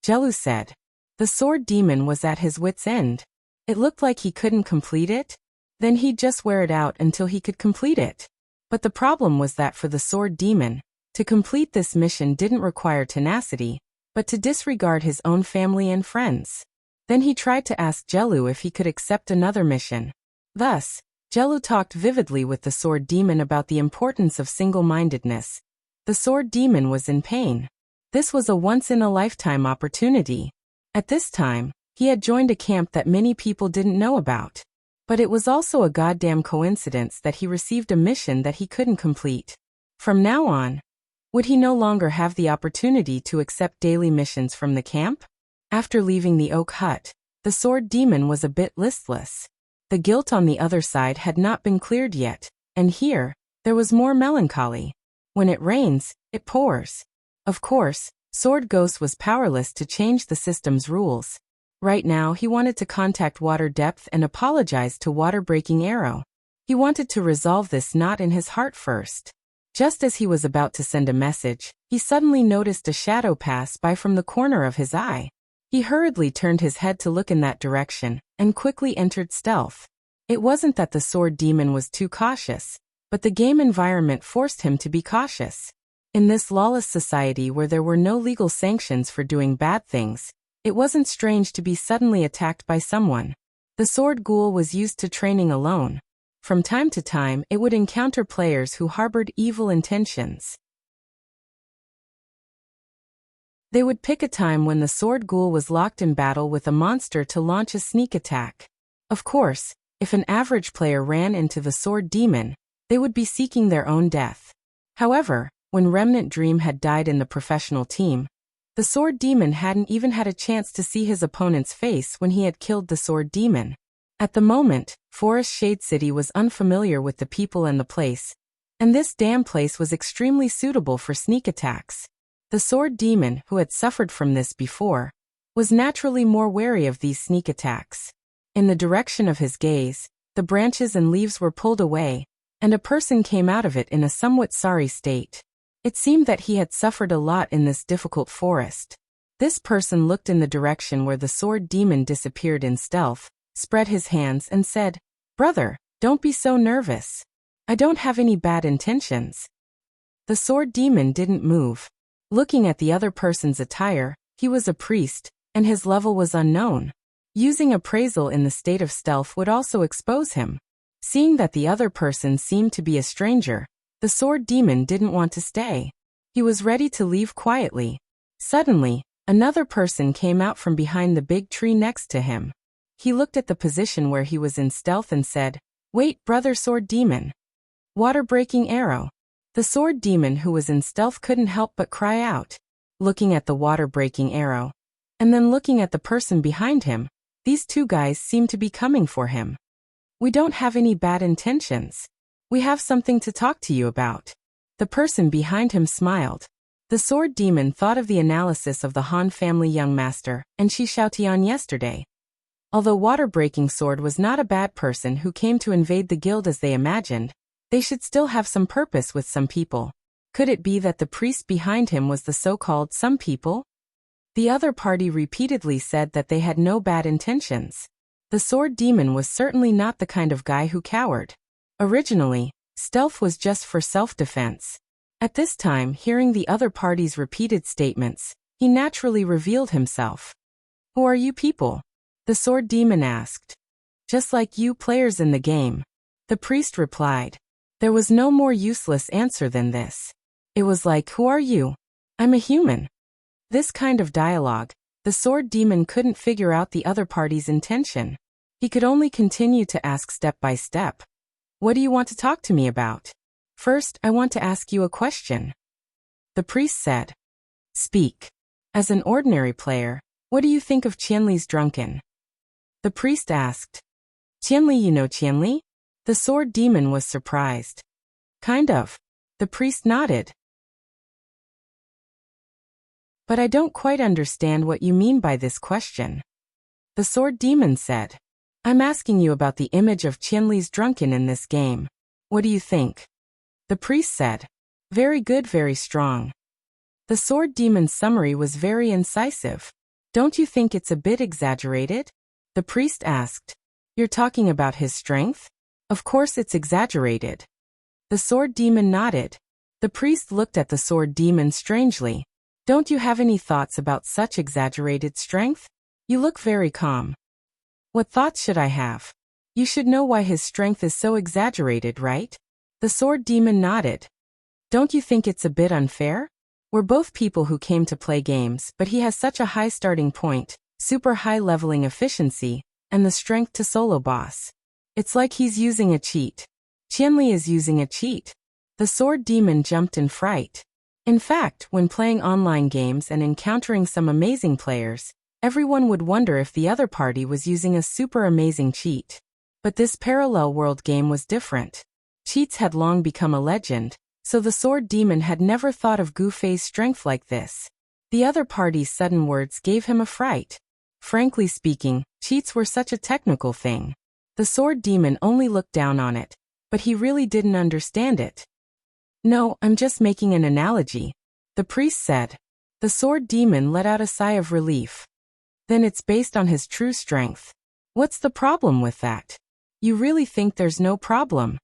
Jelu said. The sword demon was at his wit's end. It looked like he couldn't complete it. Then he'd just wear it out until he could complete it. But the problem was that for the sword demon, to complete this mission didn't require tenacity, but to disregard his own family and friends. Then he tried to ask Jelu if he could accept another mission. Thus, Jelu talked vividly with the sword demon about the importance of single-mindedness. The sword demon was in pain. This was a once-in-a-lifetime opportunity. At this time, he had joined a camp that many people didn't know about. But it was also a goddamn coincidence that he received a mission that he couldn't complete. From now on, would he no longer have the opportunity to accept daily missions from the camp? After leaving the oak hut, the sword demon was a bit listless. The guilt on the other side had not been cleared yet, and here, there was more melancholy. When it rains, it pours. Of course, Sword Ghost was powerless to change the system's rules. Right now he wanted to contact Water Depth and apologize to Water Breaking Arrow. He wanted to resolve this knot in his heart first. Just as he was about to send a message, he suddenly noticed a shadow pass by from the corner of his eye. He hurriedly turned his head to look in that direction, and quickly entered stealth. It wasn't that the sword demon was too cautious, but the game environment forced him to be cautious. In this lawless society where there were no legal sanctions for doing bad things, it wasn't strange to be suddenly attacked by someone. The sword ghoul was used to training alone. From time to time, it would encounter players who harbored evil intentions. They would pick a time when the sword ghoul was locked in battle with a monster to launch a sneak attack. Of course, if an average player ran into the sword demon, they would be seeking their own death. However, when Remnant Dream had died in the professional team, the sword demon hadn't even had a chance to see his opponent's face when he had killed the sword demon. At the moment, Forest Shade City was unfamiliar with the people and the place, and this damn place was extremely suitable for sneak attacks. The sword demon, who had suffered from this before, was naturally more wary of these sneak attacks. In the direction of his gaze, the branches and leaves were pulled away, and a person came out of it in a somewhat sorry state. It seemed that he had suffered a lot in this difficult forest. This person looked in the direction where the sword demon disappeared in stealth, spread his hands and said, "Brother, don't be so nervous. I don't have any bad intentions." The sword demon didn't move. Looking at the other person's attire, he was a priest, and his level was unknown. Using appraisal in the state of stealth would also expose him. Seeing that the other person seemed to be a stranger, the sword demon didn't want to stay. He was ready to leave quietly. Suddenly, another person came out from behind the big tree next to him. He looked at the position where he was in stealth and said, "Wait, brother sword demon." Water Breaking Arrow. The sword demon who was in stealth couldn't help but cry out. Looking at the Water Breaking Arrow, and then looking at the person behind him, these two guys seemed to be coming for him. "We don't have any bad intentions. We have something to talk to you about." The person behind him smiled. The sword demon thought of the analysis of the Han family young master, and Shi Xiaotian yesterday. Although Water Breaking Sword was not a bad person who came to invade the guild as they imagined, they should still have some purpose with some people. Could it be that the priest behind him was the so-called some people? The other party repeatedly said that they had no bad intentions. The sword demon was certainly not the kind of guy who cowered. Originally, stealth was just for self-defense. At this time, hearing the other party's repeated statements, He naturally revealed himself. Who are you people? The sword demon asked. Just like you players in the game. The priest replied. There was no more useless answer than this. It was like, who are you? I'm a human. This kind of dialogue, the sword demon couldn't figure out the other party's intention. He could only continue to ask step by step. What do you want to talk to me about? First, I want to ask you a question. The priest said. Speak. As an ordinary player, what do you think of Qianli's drunken? The priest asked. Qianli, you know Qianli? The sword demon was surprised. Kind of. The priest nodded. But I don't quite understand what you mean by this question. The sword demon said. I'm asking you about the image of Qianli's drunken in this game. What do you think? The priest said. Very good, very strong. The sword demon's summary was very incisive. Don't you think it's a bit exaggerated? The priest asked. You're talking about his strength? Of course it's exaggerated. The sword demon nodded. The priest looked at the sword demon strangely. Don't you have any thoughts about such exaggerated strength? You look very calm. What thoughts should I have? You should know why his strength is so exaggerated, right? The sword demon nodded. Don't you think it's a bit unfair? We're both people who came to play games, but he has such a high starting point, super high leveling efficiency, and the strength to solo boss. It's like he's using a cheat. Qianli is using a cheat. The sword demon jumped in fright. In fact, when playing online games and encountering some amazing players, everyone would wonder if the other party was using a super amazing cheat. But this parallel world game was different. Cheats had long become a legend, so the sword demon had never thought of Gu Fei's strength like this. The other party's sudden words gave him a fright. Frankly speaking, cheats were such a technical thing. The sword demon only looked down on it, but he really didn't understand it. No, I'm just making an analogy, the priest said. The sword demon let out a sigh of relief. Then it's based on his true strength. What's the problem with that? You really think there's no problem?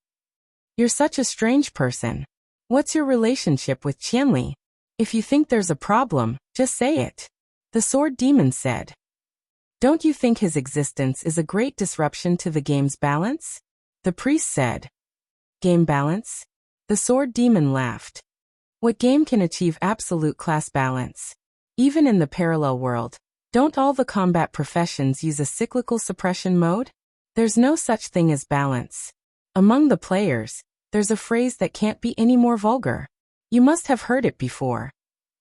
You're such a strange person. What's your relationship with Qianli? If you think there's a problem, just say it. The sword demon said. Don't you think his existence is a great disruption to the game's balance? The priest said. Game balance? The sword demon laughed. What game can achieve absolute class balance? Even in the parallel world, don't all the combat professions use a cyclical suppression mode? There's no such thing as balance. Among the players, there's a phrase that can't be any more vulgar. You must have heard it before.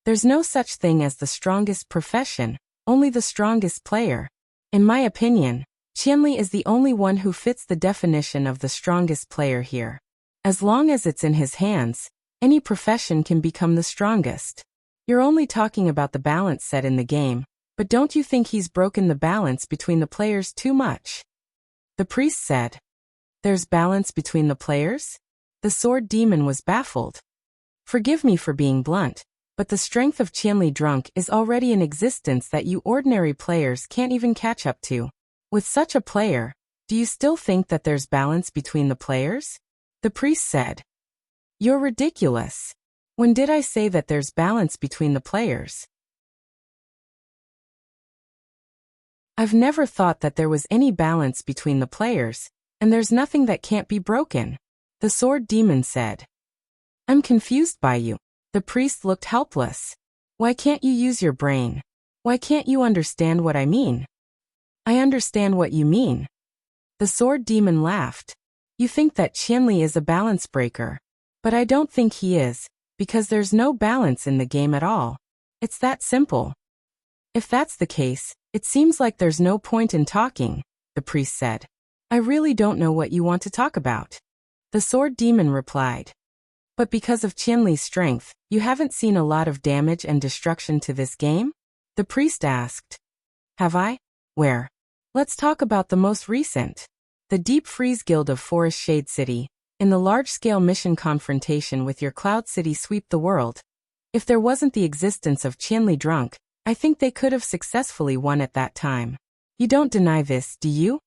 There's no such thing as the strongest profession, only the strongest player. In my opinion, Qianli is the only one who fits the definition of the strongest player here. As long as it's in his hands, any profession can become the strongest. You're only talking about the balance set in the game, but don't you think he's broken the balance between the players too much? The priest said. There's balance between the players? The sword demon was baffled. Forgive me for being blunt, but the strength of Qianli drunk is already in existence that you ordinary players can't even catch up to. With such a player, do you still think that there's balance between the players? The priest said. You're ridiculous. When did I say that there's balance between the players? I've never thought that there was any balance between the players, and there's nothing that can't be broken. The sword demon said. I'm confused by you. The priest looked helpless. Why can't you use your brain? Why can't you understand what I mean? I understand what you mean. The sword demon laughed. You think that Qianli is a balance breaker. But I don't think he is, because there's no balance in the game at all. It's that simple. If that's the case, it seems like there's no point in talking, the priest said. I really don't know what you want to talk about. The sword demon replied. But because of Qianli's strength, you haven't seen a lot of damage and destruction to this game? The priest asked. Have I? Where? Let's talk about the most recent. The Deep Freeze Guild of Forest Shade City, in the large-scale mission confrontation with your Cloud City Sweep the World. If there wasn't the existence of Qianli drunk, I think they could have successfully won at that time. You don't deny this, do you?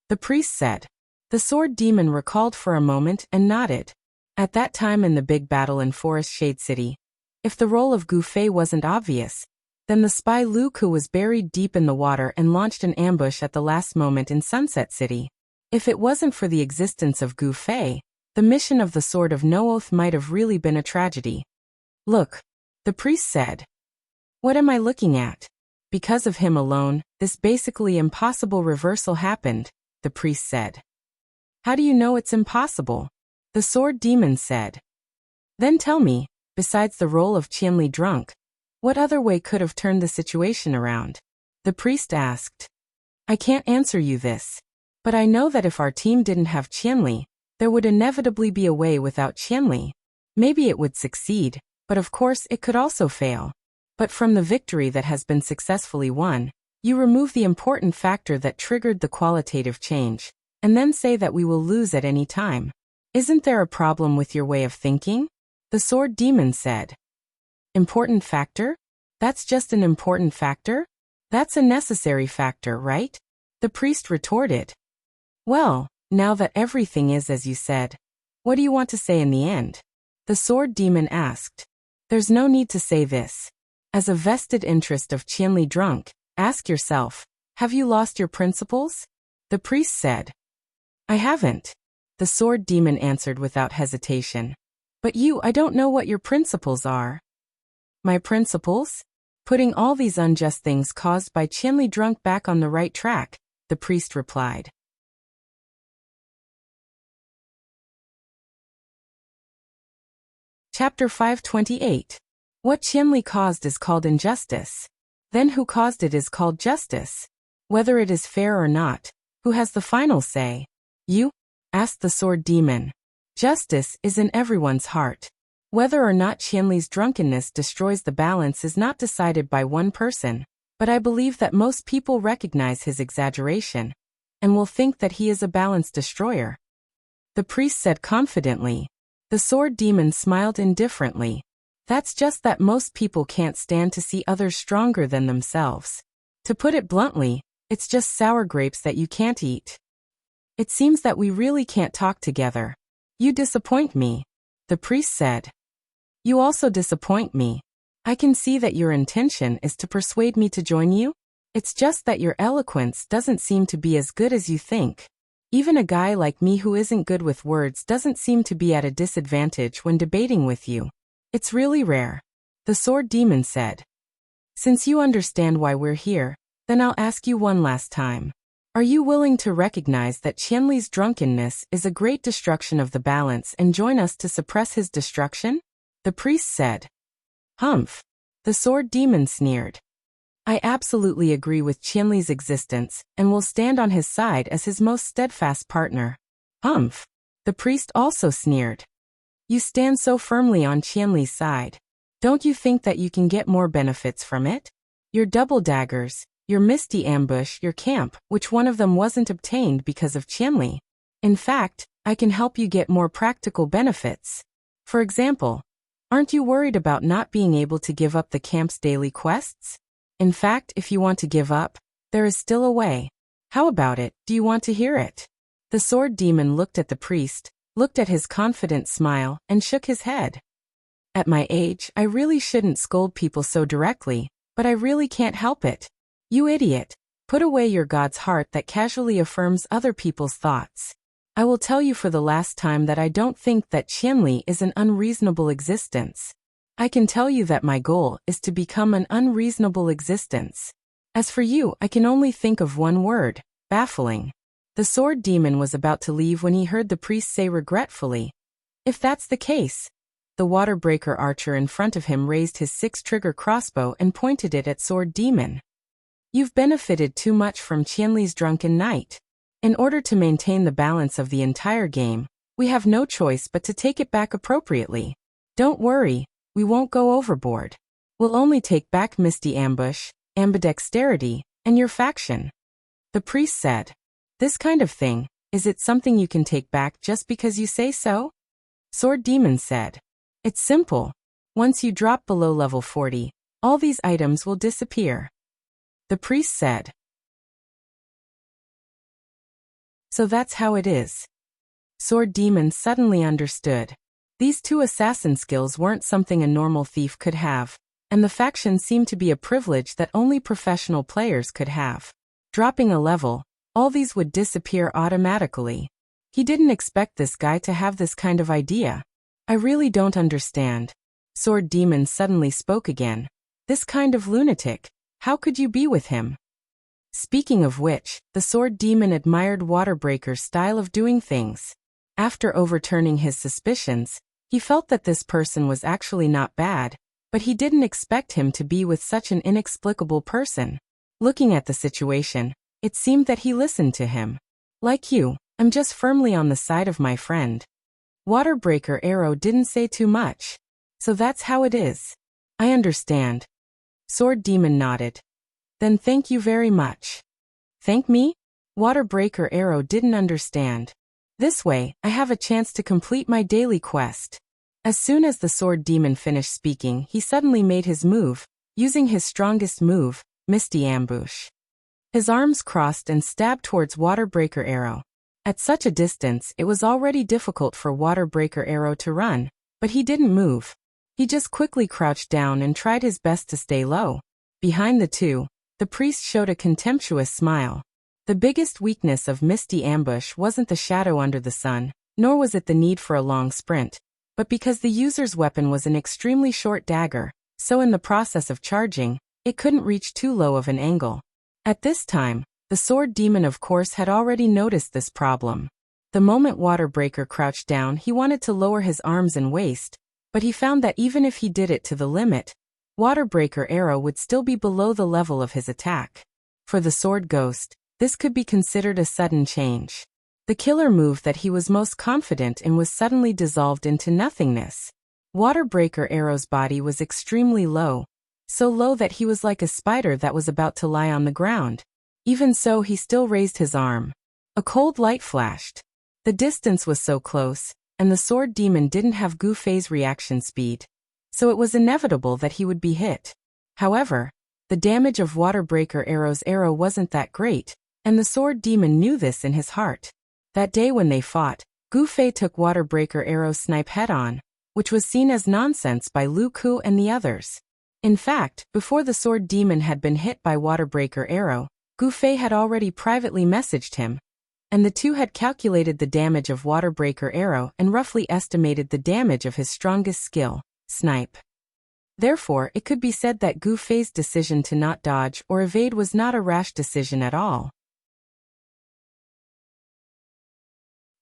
The priest said. The sword demon recalled for a moment and nodded. At that time in the big battle in Forest Shade City, if the role of Gu Fei wasn't obvious, Then the spy Lu Ku was buried deep in the water and launched an ambush at the last moment in Sunset City. If it wasn't for the existence of Gu Fei, the mission of the Sword of No Oath might have really been a tragedy. Look, the priest said. What am I looking at? Because of him alone, this basically impossible reversal happened, the priest said. How do you know it's impossible? The sword demon said. Then tell me, besides the role of Qianli drunk, what other way could have turned the situation around? The priest asked. I can't answer you this. But I know that if our team didn't have Qianli, there would inevitably be a way without Qianli. Maybe it would succeed, but of course it could also fail. But from the victory that has been successfully won, you remove the important factor that triggered the qualitative change, and then say that we will lose at any time. Isn't there a problem with your way of thinking? The sword demon said. Important factor? That's just an important factor? That's a necessary factor, right? The priest retorted. Well, now that everything is as you said, what do you want to say in the end? The sword demon asked. There's no need to say this. As a vested interest of Qianli drunk, ask yourself, have you lost your principles? The priest said. I haven't. The sword demon answered without hesitation. But I don't know what your principles are. My principles? Putting all these unjust things caused by Qianli drunk back on the right track, the priest replied. Chapter 528. What Qianli caused is called injustice. Then who caused it is called justice. Whether it is fair or not, who has the final say? You? Asked the sword demon. Justice is in everyone's heart. Whether or not Qianli's drunkenness destroys the balance is not decided by one person, but I believe that most people recognize his exaggeration, and will think that he is a balance destroyer. The priest said confidently. The sword demon smiled indifferently. That's just that most people can't stand to see others stronger than themselves. To put it bluntly, it's just sour grapes that you can't eat. It seems that we really can't talk together. You disappoint me, the priest said. You also disappoint me. I can see that your intention is to persuade me to join you. It's just that your eloquence doesn't seem to be as good as you think. Even a guy like me who isn't good with words doesn't seem to be at a disadvantage when debating with you. It's really rare, the sword demon said. Since you understand why we're here, then I'll ask you one last time. Are you willing to recognize that Qianli's drunkenness is a great destruction of the balance and join us to suppress his destruction? The priest said. Humph. The sword demon sneered. I absolutely agree with Qianli's existence and will stand on his side as his most steadfast partner. Humph. The priest also sneered. You stand so firmly on Qianli's side. Don't you think that you can get more benefits from it? Your double daggers, your misty ambush, your camp, which one of them wasn't obtained because of Qianli? In fact, I can help you get more practical benefits. For example, aren't you worried about not being able to give up the camp's daily quests? In fact, if you want to give up, there is still a way. How about it? Do you want to hear it? The sword demon looked at the priest, looked at his confident smile, and shook his head. At my age, I really shouldn't scold people so directly, but I really can't help it. You idiot. Put away your God's heart that casually affirms other people's thoughts. I will tell you for the last time that I don't think that Qianli is an unreasonable existence. I can tell you that my goal is to become an unreasonable existence. As for you, I can only think of one word, baffling. The sword demon was about to leave when he heard the priest say regretfully, if that's the case. The water breaker archer in front of him raised his 6-trigger crossbow and pointed it at sword demon. You've benefited too much from Qianli's drunken night. In order to maintain the balance of the entire game, we have no choice but to take it back appropriately. Don't worry. We won't go overboard. We'll only take back Misty Ambush, Ambidexterity, and your faction. The priest said. This kind of thing, is it something you can take back just because you say so? Sword Demon said. It's simple. Once you drop below level 40, all these items will disappear. The priest said. So that's how it is. Sword Demon suddenly understood. These 2 assassin skills weren't something a normal thief could have, and the faction seemed to be a privilege that only professional players could have. Dropping a level, all these would disappear automatically. He didn't expect this guy to have this kind of idea. I really don't understand. Sword Demon suddenly spoke again. This kind of lunatic, how could you be with him? Speaking of which, the Sword Demon admired Waterbreaker's style of doing things. After overturning his suspicions, he felt that this person was actually not bad, but he didn't expect him to be with such an inexplicable person. Looking at the situation, it seemed that he listened to him. Like you, I'm just firmly on the side of my friend. Waterbreaker Arrow didn't say too much. So that's how it is. I understand. Sword Demon nodded. Then thank you very much. Thank me? Waterbreaker Arrow didn't understand. This way, I have a chance to complete my daily quest. As soon as the Sword Demon finished speaking, he suddenly made his move, using his strongest move, Misty Ambush. His arms crossed and stabbed towards Waterbreaker Arrow. At such a distance, it was already difficult for Waterbreaker Arrow to run, but he didn't move. He just quickly crouched down and tried his best to stay low. Behind the two, the priest showed a contemptuous smile. The biggest weakness of Misty Ambush wasn't the shadow under the sun, nor was it the need for a long sprint, but because the user's weapon was an extremely short dagger, so in the process of charging, it couldn't reach too low of an angle. At this time, the Sword Demon of course had already noticed this problem. The moment Waterbreaker crouched down, he wanted to lower his arms and waist, but he found that even if he did it to the limit, Waterbreaker Arrow would still be below the level of his attack. For the Sword Ghost, this could be considered a sudden change. The killer move that he was most confident in was suddenly dissolved into nothingness. Waterbreaker Arrow's body was extremely low, so low that he was like a spider that was about to lie on the ground. Even so, he still raised his arm. A cold light flashed. The distance was so close, and the Sword Demon didn't have Gu Fei's reaction speed, so it was inevitable that he would be hit. However, the damage of Waterbreaker Arrow's arrow wasn't that great, and the Sword Demon knew this in his heart. That day when they fought, Gu Fei took Waterbreaker Arrow's snipe head-on, which was seen as nonsense by Lu Ku and the others. In fact, before the Sword Demon had been hit by Waterbreaker Arrow, Gu Fei had already privately messaged him, and the two had calculated the damage of Waterbreaker Arrow and roughly estimated the damage of his strongest skill, snipe. Therefore, it could be said that Gu Fei's decision to not dodge or evade was not a rash decision at all.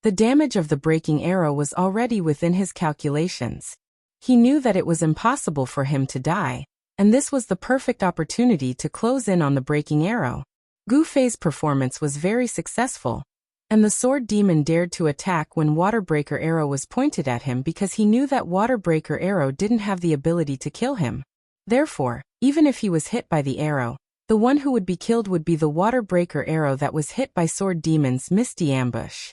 The damage of the breaking arrow was already within his calculations. He knew that it was impossible for him to die, and this was the perfect opportunity to close in on the breaking arrow. Gu Fei's performance was very successful, and the Sword Demon dared to attack when Waterbreaker Arrow was pointed at him because he knew that Waterbreaker Arrow didn't have the ability to kill him. Therefore, even if he was hit by the arrow, the one who would be killed would be the Waterbreaker Arrow that was hit by Sword Demon's Misty Ambush.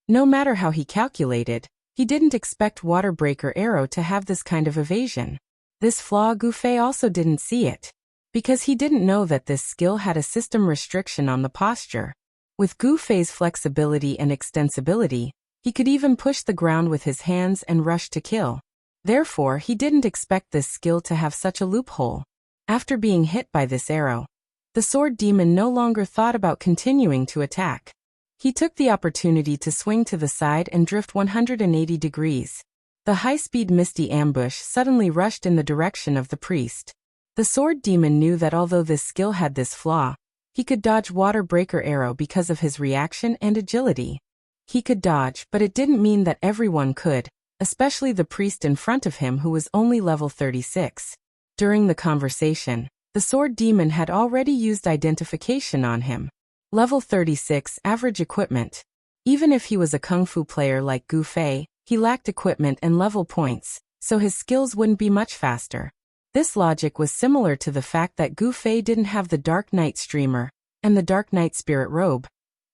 No matter how he calculated, he didn't expect Waterbreaker Arrow to have this kind of evasion. This flaw Gu Fei also didn't see it, because he didn't know that this skill had a system restriction on the posture. With Gu Fei's flexibility and extensibility, he could even push the ground with his hands and rush to kill. Therefore, he didn't expect this skill to have such a loophole. After being hit by this arrow, the Sword Demon no longer thought about continuing to attack. He took the opportunity to swing to the side and drift 180 degrees. The high-speed Misty Ambush suddenly rushed in the direction of the priest. The Sword Demon knew that although this skill had this flaw, he could dodge Waterbreaker Arrow because of his reaction and agility. He could dodge, but it didn't mean that everyone could, especially the priest in front of him who was only level 36. During the conversation, the Sword Demon had already used identification on him. Level 36 average equipment. Even if he was a kung fu player like Gu Fei, he lacked equipment and level points, so his skills wouldn't be much faster. This logic was similar to the fact that Gu Fei didn't have the Dark Knight Streamer and the Dark Knight Spirit Robe,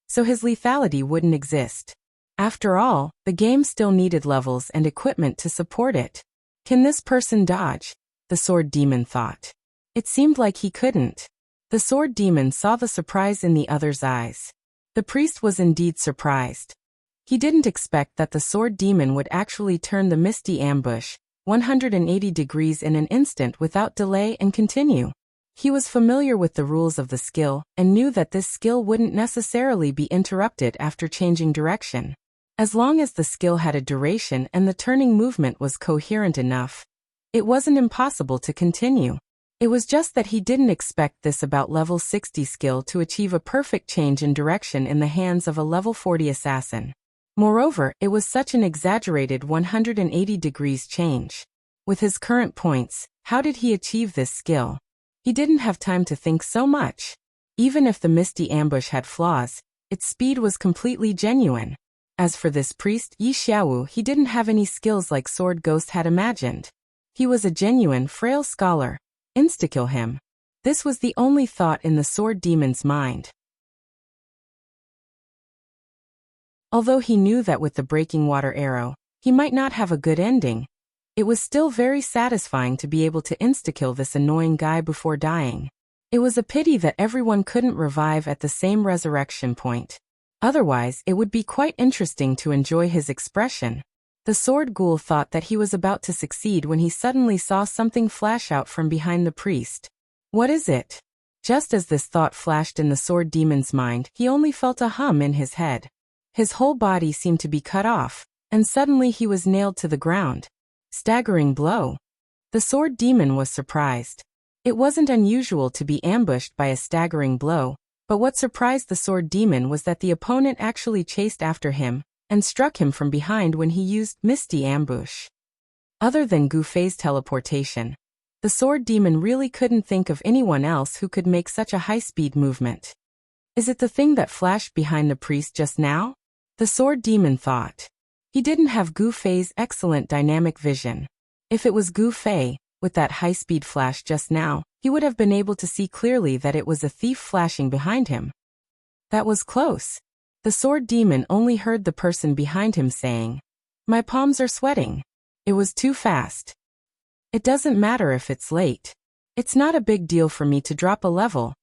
so his lethality wouldn't exist. After all, the game still needed levels and equipment to support it. Can this person dodge? The Sword Demon thought. It seemed like he couldn't. The Sword Demon saw the surprise in the other's eyes. The priest was indeed surprised. He didn't expect that the Sword Demon would actually turn the Misty Ambush, 180 degrees in an instant without delay and continue. He was familiar with the rules of the skill and knew that this skill wouldn't necessarily be interrupted after changing direction. As long as the skill had a duration and the turning movement was coherent enough, it wasn't impossible to continue. It was just that he didn't expect this about level 60 skill to achieve a perfect change in direction in the hands of a level 40 assassin. Moreover, it was such an exaggerated 180 degrees change. With his current points, how did he achieve this skill? He didn't have time to think so much. Even if the misty ambush had flaws, its speed was completely genuine. As for this priest, Yi Xiaowu, he didn't have any skills like Sword Ghost had imagined. He was a genuine, frail scholar. Insta-kill him. This was the only thought in the sword demon's mind. Although he knew that with the breaking water arrow, he might not have a good ending, it was still very satisfying to be able to insta-kill this annoying guy before dying. It was a pity that everyone couldn't revive at the same resurrection point. Otherwise, it would be quite interesting to enjoy his expression. The sword ghoul thought that he was about to succeed when he suddenly saw something flash out from behind the priest. What is it? Just as this thought flashed in the sword demon's mind, he only felt a hum in his head. His whole body seemed to be cut off, and suddenly he was nailed to the ground. Staggering blow. The sword demon was surprised. It wasn't unusual to be ambushed by a staggering blow, but what surprised the sword demon was that the opponent actually chased after him and struck him from behind when he used Misty Ambush. Other than Gu Fei's teleportation, the sword demon really couldn't think of anyone else who could make such a high-speed movement. Is it the thing that flashed behind the priest just now? The sword demon thought. He didn't have Gu Fei's excellent dynamic vision. If it was Gu Fei, with that high-speed flash just now, he would have been able to see clearly that it was a thief flashing behind him. That was close. The sword demon only heard the person behind him saying, "My palms are sweating." It was too fast. It doesn't matter if it's late. It's not a big deal for me to drop a level,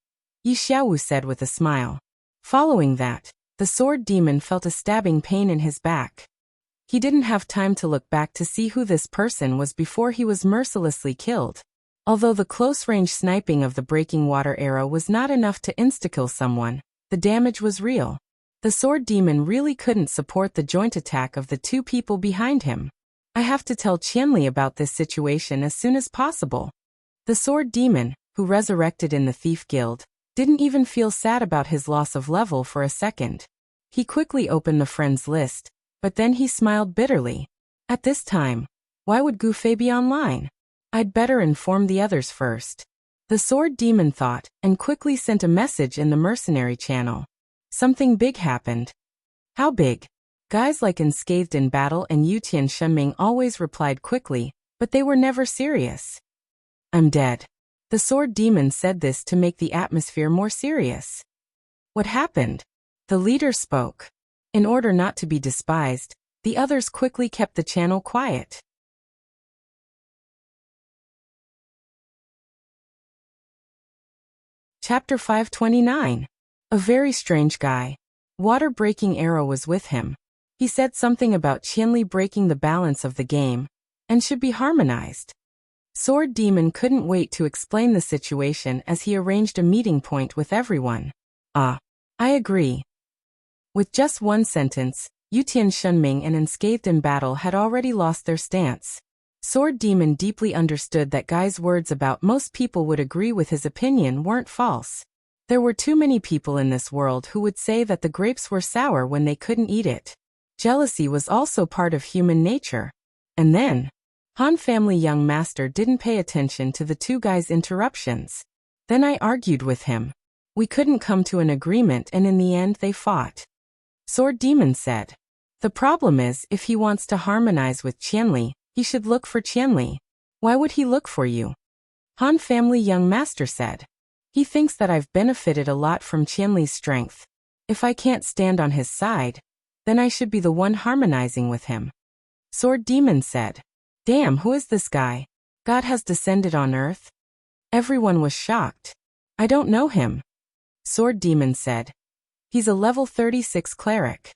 Yi Xiaowu said with a smile. Following that, the sword demon felt a stabbing pain in his back. He didn't have time to look back to see who this person was before he was mercilessly killed. Although the close-range sniping of the breaking water arrow was not enough to insta-kill someone, the damage was real. The sword demon really couldn't support the joint attack of the two people behind him. I have to tell Qianli about this situation as soon as possible. The sword demon, who resurrected in the Thief Guild, didn't even feel sad about his loss of level for a second. He quickly opened the friends list, but then he smiled bitterly. At this time, why would Gu Fei be online? I'd better inform the others first. The sword demon thought, and quickly sent a message in the mercenary channel. Something big happened. How big? Guys like Unscathed in Battle and Yutian Shenming always replied quickly, but they were never serious. I'm dead. The sword demon said this to make the atmosphere more serious. What happened? The leader spoke. In order not to be despised, the others quickly kept the channel quiet. Chapter 529. A very strange guy. Water-breaking arrow was with him. He said something about Qianli breaking the balance of the game, and should be harmonized. Sword Demon couldn't wait to explain the situation as he arranged a meeting point with everyone. I agree. With just one sentence, Yutian Shenming and Unscathed in Battle had already lost their stance. Sword Demon deeply understood that Guy's words about most people would agree with his opinion weren't false. There were too many people in this world who would say that the grapes were sour when they couldn't eat it. Jealousy was also part of human nature. And then, Han family young master didn't pay attention to the two guys' interruptions. Then I argued with him. We couldn't come to an agreement and in the end they fought. Sword Demon said. The problem is, if he wants to harmonize with Qianli, he should look for Qianli. Why would he look for you? Han family young master said. He thinks that I've benefited a lot from Qianli's strength. If I can't stand on his side, then I should be the one harmonizing with him. Sword Demon said. Damn, who is this guy? God has descended on earth? Everyone was shocked. I don't know him. Sword Demon said. He's a level 36 cleric.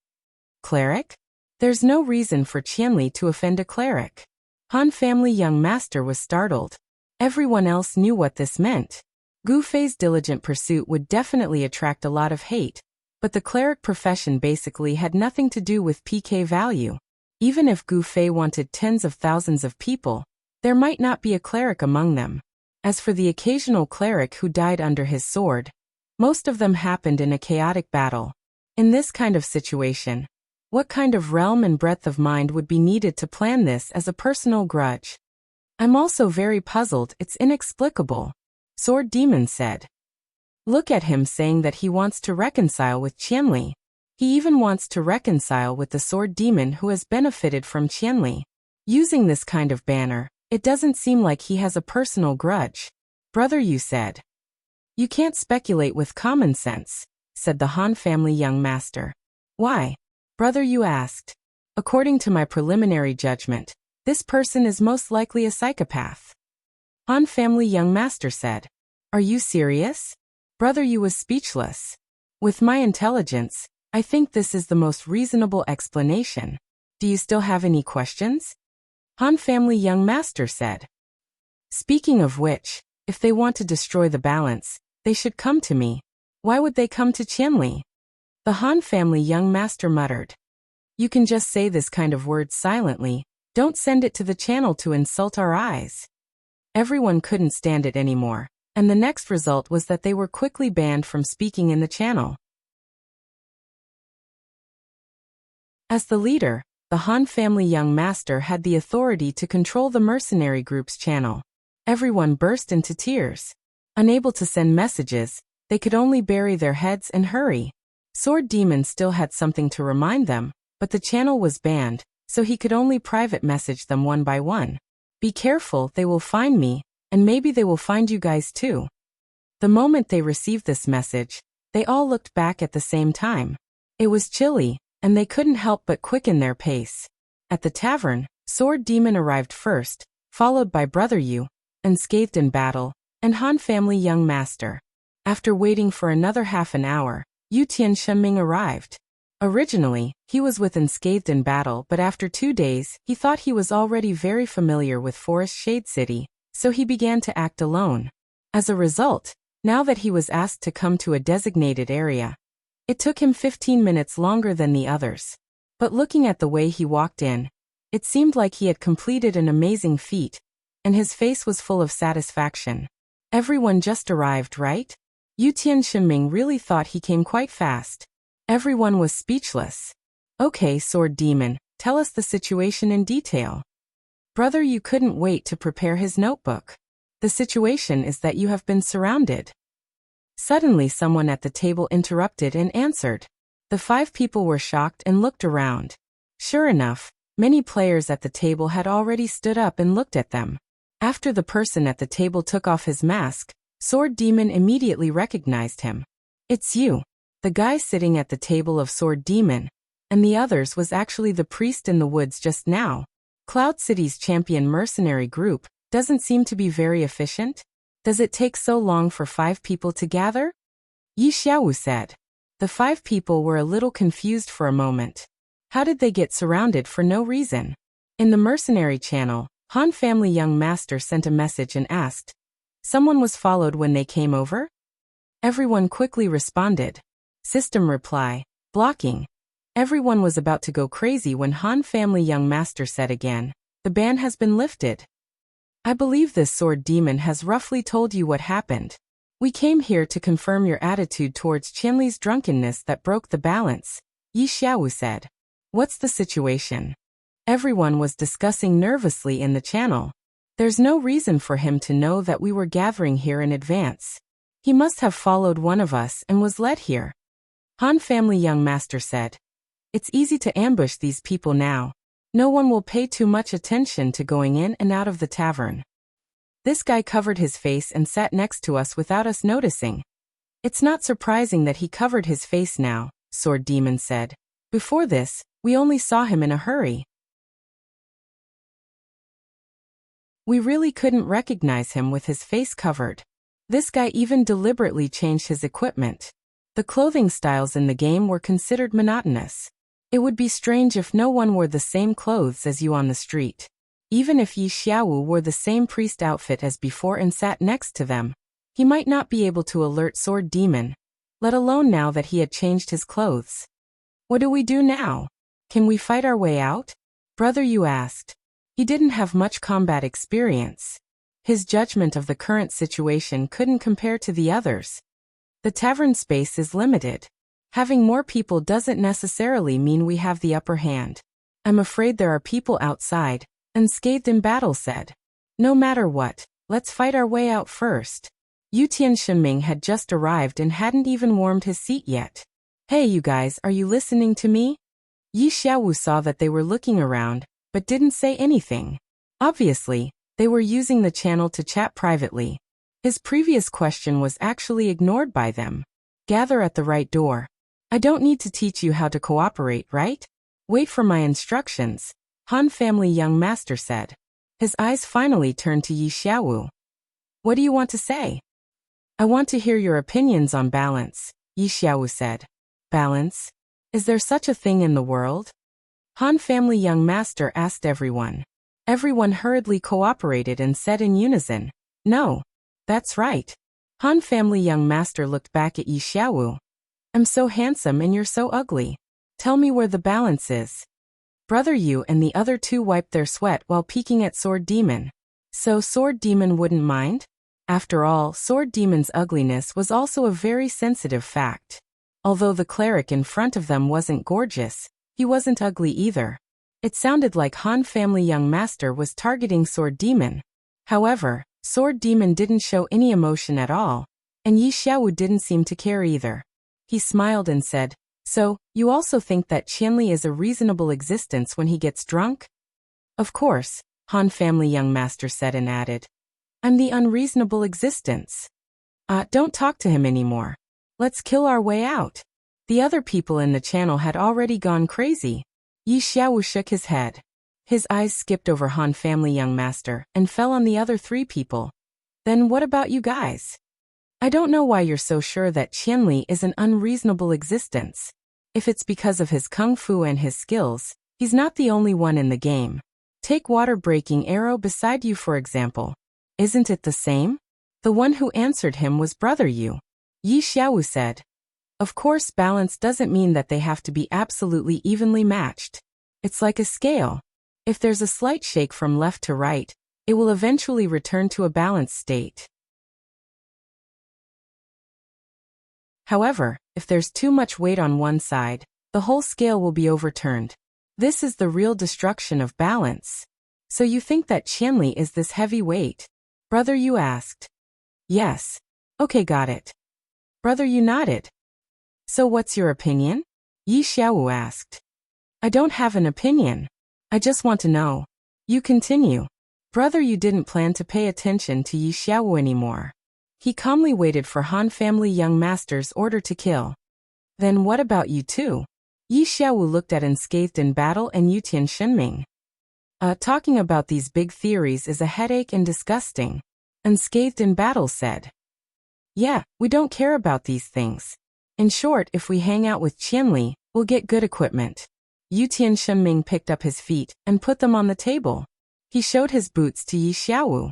Cleric? There's no reason for Qianli to offend a cleric. Han family young master was startled. Everyone else knew what this meant. Gu Fei's diligent pursuit would definitely attract a lot of hate, but the cleric profession basically had nothing to do with PK value. Even if Gu Fei wanted tens of thousands of people, there might not be a cleric among them. As for the occasional cleric who died under his sword, most of them happened in a chaotic battle. In this kind of situation, what kind of realm and breadth of mind would be needed to plan this as a personal grudge? I'm also very puzzled, it's inexplicable, Sword Demon said. Look at him saying that he wants to reconcile with Qianli. He even wants to reconcile with the Sword Demon who has benefited from Qianli. Using this kind of banner, it doesn't seem like he has a personal grudge. Brother Yu said. You can't speculate with common sense, said the Han family young master. Why? Brother Yu asked. According to my preliminary judgment, this person is most likely a psychopath. Han family young master said. Are you serious? Brother Yu was speechless. With my intelligence, I think this is the most reasonable explanation. Do you still have any questions? Han family young master said. Speaking of which, if they want to destroy the balance, they should come to me. Why would they come to Qianli? The Han family young master muttered. You can just say this kind of words silently, don't send it to the channel to insult our eyes. Everyone couldn't stand it anymore, and the next result was that they were quickly banned from speaking in the channel. As the leader, the Han family young master had the authority to control the mercenary group's channel. Everyone burst into tears. Unable to send messages, they could only bury their heads and hurry. Sword Demon still had something to remind them, but the channel was banned, so he could only private message them one by one. Be careful, they will find me, and maybe they will find you guys too. The moment they received this message, they all looked back at the same time. It was chilly, and they couldn't help but quicken their pace. At the tavern, Sword Demon arrived first, followed by Brother Yu, Unscathed in Battle, and Han family young master. After waiting for another half an hour, Yu Tian Shenming arrived. Originally, he was with Unscathed in Battle, but after 2 days, he thought he was already very familiar with Forest Shade City, so he began to act alone. As a result, now that he was asked to come to a designated area, it took him 15 minutes longer than the others. But looking at the way he walked in, it seemed like he had completed an amazing feat, and his face was full of satisfaction. Everyone just arrived, right? Yu Tian Shenming really thought he came quite fast. Everyone was speechless. Okay, Sword Demon, tell us the situation in detail. Brother Yu couldn't wait to prepare his notebook. The situation is that you have been surrounded. Suddenly someone at the table interrupted and answered. The 5 people were shocked and looked around. Sure enough, many players at the table had already stood up and looked at them. After the person at the table took off his mask, Sword Demon immediately recognized him. It's you. The guy sitting at the table of Sword Demon, and the others was actually the priest in the woods just now. Cloud City's champion mercenary group doesn't seem to be very efficient. Does it take so long for 5 people to gather? Yi Xiaowu said. The 5 people were a little confused for a moment. How did they get surrounded for no reason? In the mercenary channel, Han family young master sent a message and asked, someone was followed when they came over? Everyone quickly responded. System reply, blocking. Everyone was about to go crazy when Han family young master said again, the ban has been lifted. I believe this Sword Demon has roughly told you what happened. We came here to confirm your attitude towards Qianli's drunkenness that broke the balance, Yi Xiaowu said. What's the situation? Everyone was discussing nervously in the channel. There's no reason for him to know that we were gathering here in advance. He must have followed one of us and was led here. Han family young master said. It's easy to ambush these people now. No one will pay too much attention to going in and out of the tavern. This guy covered his face and sat next to us without us noticing. It's not surprising that he covered his face now, Sword Demon said. Before this, we only saw him in a hurry. We really couldn't recognize him with his face covered. This guy even deliberately changed his equipment. The clothing styles in the game were considered monotonous. It would be strange if no one wore the same clothes as you on the street. Even if Yi Xiaowu wore the same priest outfit as before and sat next to them, he might not be able to alert Sword Demon, let alone now that he had changed his clothes. What do we do now? Can we fight our way out? Brother Yu asked. He didn't have much combat experience. His judgment of the current situation couldn't compare to the others. The tavern space is limited. Having more people doesn't necessarily mean we have the upper hand. I'm afraid there are people outside, Unscathed in Battle said. No matter what, let's fight our way out first. Yu Tianxinming had just arrived and hadn't even warmed his seat yet. Hey you guys, are you listening to me? Yi Xiaowu saw that they were looking around, but didn't say anything. Obviously, they were using the channel to chat privately. His previous question was actually ignored by them. Gather at the right door. I don't need to teach you how to cooperate, right? Wait for my instructions, Han family young master said. His eyes finally turned to Yi Xiaowu. What do you want to say? I want to hear your opinions on balance, Yi Xiaowu said. Balance? Is there such a thing in the world? Han family young master asked everyone. Everyone hurriedly cooperated and said in unison, no. That's right. Han family young master looked back at Yi Xiaowu. I'm so handsome and you're so ugly. Tell me where the balance is. Brother Yu and the other two wiped their sweat while peeking at Sword Demon. So Sword Demon wouldn't mind? After all, Sword Demon's ugliness was also a very sensitive fact. Although the cleric in front of them wasn't gorgeous, he wasn't ugly either. It sounded like Han family young master was targeting Sword Demon. However, Sword Demon didn't show any emotion at all, and Yi Xiaowu didn't seem to care either. He smiled and said, so, you also think that Qianli is a reasonable existence when he gets drunk? Of course, Han family young master said and added. I'm the unreasonable existence. Don't talk to him anymore. Let's kill our way out. The other people in the channel had already gone crazy. Yi Xiaowu shook his head. His eyes skipped over Han family young master and fell on the other three people. Then what about you guys? I don't know why you're so sure that Qianli is an unreasonable existence. If it's because of his kung fu and his skills, he's not the only one in the game. Take water-breaking arrow beside you for example. Isn't it the same? The one who answered him was Brother Yu. Yi Xiaowu said. Of course, balance doesn't mean that they have to be absolutely evenly matched. It's like a scale. If there's a slight shake from left to right, it will eventually return to a balanced state. However, if there's too much weight on one side, the whole scale will be overturned. This is the real destruction of balance. So you think that Qianli is this heavy weight? Brother Yu asked. Yes. Okay, got it. Brother Yu nodded. So what's your opinion? Yi Xiaowu asked. I don't have an opinion. I just want to know. You continue. Brother Yu didn't plan to pay attention to Yi Xiaowu anymore. He calmly waited for Han family young master's order to kill. Then what about you two? Yi Xiaowu looked at Unscathed in Battle and Yu Tianxinming. Talking about these big theories is a headache and disgusting, Unscathed in Battle said. Yeah, we don't care about these things. In short, if we hang out with Qianli, we'll get good equipment. Yu Tianxinming picked up his feet and put them on the table. He showed his boots to Yi Xiaowu.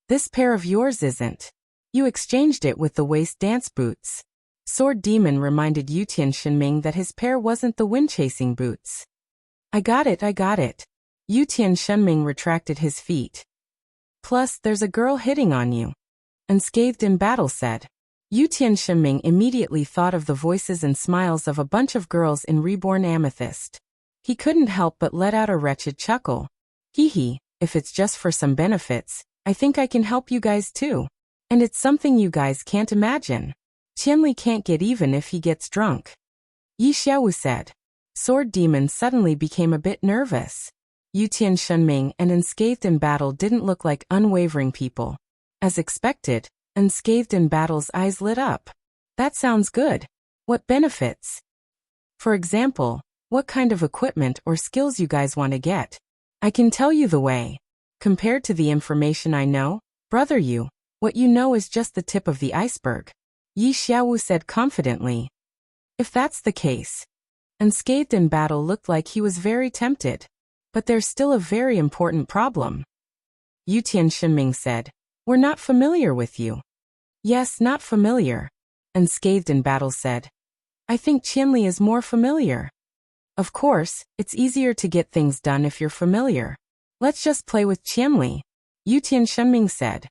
This pair of yours isn't. You exchanged it with the waist dance boots. Sword Demon reminded Yu Tianxinming that his pair wasn't the wind-chasing boots. I got it. Yu Tianxinming retracted his feet. Plus, there's a girl hitting on you. Unscathed in Battle said. Yu Tianxinming immediately thought of the voices and smiles of a bunch of girls in Reborn Amethyst. He couldn't help but let out a wretched chuckle. Hee hee, if it's just for some benefits, I think I can help you guys too. And it's something you guys can't imagine. Qianli can't get even if he gets drunk. Yi Xiaowu said. Sword Demon suddenly became a bit nervous. Yu Tianxinming and Unscathed in Battle didn't look like unwavering people. As expected, Unscathed in Battle's eyes lit up. That sounds good. What benefits? For example, what kind of equipment or skills you guys want to get? I can tell you the way. Compared to the information I know, Brother Yu, what you know is just the tip of the iceberg. Yi Xiaowu said confidently. If that's the case. Unscathed in Battle looked like he was very tempted. But there's still a very important problem. Yutian Shinming said. We're not familiar with you. Yes, not familiar. Unscathed in battle said. I think Qianli is more familiar. Of course, it's easier to get things done if you're familiar. Let's just play with Qianli, Yutian Shinming said.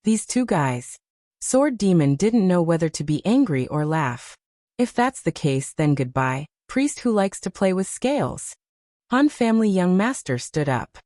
These two guys. Sword Demon didn't know whether to be angry or laugh. If that's the case, then goodbye, priest who likes to play with scales. Han family young master stood up.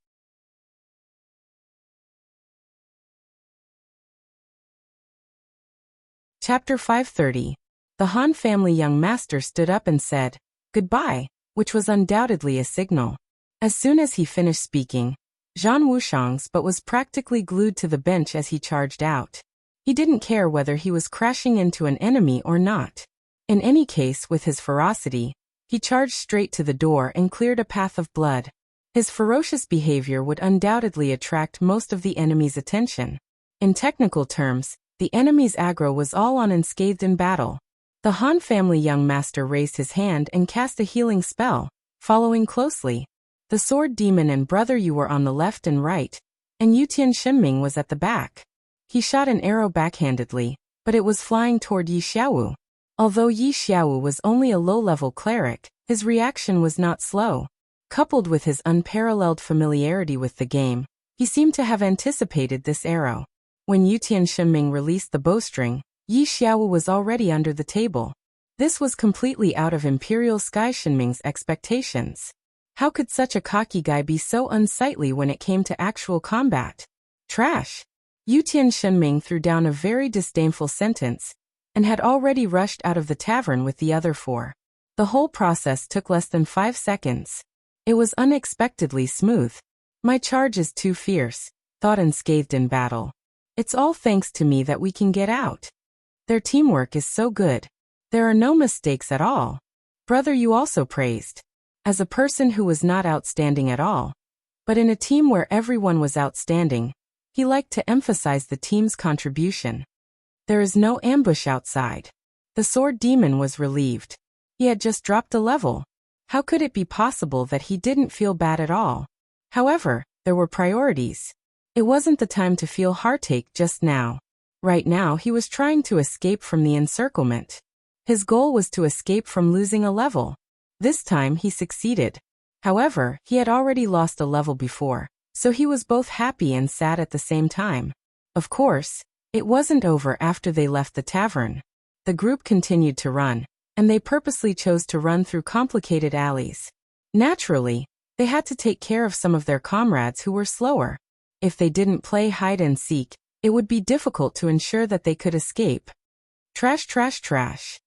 Chapter 530. The Han family young master stood up and said, goodbye, which was undoubtedly a signal. As soon as he finished speaking, Zhan Wuxiang's but was practically glued to the bench as he charged out. He didn't care whether he was crashing into an enemy or not. In any case, with his ferocity, he charged straight to the door and cleared a path of blood. His ferocious behavior would undoubtedly attract most of the enemy's attention. In technical terms, the enemy's aggro was all on Unscathed in battle. The Han family young master raised his hand and cast a healing spell, following closely. The Sword Demon and Brother Yu were on the left and right, and Yutian Shinming was at the back. He shot an arrow backhandedly, but it was flying toward Yi Xiaowu. Although Yi Xiaowu was only a low-level cleric, his reaction was not slow. Coupled with his unparalleled familiarity with the game, he seemed to have anticipated this arrow. When Yutian Shinming released the bowstring, Yi Xiaowu was already under the table. This was completely out of Imperial Sky Shinming's expectations. How could such a cocky guy be so unsightly when it came to actual combat? Trash! Yutian Shinming threw down a very disdainful sentence, and had already rushed out of the tavern with the other four. The whole process took less than 5 seconds. It was unexpectedly smooth. My charge is too fierce, thought Unscathed in battle. It's all thanks to me that we can get out. Their teamwork is so good. There are no mistakes at all. Brother Yu also praised. As a person who was not outstanding at all, but in a team where everyone was outstanding, he liked to emphasize the team's contribution. There is no ambush outside. The Sword Demon was relieved. He had just dropped a level. How could it be possible that he didn't feel bad at all? However, there were priorities. It wasn't the time to feel heartache just now. Right now he was trying to escape from the encirclement. His goal was to escape from losing a level. This time he succeeded. However, he had already lost a level before, so he was both happy and sad at the same time. Of course, it wasn't over after they left the tavern. The group continued to run, and they purposely chose to run through complicated alleys. Naturally, they had to take care of some of their comrades who were slower. If they didn't play hide and seek, it would be difficult to ensure that they could escape. Trash, trash, trash.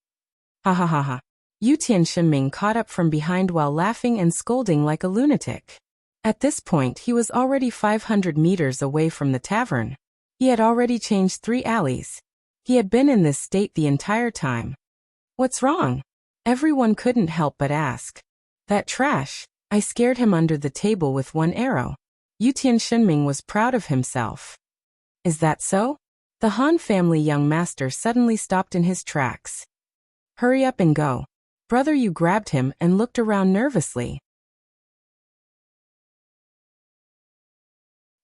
Ha ha ha ha. Yutian Shinming caught up from behind while laughing and scolding like a lunatic. At this point he was already 500 meters away from the tavern. He had already changed 3 alleys. He had been in this state the entire time. What's wrong? Everyone couldn't help but ask. That trash, I scared him under the table with 1 arrow. Yutian Shinming was proud of himself. Is that so? The Han family young master suddenly stopped in his tracks. Hurry up and go. Brother Yu grabbed him and looked around nervously.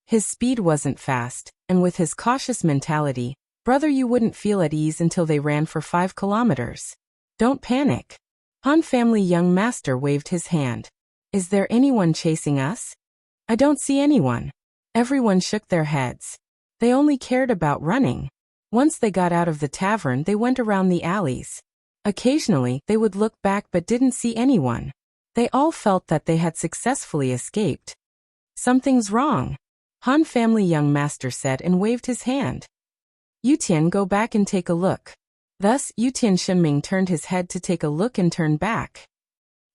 His speed wasn't fast, and with his cautious mentality, Brother Yu wouldn't feel at ease until they ran for 5 kilometers. Don't panic. Han family young master waved his hand. Is there anyone chasing us? I don't see anyone. Everyone shook their heads. They only cared about running. Once they got out of the tavern, they went around the alleys. Occasionally, they would look back but didn't see anyone. They all felt that they had successfully escaped. Something's wrong, Han family young master said and waved his hand. Yutian, go back and take a look. Thus, Yutian Shinming turned his head to take a look and turned back.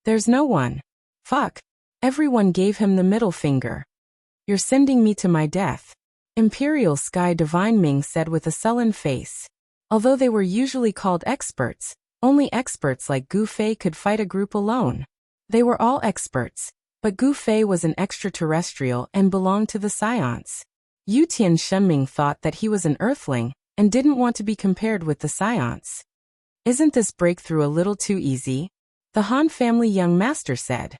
There's no one. Fuck. Everyone gave him the middle finger. You're sending me to my death. Imperial Sky Divine Ming said with a sullen face. Although they were usually called experts, only experts like Gu Fei could fight a group alone. They were all experts, but Gu Fei was an extraterrestrial and belonged to the Scions. Yutian Shinming thought that he was an earthling and didn't want to be compared with the Scions. Isn't this breakthrough a little too easy? The Han family young master said.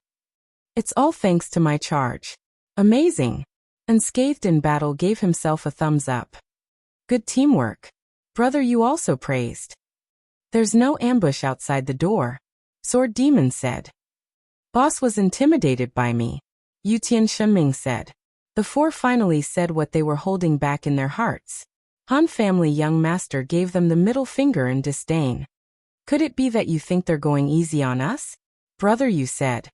It's all thanks to my charge. Amazing. Unscathed in battle gave himself a thumbs up. Good teamwork. Brother Yu also praised. There's no ambush outside the door, Sword Demon said. Boss was intimidated by me, Yutian Shenming said. The four finally said what they were holding back in their hearts. Han family young master gave them the middle finger in disdain. Could it be that you think they're going easy on us? Brother Yu said.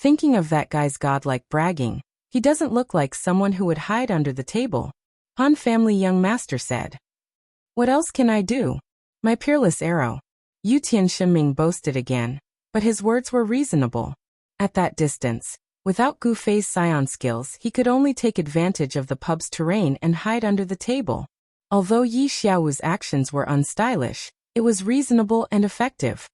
Thinking of that guy's godlike bragging, he doesn't look like someone who would hide under the table, Han family young master said. What else can I do? My peerless arrow. Yutian Shenming boasted again, but his words were reasonable. At that distance, without Gu Fei's scion skills, he could only take advantage of the pub's terrain and hide under the table. Although Yi Xiaowu's actions were unstylish, it was reasonable and effective.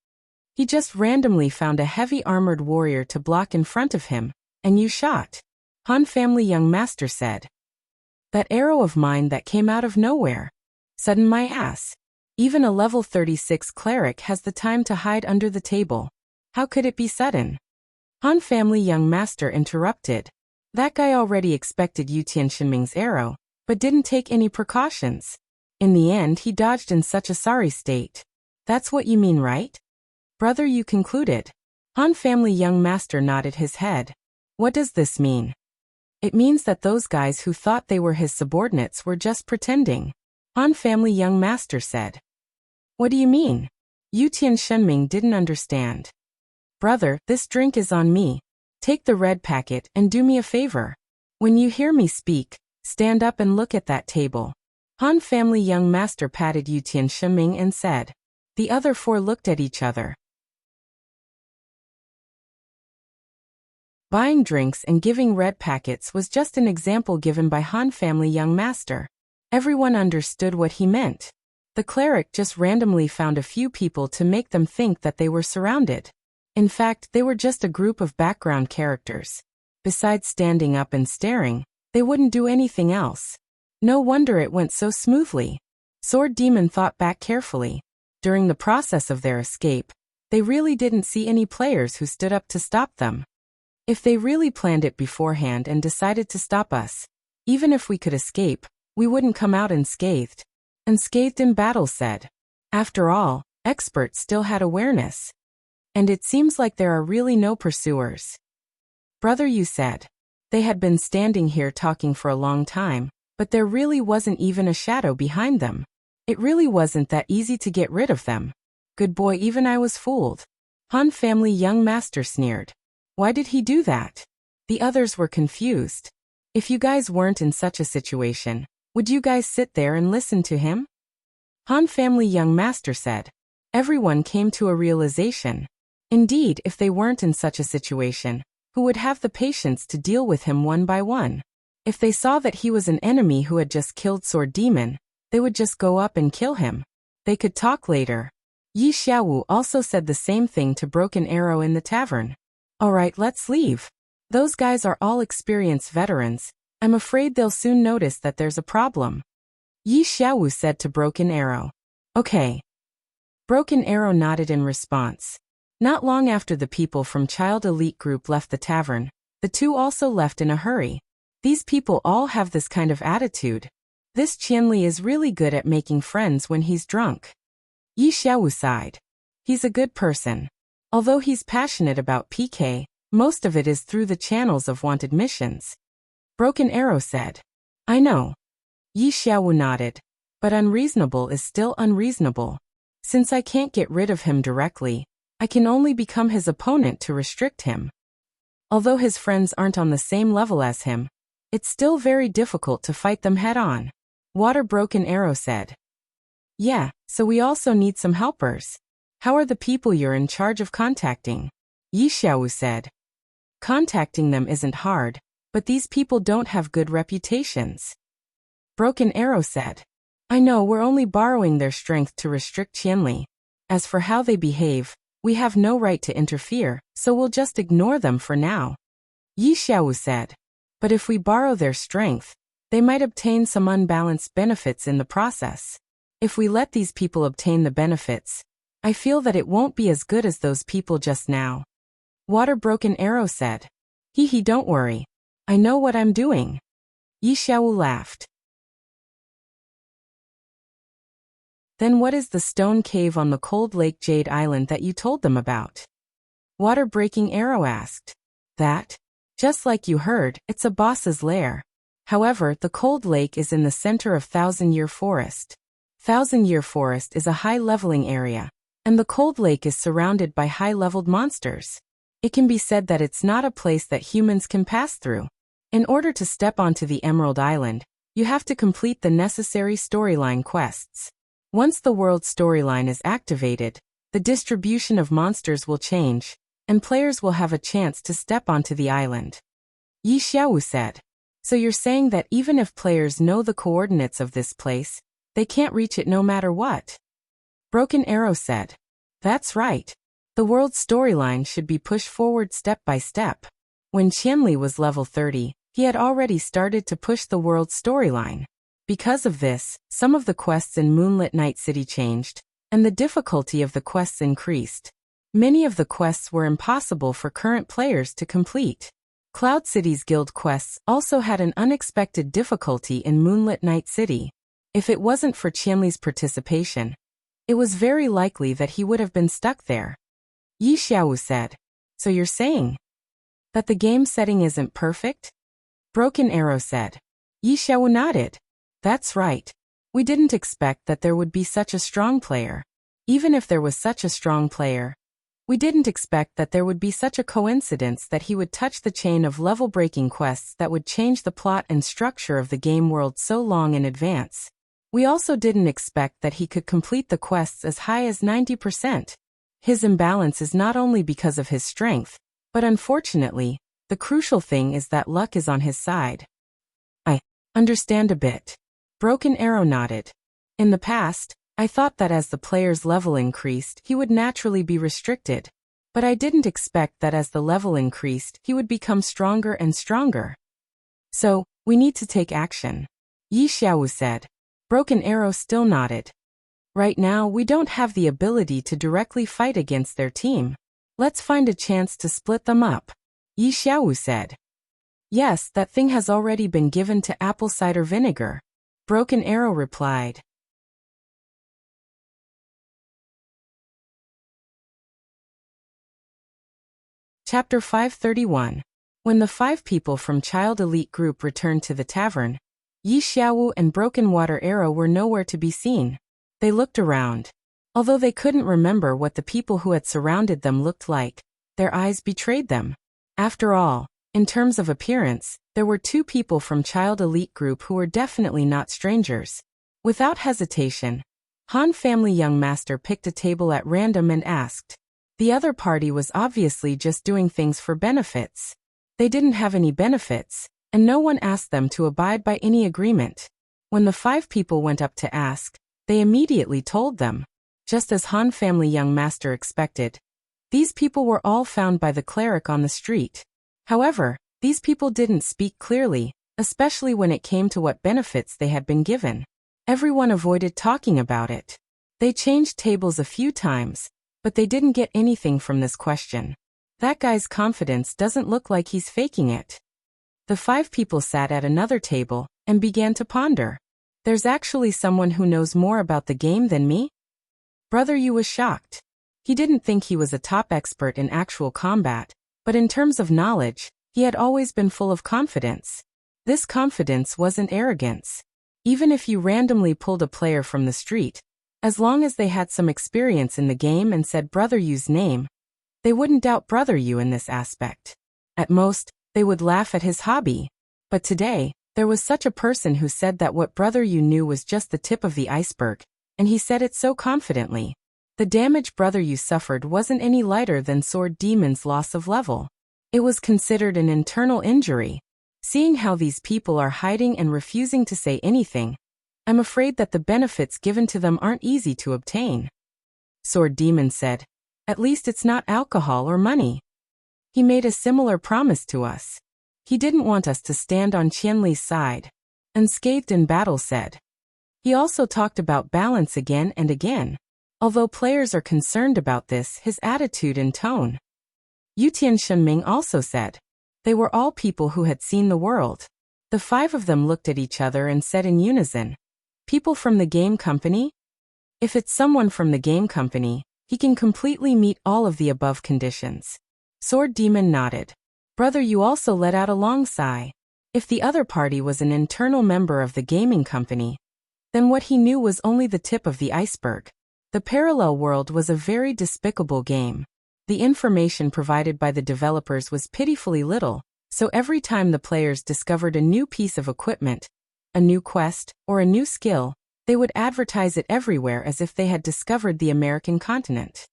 He just randomly found a heavy armored warrior to block in front of him, and you shot. Han family young master said. That arrow of mine that came out of nowhere. Sudden my ass. Even a level 36 cleric has the time to hide under the table. How could it be sudden? Han family young master interrupted. That guy already expected Yutian Shenming's arrow, but didn't take any precautions. In the end he dodged in such a sorry state. That's what you mean, right? Brother Yu concluded. Han family young master nodded his head. What does this mean? It means that those guys who thought they were his subordinates were just pretending. Han family young master said. What do you mean? Yutian Shenming didn't understand. Brother, this drink is on me. Take the red packet and do me a favor. When you hear me speak, stand up and look at that table. Han family young master patted Yutian Shenming and said. The other four looked at each other. Buying drinks and giving red packets was just an example given by Han family young master. Everyone understood what he meant. The cleric just randomly found a few people to make them think that they were surrounded. In fact, they were just a group of background characters. Besides standing up and staring, they wouldn't do anything else. No wonder it went so smoothly. Sword Demon thought back carefully. During the process of their escape, they really didn't see any players who stood up to stop them. If they really planned it beforehand and decided to stop us, even if we could escape, we wouldn't come out unscathed. Unscathed in battle said. After all, experts still had awareness. And it seems like there are really no pursuers. Brother Yu said. They had been standing here talking for a long time, but there really wasn't even a shadow behind them. It really wasn't that easy to get rid of them. Good boy, even I was fooled. Han family young master sneered. Why did he do that? The others were confused. If you guys weren't in such a situation, would you guys sit there and listen to him? Han family young master said. Everyone came to a realization. Indeed, if they weren't in such a situation, who would have the patience to deal with him one by one? If they saw that he was an enemy who had just killed Sword Demon, they would just go up and kill him. They could talk later. Yi Xiaowu also said the same thing to Broken Arrow in the tavern. Alright, let's leave. Those guys are all experienced veterans. I'm afraid they'll soon notice that there's a problem. Yi Xiaowu said to Broken Arrow. Okay. Broken Arrow nodded in response. Not long after the people from Child Elite Group left the tavern, the two also left in a hurry. These people all have this kind of attitude. This Qianli is really good at making friends when he's drunk. Yi Xiaowu sighed. He's a good person. Although he's passionate about PK, most of it is through the channels of wanted missions. Broken Arrow said. I know. Yi Xiaowu nodded. But unreasonable is still unreasonable. Since I can't get rid of him directly, I can only become his opponent to restrict him. Although his friends aren't on the same level as him, it's still very difficult to fight them head-on. Water Broken Arrow said. Yeah, so we also need some helpers. How are the people you're in charge of contacting? Yi Xiaowu said. Contacting them isn't hard, but these people don't have good reputations. Broken Arrow said. I know, we're only borrowing their strength to restrict Qianli. As for how they behave, we have no right to interfere, so we'll just ignore them for now. Yi Xiaowu said. But if we borrow their strength, they might obtain some unbalanced benefits in the process. If we let these people obtain the benefits, I feel that it won't be as good as those people just now. Water Broken Arrow said. Hee, don't worry. I know what I'm doing. Yi Xiaowu laughed. Then what is the stone cave on the cold Lake Jade Island that you told them about? Water-breaking Arrow asked. That? Just like you heard, it's a boss's lair. However, the cold lake is in the center of Thousand-Year Forest. Thousand-Year Forest is a high-leveling area, and the cold lake is surrounded by high-leveled monsters. It can be said that it's not a place that humans can pass through. In order to step onto the Emerald Island, you have to complete the necessary storyline quests. Once the world storyline is activated, the distribution of monsters will change, and players will have a chance to step onto the island. Yi Xiaowu said. So you're saying that even if players know the coordinates of this place, they can't reach it no matter what? Broken Arrow said. That's right. The world storyline should be pushed forward step by step. When Qianli was level 30, he had already started to push the world storyline. Because of this, some of the quests in Moonlit Night City changed, and the difficulty of the quests increased. Many of the quests were impossible for current players to complete. Cloud City's guild quests also had an unexpected difficulty in Moonlit Night City. If it wasn't for Qianli's participation, it was very likely that he would have been stuck there. Yi Xiaowu said. So you're saying that the game setting isn't perfect? Broken Arrow said. Yi Xiaowu nodded. That's right. We didn't expect that there would be such a strong player. Even if there was such a strong player, we didn't expect that there would be such a coincidence that he would touch the chain of level-breaking quests that would change the plot and structure of the game world so long in advance. We also didn't expect that he could complete the quests as high as 90%. His imbalance is not only because of his strength, but unfortunately, the crucial thing is that luck is on his side. I understand a bit. Broken Arrow nodded. In the past, I thought that as the player's level increased, he would naturally be restricted. But I didn't expect that as the level increased, he would become stronger and stronger. So, we need to take action. Yi Xiaowu said. Broken Arrow still nodded. Right now, we don't have the ability to directly fight against their team. Let's find a chance to split them up. Yi Xiaowu said. Yes, that thing has already been given to apple cider vinegar. Broken Arrow replied. Chapter 531. When the 5 people from Child Elite Group returned to the tavern, Yi Xiaowu and Broken Water Arrow were nowhere to be seen. They looked around. Although they couldn't remember what the people who had surrounded them looked like, their eyes betrayed them. After all, in terms of appearance, there were 2 people from Child Elite Group who were definitely not strangers. Without hesitation, Han Family Young Master picked a table at random and asked. The other party was obviously just doing things for benefits. They didn't have any benefits, and no one asked them to abide by any agreement. When the 5 people went up to ask, they immediately told them. Just as Han Family Young Master expected. These people were all found by the cleric on the street. However, these people didn't speak clearly, especially when it came to what benefits they had been given. Everyone avoided talking about it. They changed tables a few times, but they didn't get anything from this question. That guy's confidence doesn't look like he's faking it. The 5 people sat at another table and began to ponder. There's actually someone who knows more about the game than me? Brother Yu was shocked. He didn't think he was a top expert in actual combat, but in terms of knowledge, he had always been full of confidence. This confidence wasn't arrogance. Even if you randomly pulled a player from the street, as long as they had some experience in the game and said Brother Yu's name, they wouldn't doubt Brother Yu in this aspect. At most, they would laugh at his hobby. But today, there was such a person who said that what Brother Yu knew was just the tip of the iceberg, and he said it so confidently. The damage Brother Yu suffered wasn't any lighter than Sword Demon's loss of level. It was considered an internal injury. Seeing how these people are hiding and refusing to say anything, I'm afraid that the benefits given to them aren't easy to obtain. Sword Demon said. At least it's not alcohol or money. He made a similar promise to us. He didn't want us to stand on Qianli's side. Unscathed in Battle said. He also talked about balance again and again. Although players are concerned about this, his attitude and tone. Yutian Shenming also said. They were all people who had seen the world. The 5 of them looked at each other and said in unison, "People from the game company? If it's someone from the game company, he can completely meet all of the above conditions." Sword Demon nodded. Brother, you also let out a long sigh. If the other party was an internal member of the gaming company, then what he knew was only the tip of the iceberg. The Parallel World was a very despicable game. The information provided by the developers was pitifully little, so every time the players discovered a new piece of equipment, a new quest, or a new skill, they would advertise it everywhere as if they had discovered the American continent.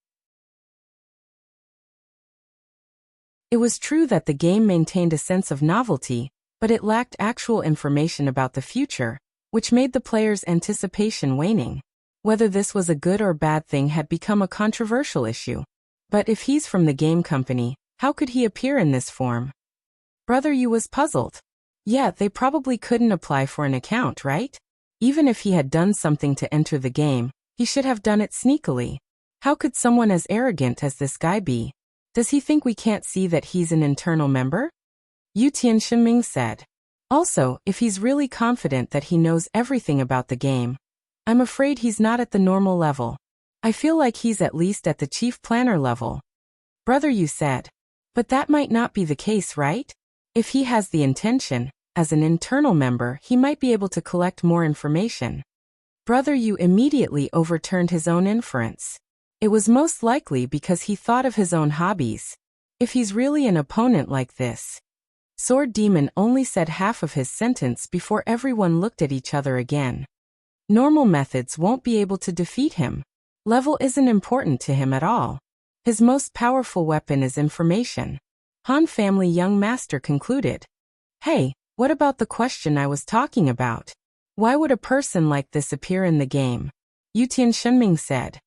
It was true that the game maintained a sense of novelty, but it lacked actual information about the future, which made the players' anticipation waning. Whether this was a good or bad thing had become a controversial issue. But if he's from the game company, how could he appear in this form? Brother Yu was puzzled. Yeah, they probably couldn't apply for an account, right? Even if he had done something to enter the game, he should have done it sneakily. How could someone as arrogant as this guy be? Does he think we can't see that he's an internal member? Yu Tianxinming said. Also, if he's really confident that he knows everything about the game, I'm afraid he's not at the normal level. I feel like he's at least at the chief planner level. Brother Yu said. But that might not be the case, right? If he has the intention, as an internal member, he might be able to collect more information. Brother Yu immediately overturned his own inference. It was most likely because he thought of his own hobbies. If he's really an opponent like this. Sword Demon only said half of his sentence before everyone looked at each other again. Normal methods won't be able to defeat him. Level isn't important to him at all. His most powerful weapon is information. Han Family Young Master concluded. Hey, what about the question I was talking about? Why would a person like this appear in the game? Yu Tianxinming said.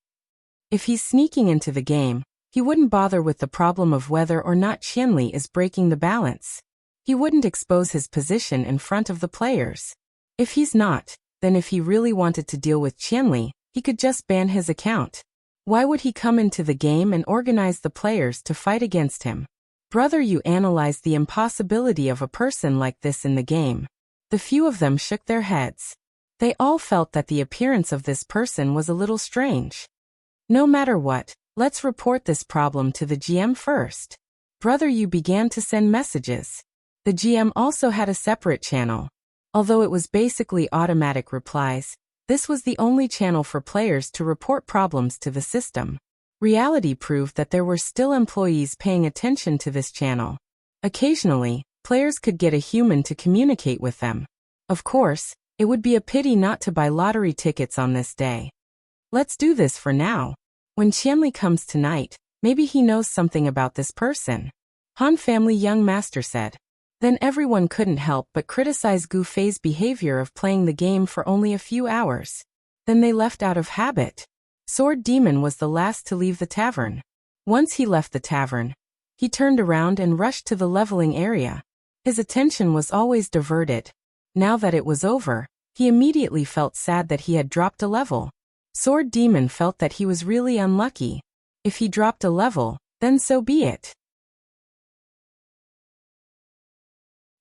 If he's sneaking into the game, he wouldn't bother with the problem of whether or not Qianli is breaking the balance. He wouldn't expose his position in front of the players. If he's not, then if he really wanted to deal with Qianli, he could just ban his account. Why would he come into the game and organize the players to fight against him? Brother Yu analyzed the impossibility of a person like this in the game. The few of them shook their heads. They all felt that the appearance of this person was a little strange. No matter what, let's report this problem to the GM first. Brother Yu began to send messages. The GM also had a separate channel. Although it was basically automatic replies, this was the only channel for players to report problems to the system. Reality proved that there were still employees paying attention to this channel. Occasionally, players could get a human to communicate with them. Of course, it would be a pity not to buy lottery tickets on this day. Let's do this for now. When Qianli comes tonight, maybe he knows something about this person. Han Family Young Master said. Then everyone couldn't help but criticize Gu Fei's behavior of playing the game for only a few hours. Then they left out of habit. Sword Demon was the last to leave the tavern. Once he left the tavern, he turned around and rushed to the leveling area. His attention was always diverted. Now that it was over, he immediately felt sad that he had dropped a level. Sword Demon felt that he was really unlucky. If he dropped a level, then so be it.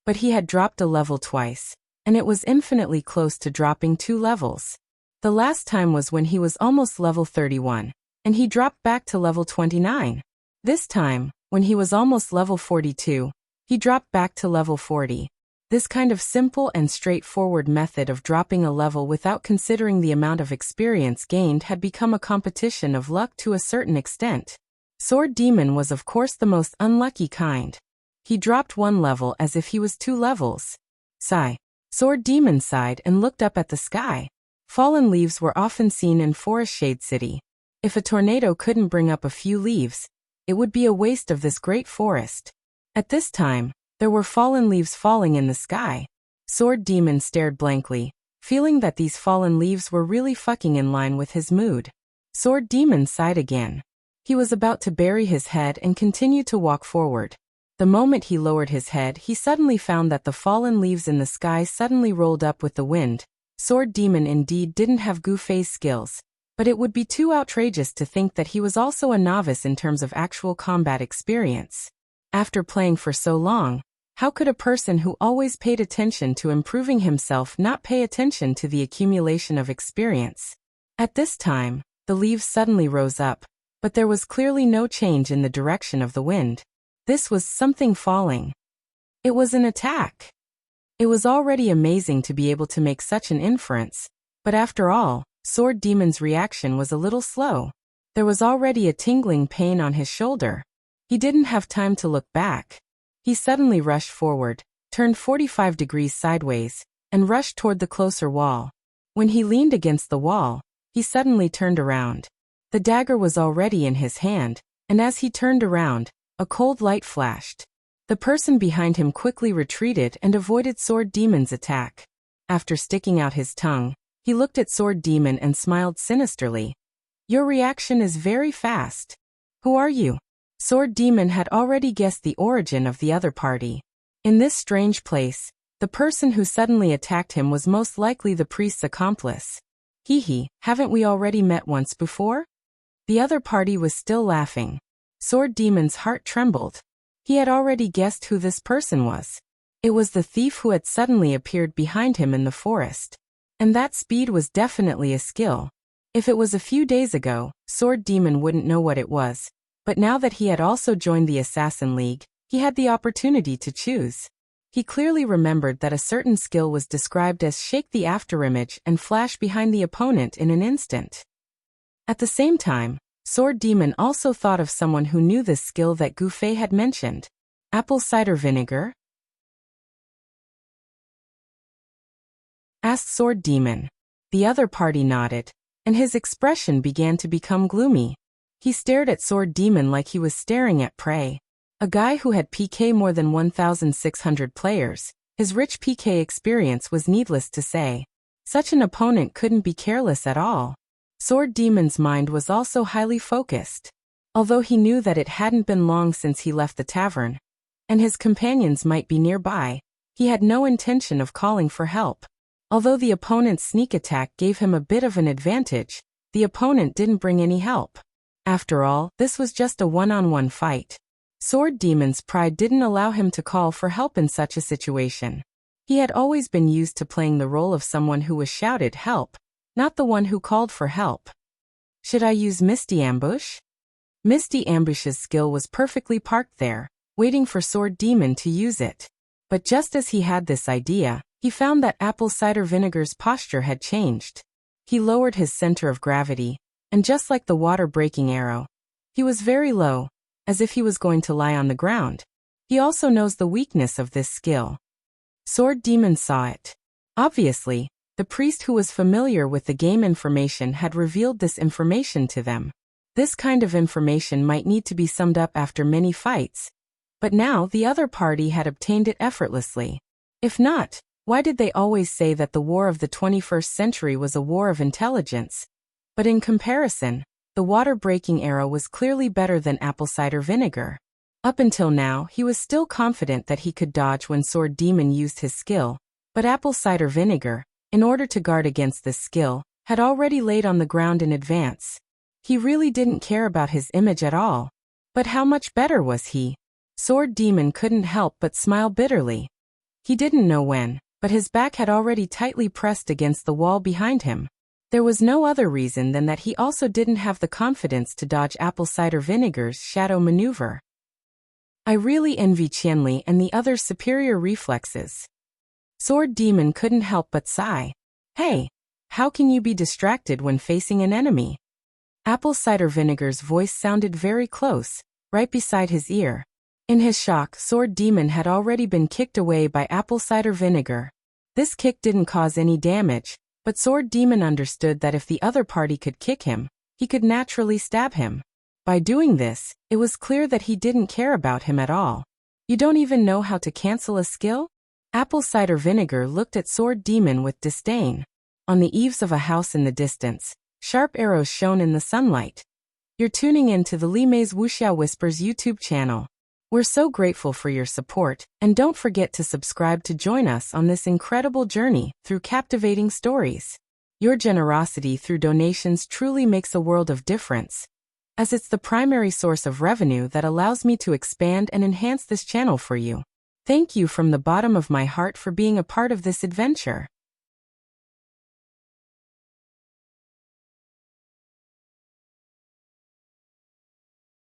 But he had dropped a level twice, and it was infinitely close to dropping 2 levels. The last time was when he was almost level 31, and he dropped back to level 29. This time, when he was almost level 42, he dropped back to level 40. This kind of simple and straightforward method of dropping a level without considering the amount of experience gained had become a competition of luck to a certain extent. Sword Demon was of course the most unlucky kind. He dropped 1 level as if he was 2 levels. Sigh. Sword Demon sighed and looked up at the sky. Fallen leaves were often seen in Forest Shade City. If a tornado couldn't bring up a few leaves, it would be a waste of this great forest. At this time, there were fallen leaves falling in the sky. Sword Demon stared blankly, feeling that these fallen leaves were really fucking in line with his mood. Sword Demon sighed again. He was about to bury his head and continue to walk forward. The moment he lowered his head, he suddenly found that the fallen leaves in the sky suddenly rolled up with the wind. Sword Demon indeed didn't have Gu Fei's skills, but it would be too outrageous to think that he was also a novice in terms of actual combat experience. After playing for so long, How could a person who always paid attention to improving himself not pay attention to the accumulation of experience? At this time, the leaves suddenly rose up, but there was clearly no change in the direction of the wind. This was something falling. It was an attack. It was already amazing to be able to make such an inference, but after all, Sword Demon's reaction was a little slow. There was already a tingling pain on his shoulder. He didn't have time to look back. He suddenly rushed forward, turned 45 degrees sideways, and rushed toward the closer wall. When he leaned against the wall, he suddenly turned around. The dagger was already in his hand, and as he turned around, a cold light flashed. The person behind him quickly retreated and avoided Sword Demon's attack. After sticking out his tongue, he looked at Sword Demon and smiled sinisterly. Your reaction is very fast. Who are you? Sword Demon had already guessed the origin of the other party. In this strange place, the person who suddenly attacked him was most likely the priest's accomplice. Hee, haven't we already met once before? The other party was still laughing. Sword Demon's heart trembled. He had already guessed who this person was. It was the thief who had suddenly appeared behind him in the forest. And that speed was definitely a skill. If it was a few days ago, Sword Demon wouldn't know what it was, but now that he had also joined the Assassin League, he had the opportunity to choose. He clearly remembered that a certain skill was described as shake the afterimage and flash behind the opponent in an instant. At the same time, Sword Demon also thought of someone who knew this skill that Gu Fei had mentioned. Apple cider vinegar? Asked Sword Demon. The other party nodded, and his expression began to become gloomy. He stared at Sword Demon like he was staring at prey. A guy who had PK more than 1,600 players, his rich PK experience was needless to say. Such an opponent couldn't be careless at all. Sword Demon's mind was also highly focused. Although he knew that it hadn't been long since he left the tavern, and his companions might be nearby, he had no intention of calling for help. Although the opponent's sneak attack gave him a bit of an advantage, the opponent didn't bring any help. After all, this was just a one-on-one fight. Sword Demon's pride didn't allow him to call for help in such a situation. He had always been used to playing the role of someone who was shouted help, not the one who called for help. Should I use Misty Ambush? Misty Ambush's skill was perfectly parked there, waiting for Sword Demon to use it. But just as he had this idea, he found that apple cider vinegar's posture had changed. He lowered his center of gravity, and just like the water-breaking arrow, he was very low, as if he was going to lie on the ground. He also knows the weakness of this skill. Sword Demon saw it. Obviously, the priest who was familiar with the game information had revealed this information to them. This kind of information might need to be summed up after many fights, but now the other party had obtained it effortlessly. If not, why did they always say that the war of the 21st century was a war of intelligence? But in comparison, the water-breaking arrow was clearly better than apple cider vinegar. Up until now, he was still confident that he could dodge when Sword Demon used his skill, but apple cider vinegar, in order to guard against this skill, had already laid on the ground in advance. He really didn't care about his image at all. But how much better was he? Sword Demon couldn't help but smile bitterly. He didn't know when, but his back had already tightly pressed against the wall behind him. There was no other reason than that he also didn't have the confidence to dodge apple cider vinegar's shadow maneuver. I really envy Qianli and the other's superior reflexes. Sword Demon couldn't help but sigh. Hey, how can you be distracted when facing an enemy? Apple cider vinegar's voice sounded very close, right beside his ear. In his shock, Sword Demon had already been kicked away by apple cider vinegar. This kick didn't cause any damage, but Sword Demon understood that if the other party could kick him, he could naturally stab him. By doing this, it was clear that he didn't care about him at all. You don't even know how to cancel a skill? Apple cider vinegar looked at Sword Demon with disdain. On the eaves of a house in the distance, sharp arrows shone in the sunlight. You're tuning in to the Li Mei's Wuxia Whispers YouTube channel. We're so grateful for your support, and don't forget to subscribe to join us on this incredible journey through captivating stories. Your generosity through donations truly makes a world of difference, as it's the primary source of revenue that allows me to expand and enhance this channel for you. Thank you from the bottom of my heart for being a part of this adventure.